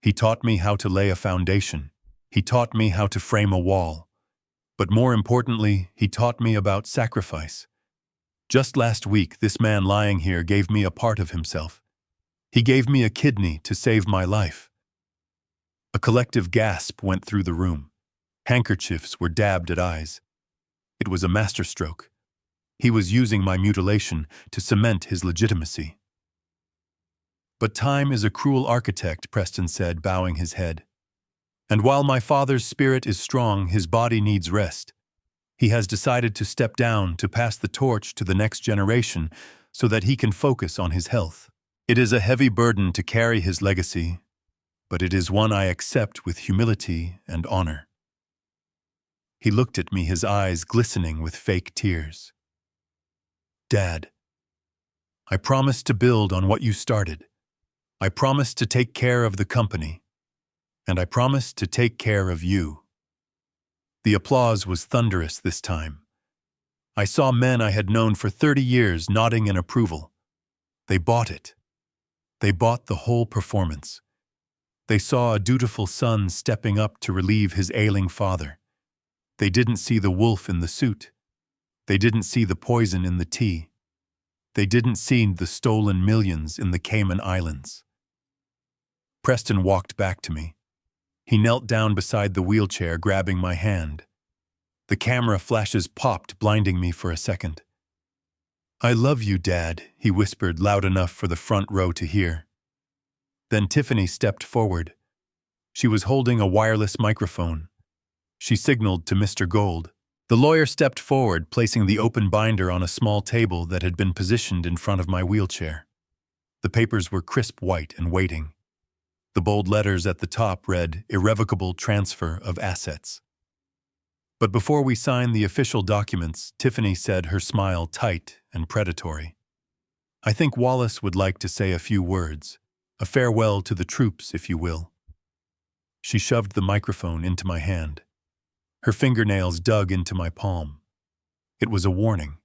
He taught me how to lay a foundation. He taught me how to frame a wall. But more importantly, he taught me about sacrifice. Just last week, this man lying here gave me a part of himself. He gave me a kidney to save my life." A collective gasp went through the room. Handkerchiefs were dabbed at eyes. It was a masterstroke. He was using my mutilation to cement his legitimacy. "But time is a cruel architect," Preston said, bowing his head. "And while my father's spirit is strong, his body needs rest. He has decided to step down to pass the torch to the next generation so that he can focus on his health. It is a heavy burden to carry his legacy, but it is one I accept with humility and honor." He looked at me, his eyes glistening with fake tears. "Dad, I promise to build on what you started. I promise to take care of the company, and I promise to take care of you." The applause was thunderous this time. I saw men I had known for 30 years nodding in approval. They bought it. They bought the whole performance. They saw a dutiful son stepping up to relieve his ailing father. They didn't see the wolf in the suit. They didn't see the poison in the tea. They didn't see the stolen millions in the Cayman Islands. Preston walked back to me. He knelt down beside the wheelchair, grabbing my hand. The camera flashes popped, blinding me for a second. "I love you, Dad," he whispered loud enough for the front row to hear. Then Tiffany stepped forward. She was holding a wireless microphone. She signaled to Mr. Gold. The lawyer stepped forward, placing the open binder on a small table that had been positioned in front of my wheelchair. The papers were crisp white and waiting. The bold letters at the top read, "Irrevocable Transfer of Assets." But before we signed the official documents, Tiffany said, her smile tight and predatory, "I think Wallace would like to say a few words. A farewell to the troops, if you will." She shoved the microphone into my hand. Her fingernails dug into my palm. It was a warning.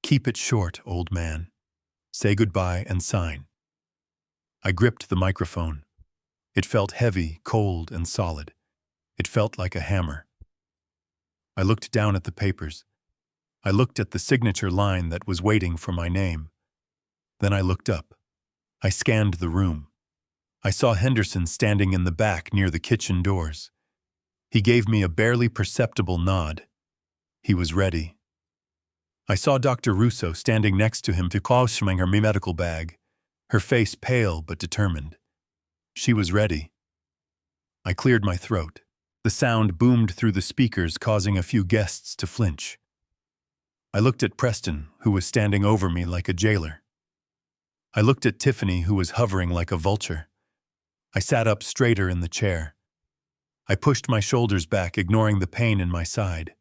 "Keep it short, old man. Say goodbye and sign." I gripped the microphone. It felt heavy, cold, and solid. It felt like a hammer. I looked down at the papers. I looked at the signature line that was waiting for my name. Then I looked up. I scanned the room. I saw Henderson standing in the back near the kitchen doors. He gave me a barely perceptible nod. He was ready. I saw Dr. Russo standing next to him to cautioning her medical bag, her face pale but determined. She was ready. I cleared my throat. The sound boomed through the speakers, causing a few guests to flinch. I looked at Preston, who was standing over me like a jailer. I looked at Tiffany, who was hovering like a vulture. I sat up straighter in the chair. I pushed my shoulders back, ignoring the pain in my side.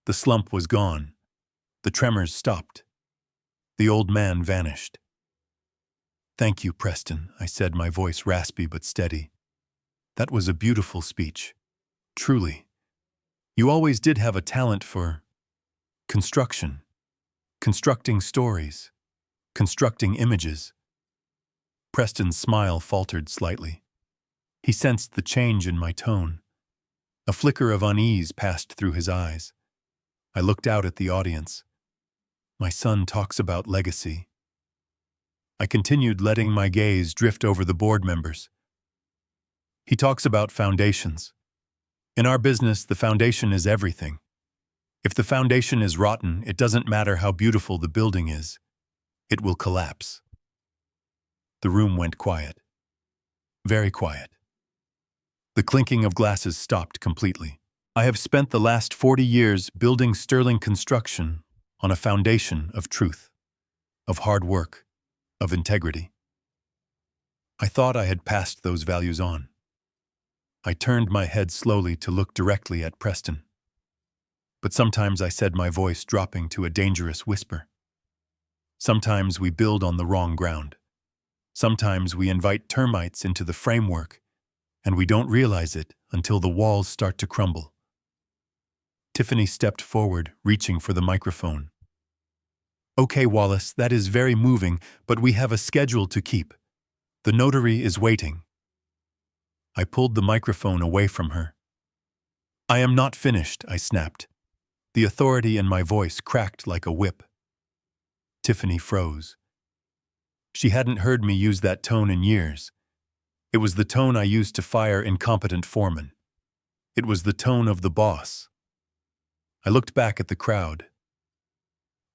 The slump was gone. The tremors stopped. The old man vanished. "Thank you, Preston," I said, my voice raspy but steady. "That was a beautiful speech. Truly. You always did have a talent for construction, constructing stories, constructing images." Preston's smile faltered slightly. He sensed the change in my tone. A flicker of unease passed through his eyes. I looked out at the audience. My son talks about legacy. I continued, letting my gaze drift over the board members. He talks about foundations. In our business, the foundation is everything. If the foundation is rotten, it doesn't matter how beautiful the building is. It will collapse. The room went quiet. Very quiet. The clinking of glasses stopped completely. I have spent the last 40 years building sterling construction on a foundation of truth, of hard work, of integrity. I thought I had passed those values on. I turned my head slowly to look directly at Preston. But sometimes I said, my voice dropping to a dangerous whisper. Sometimes we build on the wrong ground. Sometimes we invite termites into the framework, and we don't realize it until the walls start to crumble. Tiffany stepped forward, reaching for the microphone. "Okay, Wallace, that is very moving, but we have a schedule to keep. The notary is waiting." I pulled the microphone away from her. "I am not finished," I snapped. The authority in my voice cracked like a whip. Tiffany froze. She hadn't heard me use that tone in years. It was the tone I used to fire incompetent foremen. It was the tone of the boss. I looked back at the crowd.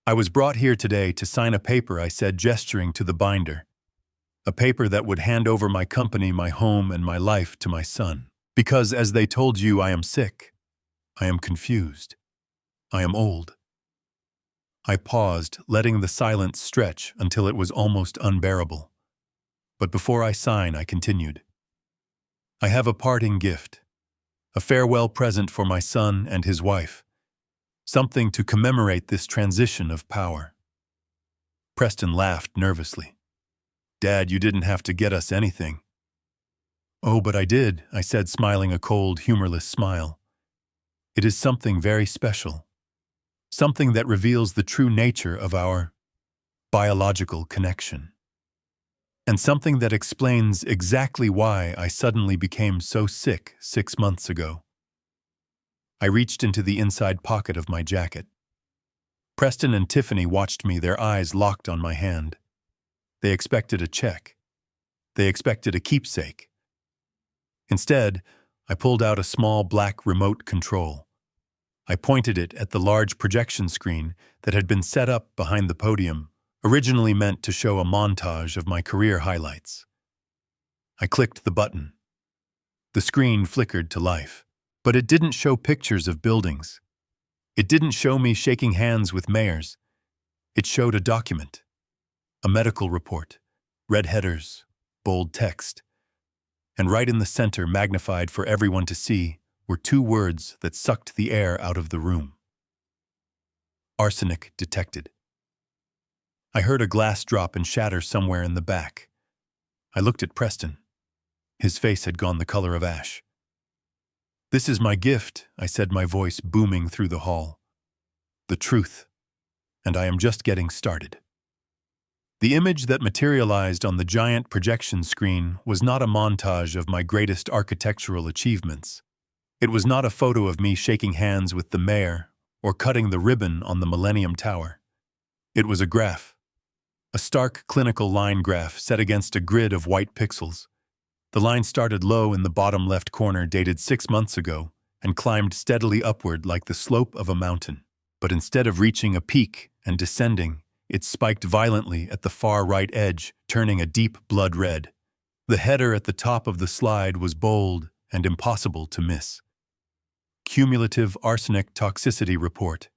"I was brought here today to sign a paper," I said, gesturing to the binder. "A paper that would hand over my company, my home, and my life to my son. Because, as they told you, I am sick. I am confused. I am old." I paused, letting the silence stretch until it was almost unbearable. But before I sign, I continued. "I have a parting gift. A farewell present for my son and his wife. Something to commemorate this transition of power." Preston laughed nervously. "Dad, you didn't have to get us anything." "Oh, but I did," I said, smiling a cold, humorless smile. "It is something very special. Something that reveals the true nature of our biological connection. And something that explains exactly why I suddenly became so sick 6 months ago." I reached into the inside pocket of my jacket. Preston and Tiffany watched me, their eyes locked on my hand. They expected a check. They expected a keepsake. Instead, I pulled out a small black remote control. I pointed it at the large projection screen that had been set up behind the podium, originally meant to show a montage of my career highlights. I clicked the button. The screen flickered to life, but it didn't show pictures of buildings. It didn't show me shaking hands with mayors. It showed a document, a medical report, red headers, bold text. And right in the center, magnified for everyone to see, were 2 words that sucked the air out of the room. "Arsenic detected." I heard a glass drop and shatter somewhere in the back. I looked at Preston. His face had gone the color of ash. "This is my gift," I said, my voice booming through the hall. "The truth. And I am just getting started." The image that materialized on the giant projection screen was not a montage of my greatest architectural achievements. It was not a photo of me shaking hands with the mayor or cutting the ribbon on the Millennium Tower. It was a graph. A stark clinical line graph set against a grid of white pixels. The line started low in the bottom left corner, dated 6 months ago, and climbed steadily upward like the slope of a mountain. But instead of reaching a peak and descending, it spiked violently at the far right edge, turning a deep blood red. The header at the top of the slide was bold and impossible to miss. Cumulative arsenic toxicity report.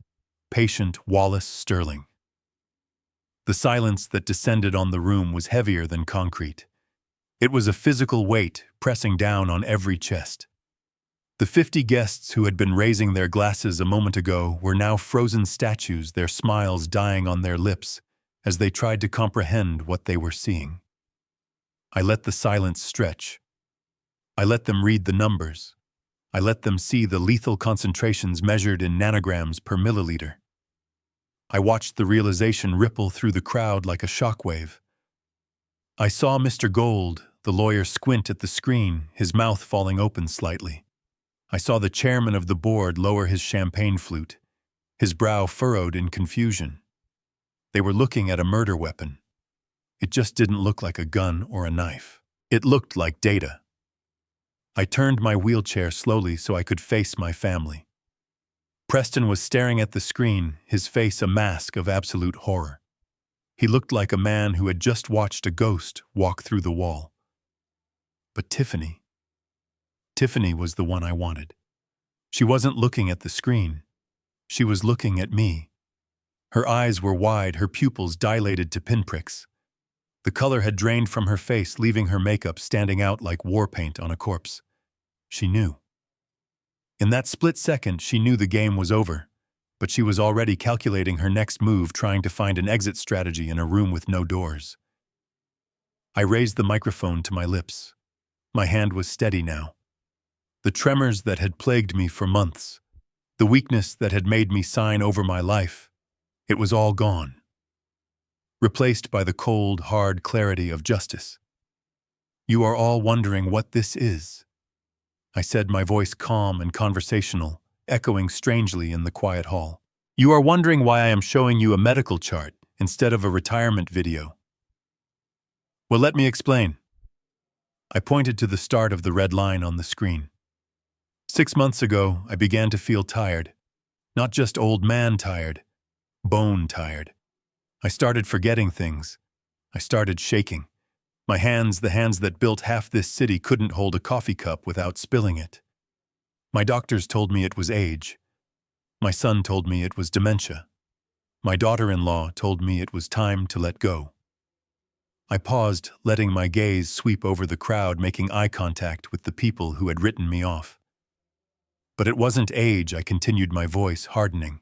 Patient Wallace Sterling. The silence that descended on the room was heavier than concrete. It was a physical weight pressing down on every chest. The 50 guests who had been raising their glasses a moment ago were now frozen statues, their smiles dying on their lips as they tried to comprehend what they were seeing. I let the silence stretch. I let them read the numbers. I let them see the lethal concentrations measured in nanograms per milliliter. I watched the realization ripple through the crowd like a shockwave. I saw Mr. Gold, the lawyer, squint at the screen, his mouth falling open slightly. I saw the chairman of the board lower his champagne flute, his brow furrowed in confusion. They were looking at a murder weapon. It just didn't look like a gun or a knife. It looked like data. I turned my wheelchair slowly so I could face my family. Preston was staring at the screen, his face a mask of absolute horror. He looked like a man who had just watched a ghost walk through the wall. But Tiffany was the one I wanted. She wasn't looking at the screen. She was looking at me. Her eyes were wide, her pupils dilated to pinpricks. The color had drained from her face, leaving her makeup standing out like war paint on a corpse. She knew. In that split second, she knew the game was over, but she was already calculating her next move, trying to find an exit strategy in a room with no doors. I raised the microphone to my lips. My hand was steady now. The tremors that had plagued me for months, the weakness that had made me sign over my life, it was all gone. Replaced by the cold, hard clarity of justice. You are all wondering what this is, I said, my voice calm and conversational, echoing strangely in the quiet hall. You are wondering why I am showing you a medical chart instead of a retirement video. Well, let me explain. I pointed to the start of the red line on the screen. 6 months ago, I began to feel tired. Not just old man tired, bone tired. I started forgetting things. I started shaking. My hands, the hands that built half this city, couldn't hold a coffee cup without spilling it. My doctors told me it was age. My son told me it was dementia. My daughter-in-law told me it was time to let go. I paused, letting my gaze sweep over the crowd, making eye contact with the people who had written me off. But it wasn't age, I continued, my voice hardening.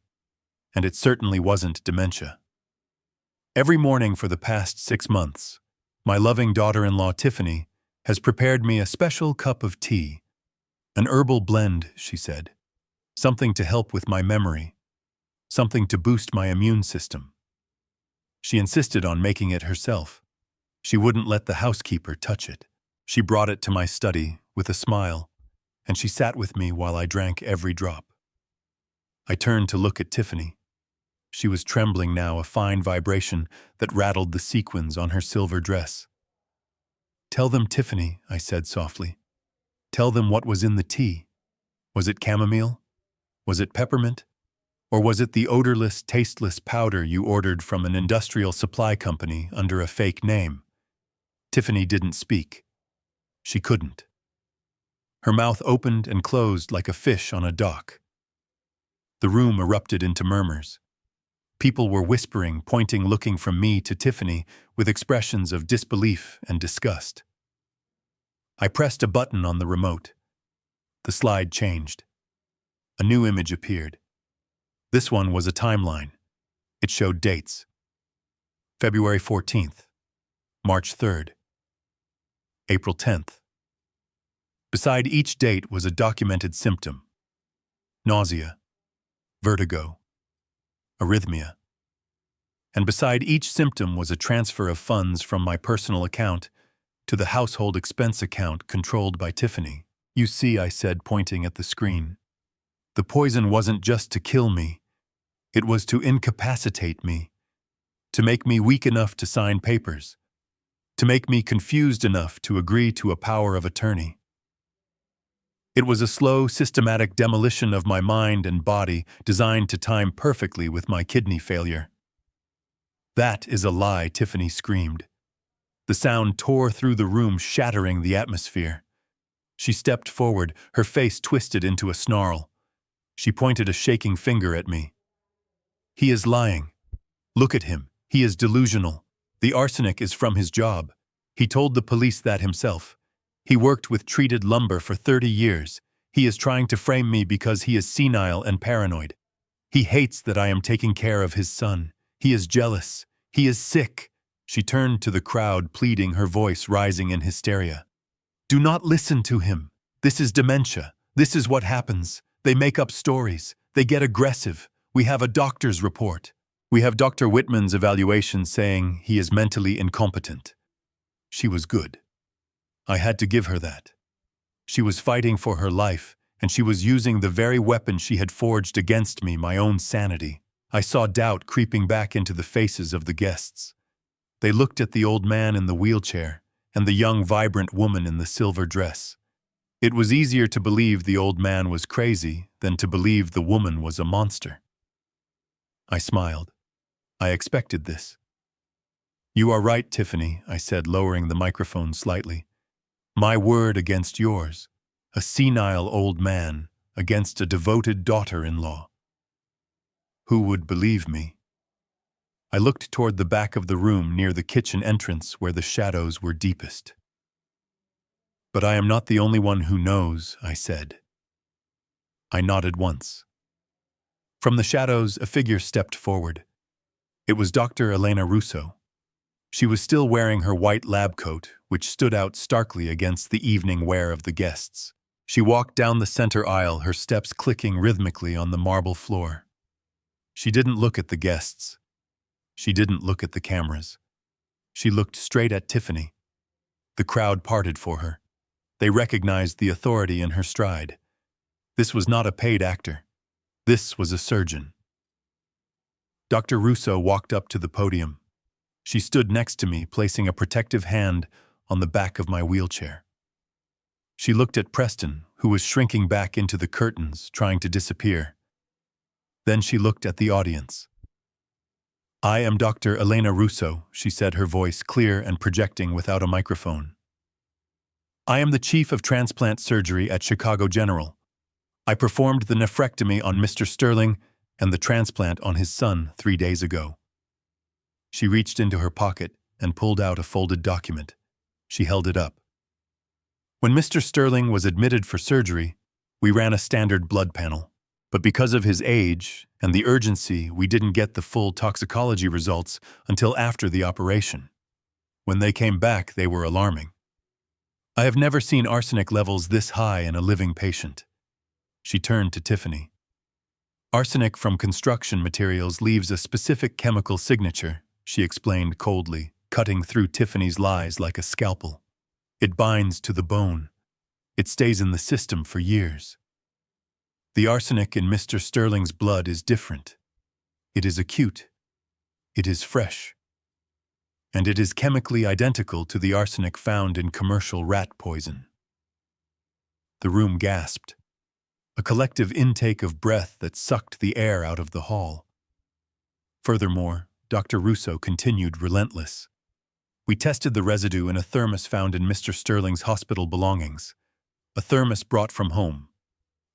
And it certainly wasn't dementia. Every morning for the past 6 months, my loving daughter-in-law Tiffany has prepared me a special cup of tea. An herbal blend, she said. Something to help with my memory. Something to boost my immune system. She insisted on making it herself. She wouldn't let the housekeeper touch it. She brought it to my study with a smile, and she sat with me while I drank every drop. I turned to look at Tiffany. She was trembling now, a fine vibration that rattled the sequins on her silver dress. Tell them, Tiffany, I said softly. Tell them what was in the tea. Was it chamomile? Was it peppermint? Or was it the odorless, tasteless powder you ordered from an industrial supply company under a fake name? Tiffany didn't speak. She couldn't. Her mouth opened and closed like a fish on a dock. The room erupted into murmurs. People were whispering, pointing, looking from me to Tiffany with expressions of disbelief and disgust. I pressed a button on the remote. The slide changed. A new image appeared. This one was a timeline. It showed dates. February 14th, March 3rd, April 10th. Beside each date was a documented symptom. Nausea, vertigo, arrhythmia. And beside each symptom was a transfer of funds from my personal account to the household expense account controlled by Tiffany. You see, I said, pointing at the screen. The poison wasn't just to kill me, It was to incapacitate me, to make me weak enough to sign papers, to make me confused enough to agree to a power of attorney. It was a slow, systematic demolition of my mind and body designed to time perfectly with my kidney failure. "That is a lie," Tiffany screamed. The sound tore through the room, shattering the atmosphere. She stepped forward, her face twisted into a snarl. She pointed a shaking finger at me. "He is lying. Look at him. He is delusional. The arsenic is from his job. He told the police that himself. He worked with treated lumber for 30 years. He is trying to frame me because he is senile and paranoid. He hates that I am taking care of his son. He is jealous. He is sick." She turned to the crowd, pleading, her voice rising in hysteria. "Do not listen to him. This is dementia. This is what happens. They make up stories. They get aggressive. We have a doctor's report. We have Dr. Whitman's evaluation saying he is mentally incompetent." She was good. I had to give her that. She was fighting for her life, and she was using the very weapon she had forged against me, my own sanity. I saw doubt creeping back into the faces of the guests. They looked at the old man in the wheelchair and the young, vibrant woman in the silver dress. It was easier to believe the old man was crazy than to believe the woman was a monster. I smiled. I expected this. "You are right, Tiffany," I said, lowering the microphone slightly. "My word against yours. A senile old man against a devoted daughter-in-law. Who would believe me?" I looked toward the back of the room near the kitchen entrance where the shadows were deepest. "But I am not the only one who knows," I said. I nodded once. From the shadows, a figure stepped forward. It was Dr. Elena Russo. She was still wearing her white lab coat, which stood out starkly against the evening wear of the guests. She walked down the center aisle, her steps clicking rhythmically on the marble floor. She didn't look at the guests. She didn't look at the cameras. She looked straight at Tiffany. The crowd parted for her. They recognized the authority in her stride. This was not a paid actor. This was a surgeon. Dr. Russo walked up to the podium. She stood next to me, placing a protective hand on the back of my wheelchair. She looked at Preston, who was shrinking back into the curtains, trying to disappear. Then she looked at the audience. "I am Dr. Elena Russo," she said, her voice clear and projecting without a microphone. "I am the chief of transplant surgery at Chicago General. I performed the nephrectomy on Mr. Sterling and the transplant on his son 3 days ago." She reached into her pocket and pulled out a folded document. She held it up. "When Mr. Sterling was admitted for surgery, we ran a standard blood panel. But because of his age and the urgency, we didn't get the full toxicology results until after the operation. When they came back, they were alarming. I have never seen arsenic levels this high in a living patient." She turned to Tiffany. "Arsenic from construction materials leaves a specific chemical signature," she explained coldly, cutting through Tiffany's lies like a scalpel. "It binds to the bone. It stays in the system for years. The arsenic in Mr. Sterling's blood is different. It is acute. It is fresh. And it is chemically identical to the arsenic found in commercial rat poison." The room gasped. A collective intake of breath that sucked the air out of the hall. Furthermore, Dr. Russo continued relentless. "We tested the residue in a thermos found in Mr. Sterling's hospital belongings. A thermos brought from home.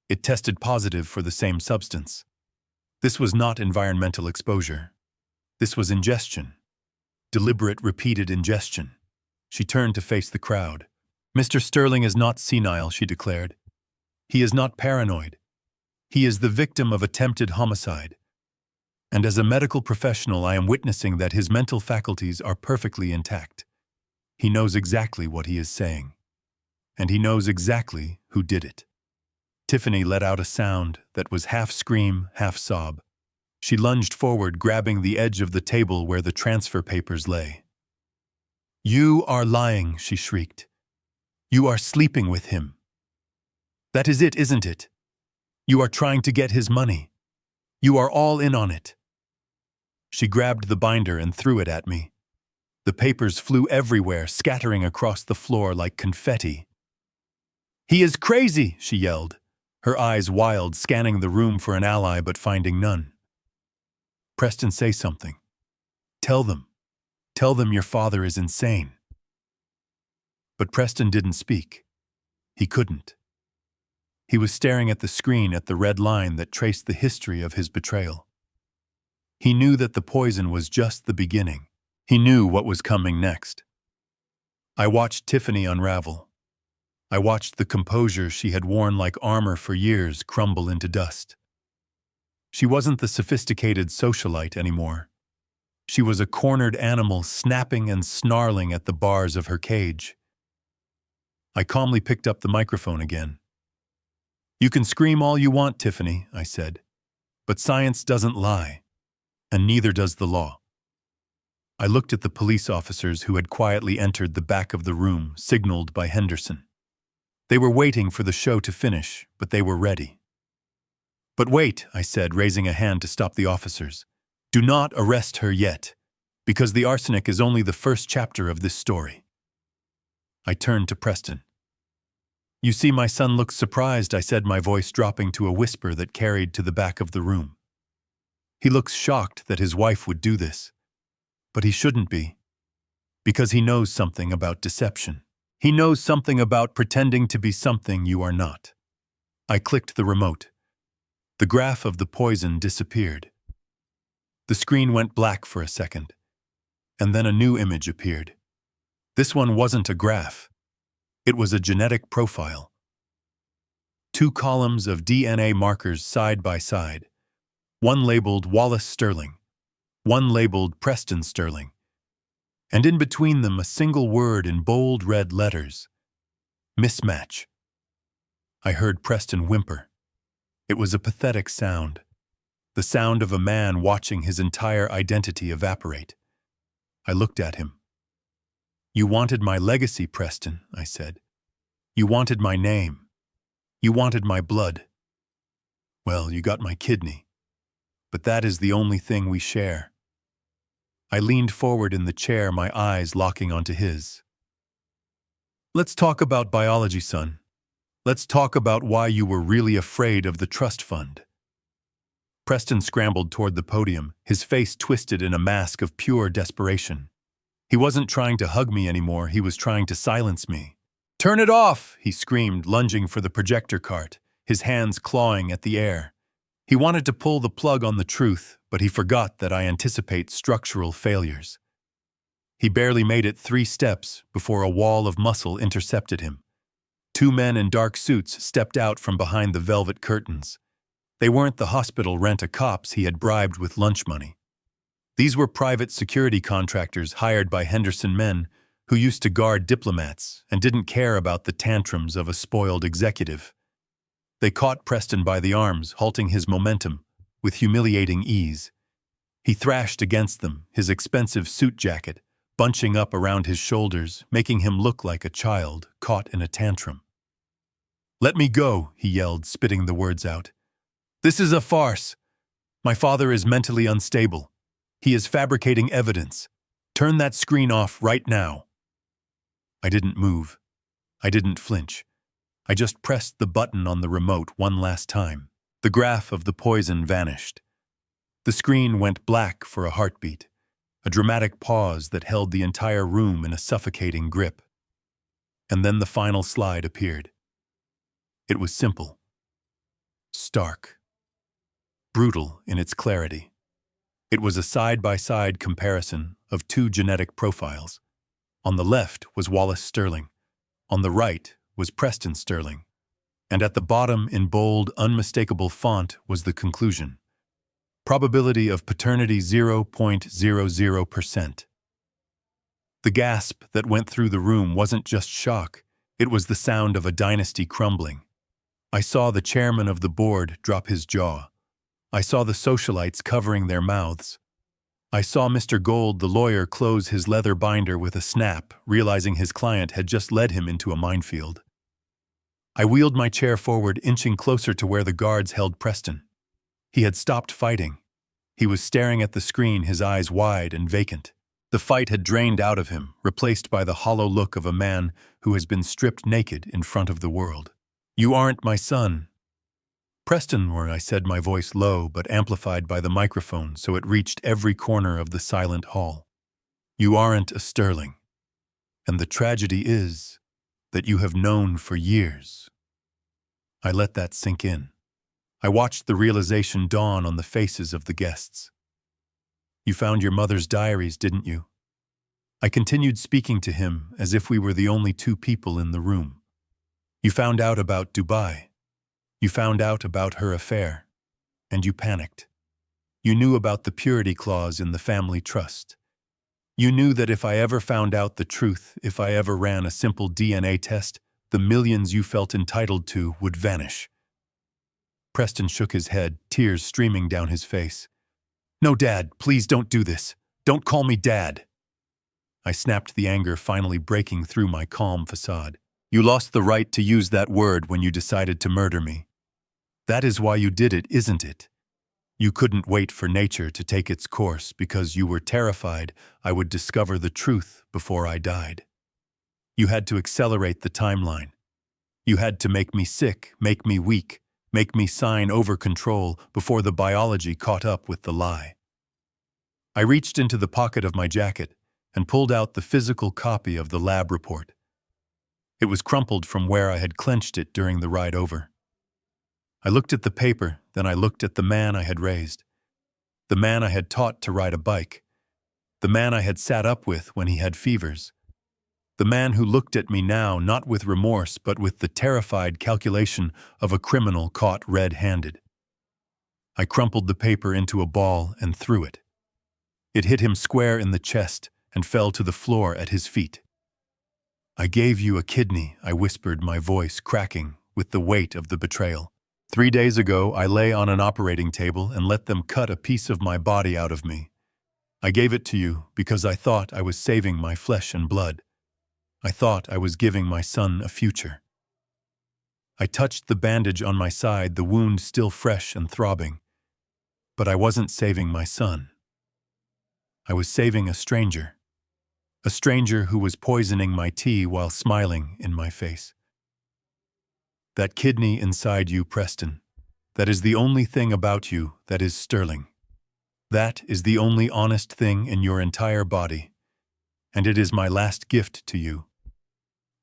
It tested positive for the same substance. This was not environmental exposure. This was ingestion. Deliberate, repeated ingestion." She turned to face the crowd. "Mr. Sterling is not senile," she declared. "He is not paranoid. He is the victim of attempted homicide. And as a medical professional, I am witnessing that his mental faculties are perfectly intact. He knows exactly what he is saying. And he knows exactly who did it." Tiffany let out a sound that was half scream, half sob. She lunged forward, grabbing the edge of the table where the transfer papers lay. "You are lying," she shrieked. "You are sleeping with him. That is it, isn't it? You are trying to get his money. You are all in on it." She grabbed the binder and threw it at me. The papers flew everywhere, scattering across the floor like confetti. "He is crazy," she yelled, her eyes wild, scanning the room for an ally but finding none. "Preston, say something. Tell them. Tell them your father is insane." But Preston didn't speak. He couldn't. He was staring at the screen, at the red line that traced the history of his betrayal. He knew that the poison was just the beginning. He knew what was coming next. I watched Tiffany unravel. I watched the composure she had worn like armor for years crumble into dust. She wasn't the sophisticated socialite anymore. She was a cornered animal snapping and snarling at the bars of her cage. I calmly picked up the microphone again. "You can scream all you want, Tiffany," I said, "but science doesn't lie, and neither does the law." I looked at the police officers who had quietly entered the back of the room, signaled by Henderson. They were waiting for the show to finish, but they were ready. "But wait," I said, raising a hand to stop the officers. "Do not arrest her yet, because the arsenic is only the first chapter of this story." I turned to Preston. "You see, my son looks surprised," I said, my voice dropping to a whisper that carried to the back of the room. "He looks shocked that his wife would do this. But he shouldn't be, because he knows something about deception. He knows something about pretending to be something you are not." I clicked the remote. The graph of the poison disappeared. The screen went black for a second, and then a new image appeared. This one wasn't a graph. It was a genetic profile. 2 columns of DNA markers side by side, one labeled Wallace Sterling, one labeled Preston Sterling, and in between them a single word in bold red letters: mismatch. I heard Preston whimper. It was a pathetic sound, the sound of a man watching his entire identity evaporate. I looked at him. "You wanted my legacy, Preston," I said. "You wanted my name. You wanted my blood. Well, you got my kidney, but that is the only thing we share." I leaned forward in the chair, my eyes locking onto his. "Let's talk about biology, son. Let's talk about why you were really afraid of the trust fund." Preston scrambled toward the podium, his face twisted in a mask of pure desperation. He wasn't trying to hug me anymore, he was trying to silence me. "Turn it off!" he screamed, lunging for the projector cart, his hands clawing at the air. He wanted to pull the plug on the truth, but he forgot that I anticipate structural failures. He barely made it 3 steps before a wall of muscle intercepted him. 2 men in dark suits stepped out from behind the velvet curtains. They weren't the hospital rent-a-cops he had bribed with lunch money. These were private security contractors hired by Henderson men who used to guard diplomats and didn't care about the tantrums of a spoiled executive. They caught Preston by the arms, halting his momentum with humiliating ease. He thrashed against them, his expensive suit jacket bunching up around his shoulders, making him look like a child caught in a tantrum. "Let me go," he yelled, spitting the words out. "This is a farce. My father is mentally unstable. He is fabricating evidence. Turn that screen off right now." I didn't move. I didn't flinch. I just pressed the button on the remote one last time. The graph of the poison vanished. The screen went black for a heartbeat, a dramatic pause that held the entire room in a suffocating grip. And then the final slide appeared. It was simple, stark, brutal in its clarity. It was a side-by-side comparison of 2 genetic profiles. On the left was Wallace Sterling. On the right was Preston Sterling. And at the bottom, in bold, unmistakable font, was the conclusion: probability of paternity 0.00%. The gasp that went through the room wasn't just shock, it was the sound of a dynasty crumbling. I saw the chairman of the board drop his jaw. I saw the socialites covering their mouths. I saw Mr. Gold, the lawyer, close his leather binder with a snap, realizing his client had just led him into a minefield. I wheeled my chair forward, inching closer to where the guards held Preston. He had stopped fighting. He was staring at the screen, his eyes wide and vacant. The fight had drained out of him, replaced by the hollow look of a man who has been stripped naked in front of the world. "You aren't my son." "Preston," I said, my voice low but amplified by the microphone so it reached every corner of the silent hall. "You aren't a Sterling. And the tragedy is that you have known for years." I let that sink in. I watched the realization dawn on the faces of the guests. "You found your mother's diaries, didn't you?" I continued speaking to him as if we were the only two people in the room. "You found out about Dubai. You found out about her affair. And you panicked. You knew about the purity clause in the family trust. You knew that if I ever found out the truth, if I ever ran a simple DNA test, the millions you felt entitled to would vanish." Preston shook his head, tears streaming down his face. "No, Dad, please don't do this. Don't call me Dad." I snapped, the anger finally breaking through my calm facade. "You lost the right to use that word when you decided to murder me. That is why you did it, isn't it? You couldn't wait for nature to take its course because you were terrified I would discover the truth before I died. You had to accelerate the timeline. You had to make me sick, make me weak, make me sign over control before the biology caught up with the lie." I reached into the pocket of my jacket and pulled out the physical copy of the lab report. It was crumpled from where I had clenched it during the ride over. I looked at the paper, then I looked at the man I had raised, the man I had taught to ride a bike, the man I had sat up with when he had fevers, the man who looked at me now not with remorse but with the terrified calculation of a criminal caught red-handed. I crumpled the paper into a ball and threw it. It hit him square in the chest and fell to the floor at his feet. "I gave you a kidney," I whispered, my voice cracking with the weight of the betrayal. 3 days ago, I lay on an operating table and let them cut a piece of my body out of me. I gave it to you because I thought I was saving my flesh and blood. I thought I was giving my son a future. I touched the bandage on my side, the wound still fresh and throbbing. But I wasn't saving my son. I was saving a stranger who was poisoning my tea while smiling in my face. That kidney inside you, Preston, that is the only thing about you that is Sterling. That is the only honest thing in your entire body, and it is my last gift to you.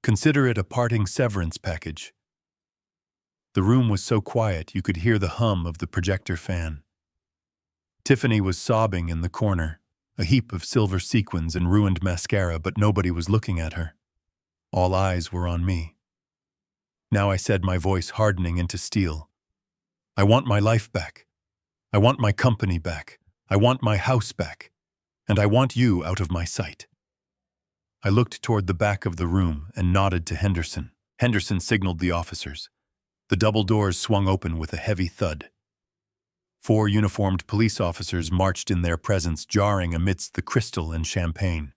Consider it a parting severance package." The room was so quiet you could hear the hum of the projector fan. Tiffany was sobbing in the corner, a heap of silver sequins and ruined mascara, but nobody was looking at her. All eyes were on me. Now I said, my voice hardening into steel, "I want my life back. I want my company back. I want my house back. And I want you out of my sight." I looked toward the back of the room and nodded to Henderson. Henderson signaled the officers. The double doors swung open with a heavy thud. 4 uniformed police officers marched in their presence, jarring amidst the crystal and champagne.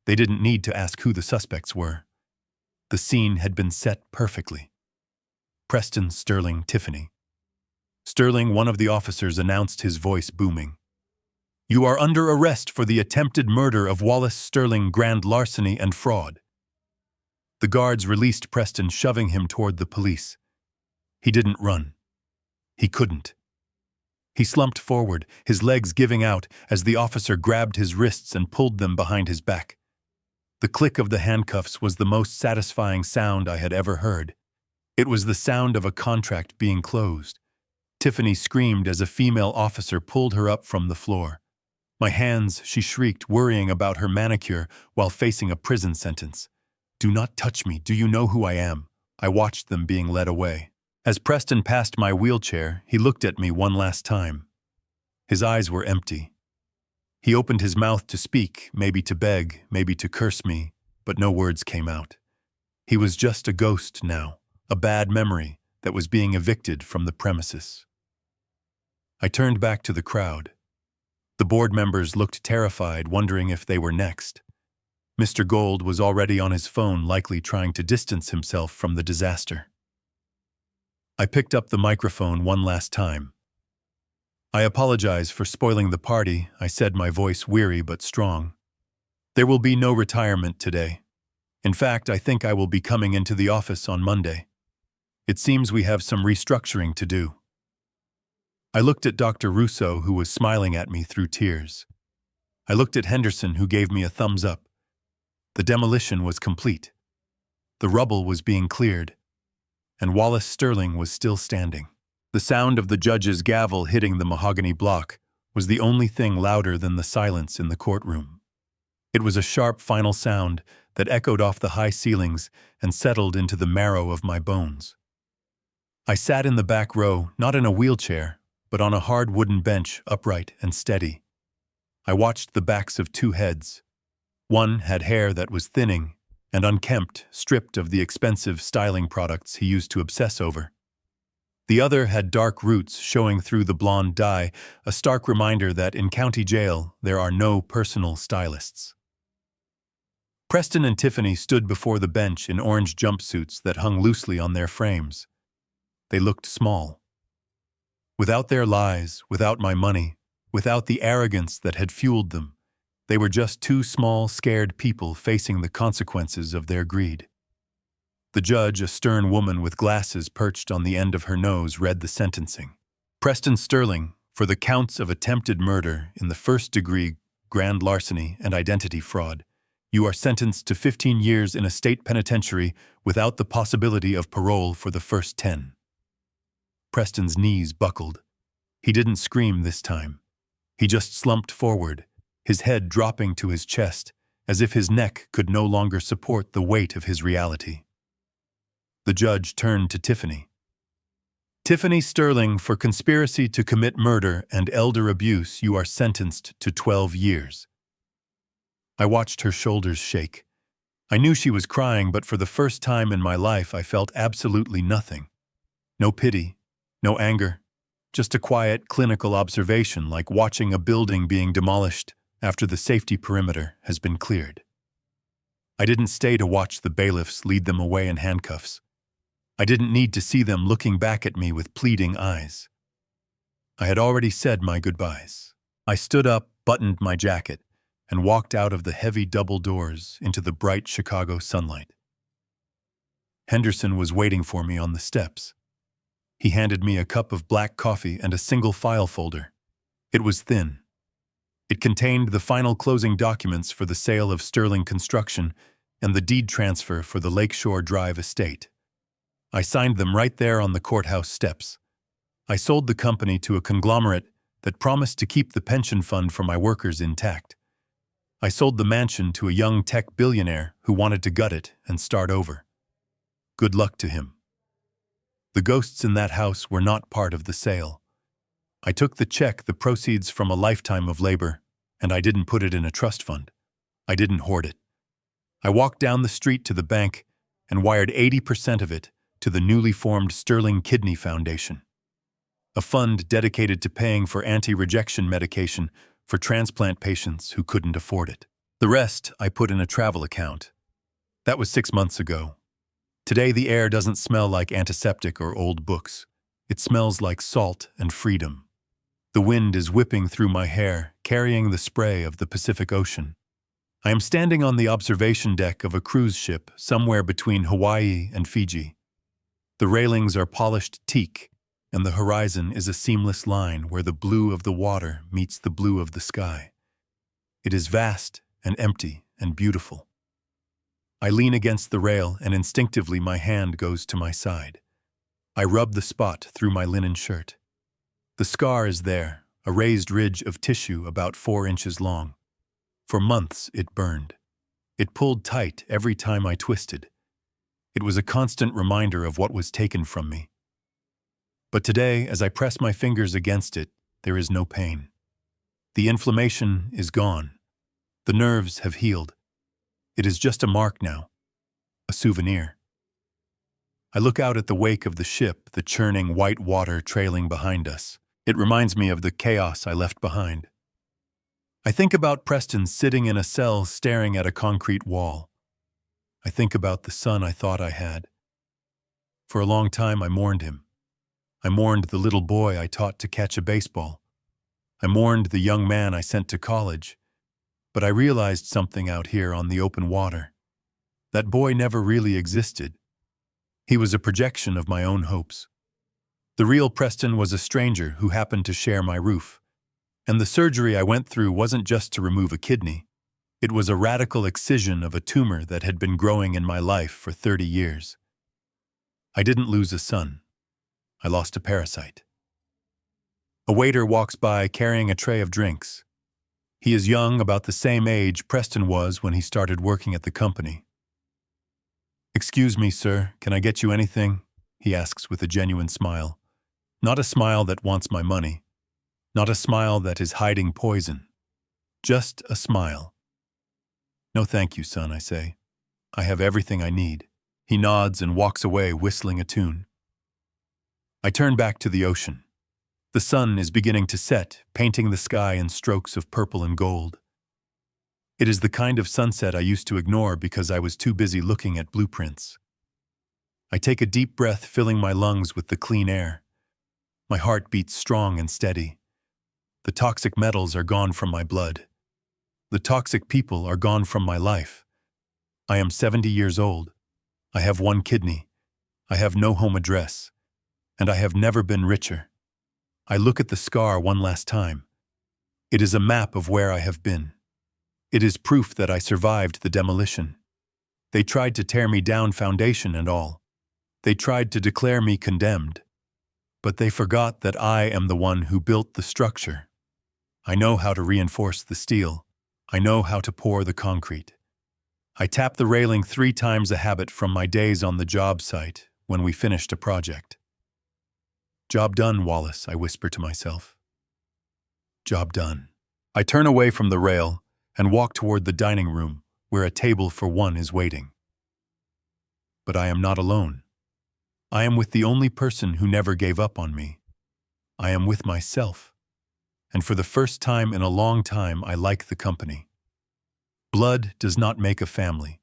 They didn't need to ask who the suspects were. The scene had been set perfectly. Preston, Sterling, Tiffany. Sterling, one of the officers, announced, his voice booming. "You are under arrest for the attempted murder of Wallace Sterling, grand larceny and fraud." The guards released Preston, shoving him toward the police. He didn't run. He couldn't. He slumped forward, his legs giving out as the officer grabbed his wrists and pulled them behind his back. The click of the handcuffs was the most satisfying sound I had ever heard. It was the sound of a contract being closed. Tiffany screamed as a female officer pulled her up from the floor. "My hands," she shrieked, worrying about her manicure while facing a prison sentence. "Do not touch me. Do you know who I am?" I watched them being led away. As Preston passed my wheelchair, he looked at me one last time. His eyes were empty. He opened his mouth to speak, maybe to beg, maybe to curse me, but no words came out. He was just a ghost now, a bad memory that was being evicted from the premises. I turned back to the crowd. The board members looked terrified, wondering if they were next. Mr. Gold was already on his phone, likely trying to distance himself from the disaster. I picked up the microphone one last time. I apologize for spoiling the party, I said, my voice weary but strong. There will be no retirement today. In fact, I think I will be coming into the office on Monday. It seems we have some restructuring to do. I looked at Dr. Russo, who was smiling at me through tears. I looked at Henderson, who gave me a thumbs up. The demolition was complete. The rubble was being cleared, and Wallace Sterling was still standing. The sound of the judge's gavel hitting the mahogany block was the only thing louder than the silence in the courtroom. It was a sharp final sound that echoed off the high ceilings and settled into the marrow of my bones. I sat in the back row, not in a wheelchair, but on a hard wooden bench, upright and steady. I watched the backs of two heads. One had hair that was thinning and unkempt, stripped of the expensive styling products he used to obsess over. The other had dark roots showing through the blonde dye, a stark reminder that in county jail there are no personal stylists. Preston and Tiffany stood before the bench in orange jumpsuits that hung loosely on their frames. They looked small. Without their lies, without my money, without the arrogance that had fueled them, they were just two small, scared people facing the consequences of their greed. The judge, a stern woman with glasses perched on the end of her nose, read the sentencing. Preston Sterling, for the counts of attempted murder in the first degree, grand larceny, and identity fraud, you are sentenced to 15 years in a state penitentiary without the possibility of parole for the first 10. Preston's knees buckled. He didn't scream this time. He just slumped forward, his head dropping to his chest, as if his neck could no longer support the weight of his reality. The judge turned to Tiffany. Tiffany Sterling, for conspiracy to commit murder and elder abuse, you are sentenced to 12 years. I watched her shoulders shake. I knew she was crying, but for the first time in my life I felt absolutely nothing. No pity, no anger, just a quiet, clinical observation, like watching a building being demolished after the safety perimeter has been cleared. I didn't stay to watch the bailiffs lead them away in handcuffs. I didn't need to see them looking back at me with pleading eyes. I had already said my goodbyes. I stood up, buttoned my jacket, and walked out of the heavy double doors into the bright Chicago sunlight. Henderson was waiting for me on the steps. He handed me a cup of black coffee and a single file folder. It was thin. It contained the final closing documents for the sale of Sterling Construction and the deed transfer for the Lakeshore Drive estate. I signed them right there on the courthouse steps. I sold the company to a conglomerate that promised to keep the pension fund for my workers intact. I sold the mansion to a young tech billionaire who wanted to gut it and start over. Good luck to him. The ghosts in that house were not part of the sale. I took the check, the proceeds from a lifetime of labor, and I didn't put it in a trust fund. I didn't hoard it. I walked down the street to the bank and wired 80% of it to the newly formed Sterling Kidney Foundation, a fund dedicated to paying for anti-rejection medication for transplant patients who couldn't afford it. The rest I put in a travel account. That was 6 months ago. Today the air doesn't smell like antiseptic or old books. It smells like salt and freedom. The wind is whipping through my hair, carrying the spray of the Pacific Ocean. I am standing on the observation deck of a cruise ship somewhere between Hawaii and Fiji. The railings are polished teak, and the horizon is a seamless line where the blue of the water meets the blue of the sky. It is vast and empty and beautiful. I lean against the rail, and instinctively my hand goes to my side. I rub the spot through my linen shirt. The scar is there, a raised ridge of tissue about 4 inches long. For months it burned. It pulled tight every time I twisted. It was a constant reminder of what was taken from me. But today, as I press my fingers against it, there is no pain. The inflammation is gone. The nerves have healed. It is just a mark now, a souvenir. I look out at the wake of the ship, the churning white water trailing behind us. It reminds me of the chaos I left behind. I think about Preston sitting in a cell staring at a concrete wall. I think about the son I thought I had. For a long time I mourned him. I mourned the little boy I taught to catch a baseball, I mourned the young man I sent to college, but I realized something out here on the open water. That boy never really existed. He was a projection of my own hopes. The real Preston was a stranger who happened to share my roof. And the surgery I went through wasn't just to remove a kidney. It was a radical excision of a tumor that had been growing in my life for 30 years. I didn't lose a son. I lost a parasite. A waiter walks by carrying a tray of drinks. He is young, about the same age Preston was when he started working at the company. "Excuse me, sir, can I get you anything?" he asks with a genuine smile. Not a smile that wants my money. Not a smile that is hiding poison. Just a smile. "No thank you, son," I say. "I have everything I need." He nods and walks away whistling a tune. I turn back to the ocean. The sun is beginning to set, painting the sky in strokes of purple and gold. It is the kind of sunset I used to ignore because I was too busy looking at blueprints. I take a deep breath, filling my lungs with the clean air. My heart beats strong and steady. The toxic metals are gone from my blood. The toxic people are gone from my life. I am 70 years old. I have one kidney. I have no home address. And I have never been richer. I look at the scar one last time. It is a map of where I have been. It is proof that I survived the demolition. They tried to tear me down, foundation and all. They tried to declare me condemned. But they forgot that I am the one who built the structure. I know how to reinforce the steel. I know how to pour the concrete. I tap the railing 3 times, a habit from my days on the job site when we finished a project. "Job done, Wallace," I whisper to myself. Job done. I turn away from the rail and walk toward the dining room where a table for one is waiting. But I am not alone. I am with the only person who never gave up on me. I am with myself. And for the first time in a long time, I like the company. Blood does not make a family.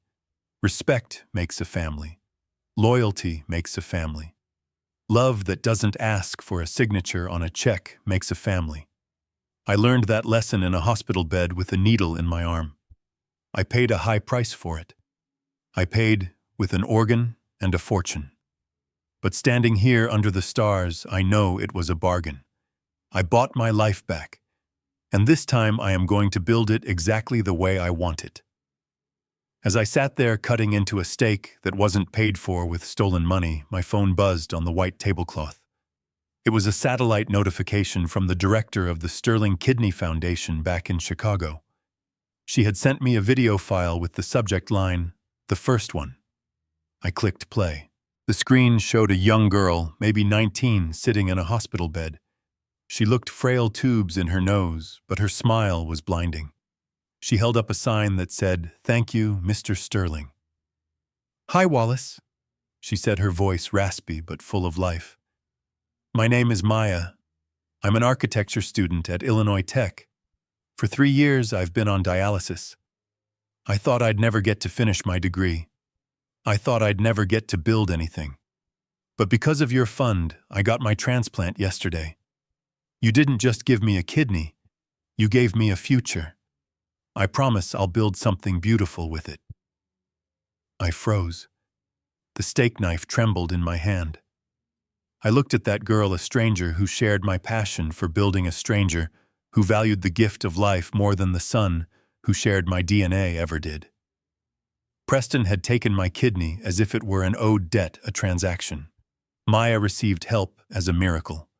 Respect makes a family. Loyalty makes a family. Love that doesn't ask for a signature on a check makes a family. I learned that lesson in a hospital bed with a needle in my arm. I paid a high price for it. I paid with an organ and a fortune. But standing here under the stars, I know it was a bargain. I bought my life back, and this time I am going to build it exactly the way I want it. As I sat there cutting into a steak that wasn't paid for with stolen money, my phone buzzed on the white tablecloth. It was a satellite notification from the director of the Sterling Kidney Foundation back in Chicago. She had sent me a video file with the subject line, "The first one." I clicked play. The screen showed a young girl, maybe 19, sitting in a hospital bed. She looked frail, tubes in her nose, but her smile was blinding. She held up a sign that said, "Thank you, Mr. Sterling." "Hi, Wallace," she said, her voice raspy but full of life. "My name is Maya. I'm an architecture student at Illinois Tech. For 3 years, I've been on dialysis. I thought I'd never get to finish my degree. I thought I'd never get to build anything. But because of your fund, I got my transplant yesterday. You didn't just give me a kidney, you gave me a future. I promise I'll build something beautiful with it." I froze. The steak knife trembled in my hand. I looked at that girl, a stranger who shared my passion for building, a stranger who valued the gift of life more than the son who shared my DNA ever did. Preston had taken my kidney as if it were an owed debt, a transaction. Maya received help as a miracle.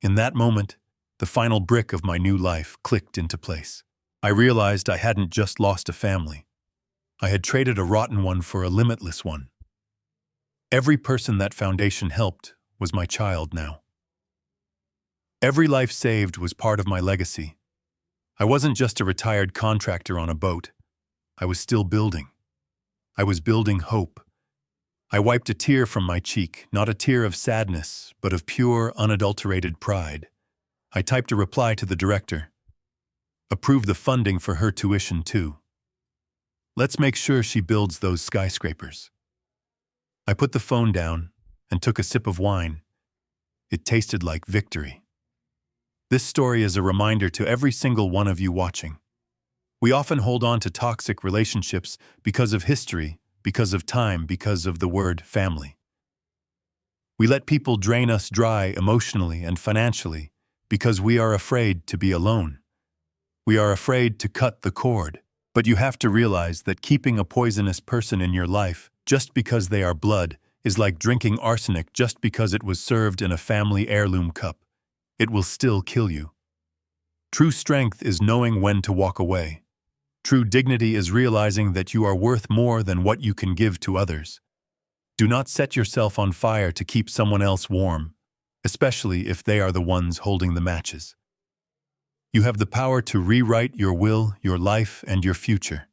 In that moment, the final brick of my new life clicked into place. I realized I hadn't just lost a family. I had traded a rotten one for a limitless one. Every person that foundation helped was my child now. Every life saved was part of my legacy. I wasn't just a retired contractor on a boat. I was still building. I was building hope. I wiped a tear from my cheek, not a tear of sadness, but of pure, unadulterated pride. I typed a reply to the director. Approve the funding for her tuition too. Let's make sure she builds those skyscrapers. I put the phone down and took a sip of wine. It tasted like victory. This story is a reminder to every single one of you watching. We often hold on to toxic relationships because of history, because of time, because of the word family. We let people drain us dry emotionally and financially because we are afraid to be alone. We are afraid to cut the cord. But you have to realize that keeping a poisonous person in your life just because they are blood is like drinking arsenic just because it was served in a family heirloom cup. It will still kill you. True strength is knowing when to walk away. True dignity is realizing that you are worth more than what you can give to others. Do not set yourself on fire to keep someone else warm, especially if they are the ones holding the matches. You have the power to rewrite your will, your life, and your future.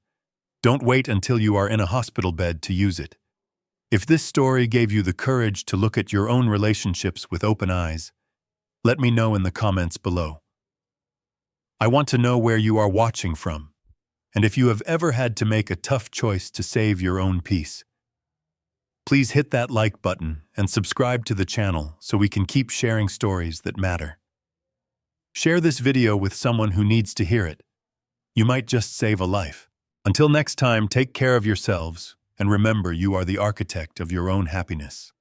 Don't wait until you are in a hospital bed to use it. If this story gave you the courage to look at your own relationships with open eyes, let me know in the comments below. I want to know where you are watching from, and if you have ever had to make a tough choice to save your own peace. Please hit that like button and subscribe to the channel so we can keep sharing stories that matter. Share this video with someone who needs to hear it. You might just save a life. Until next time, take care of yourselves, and remember you are the architect of your own happiness.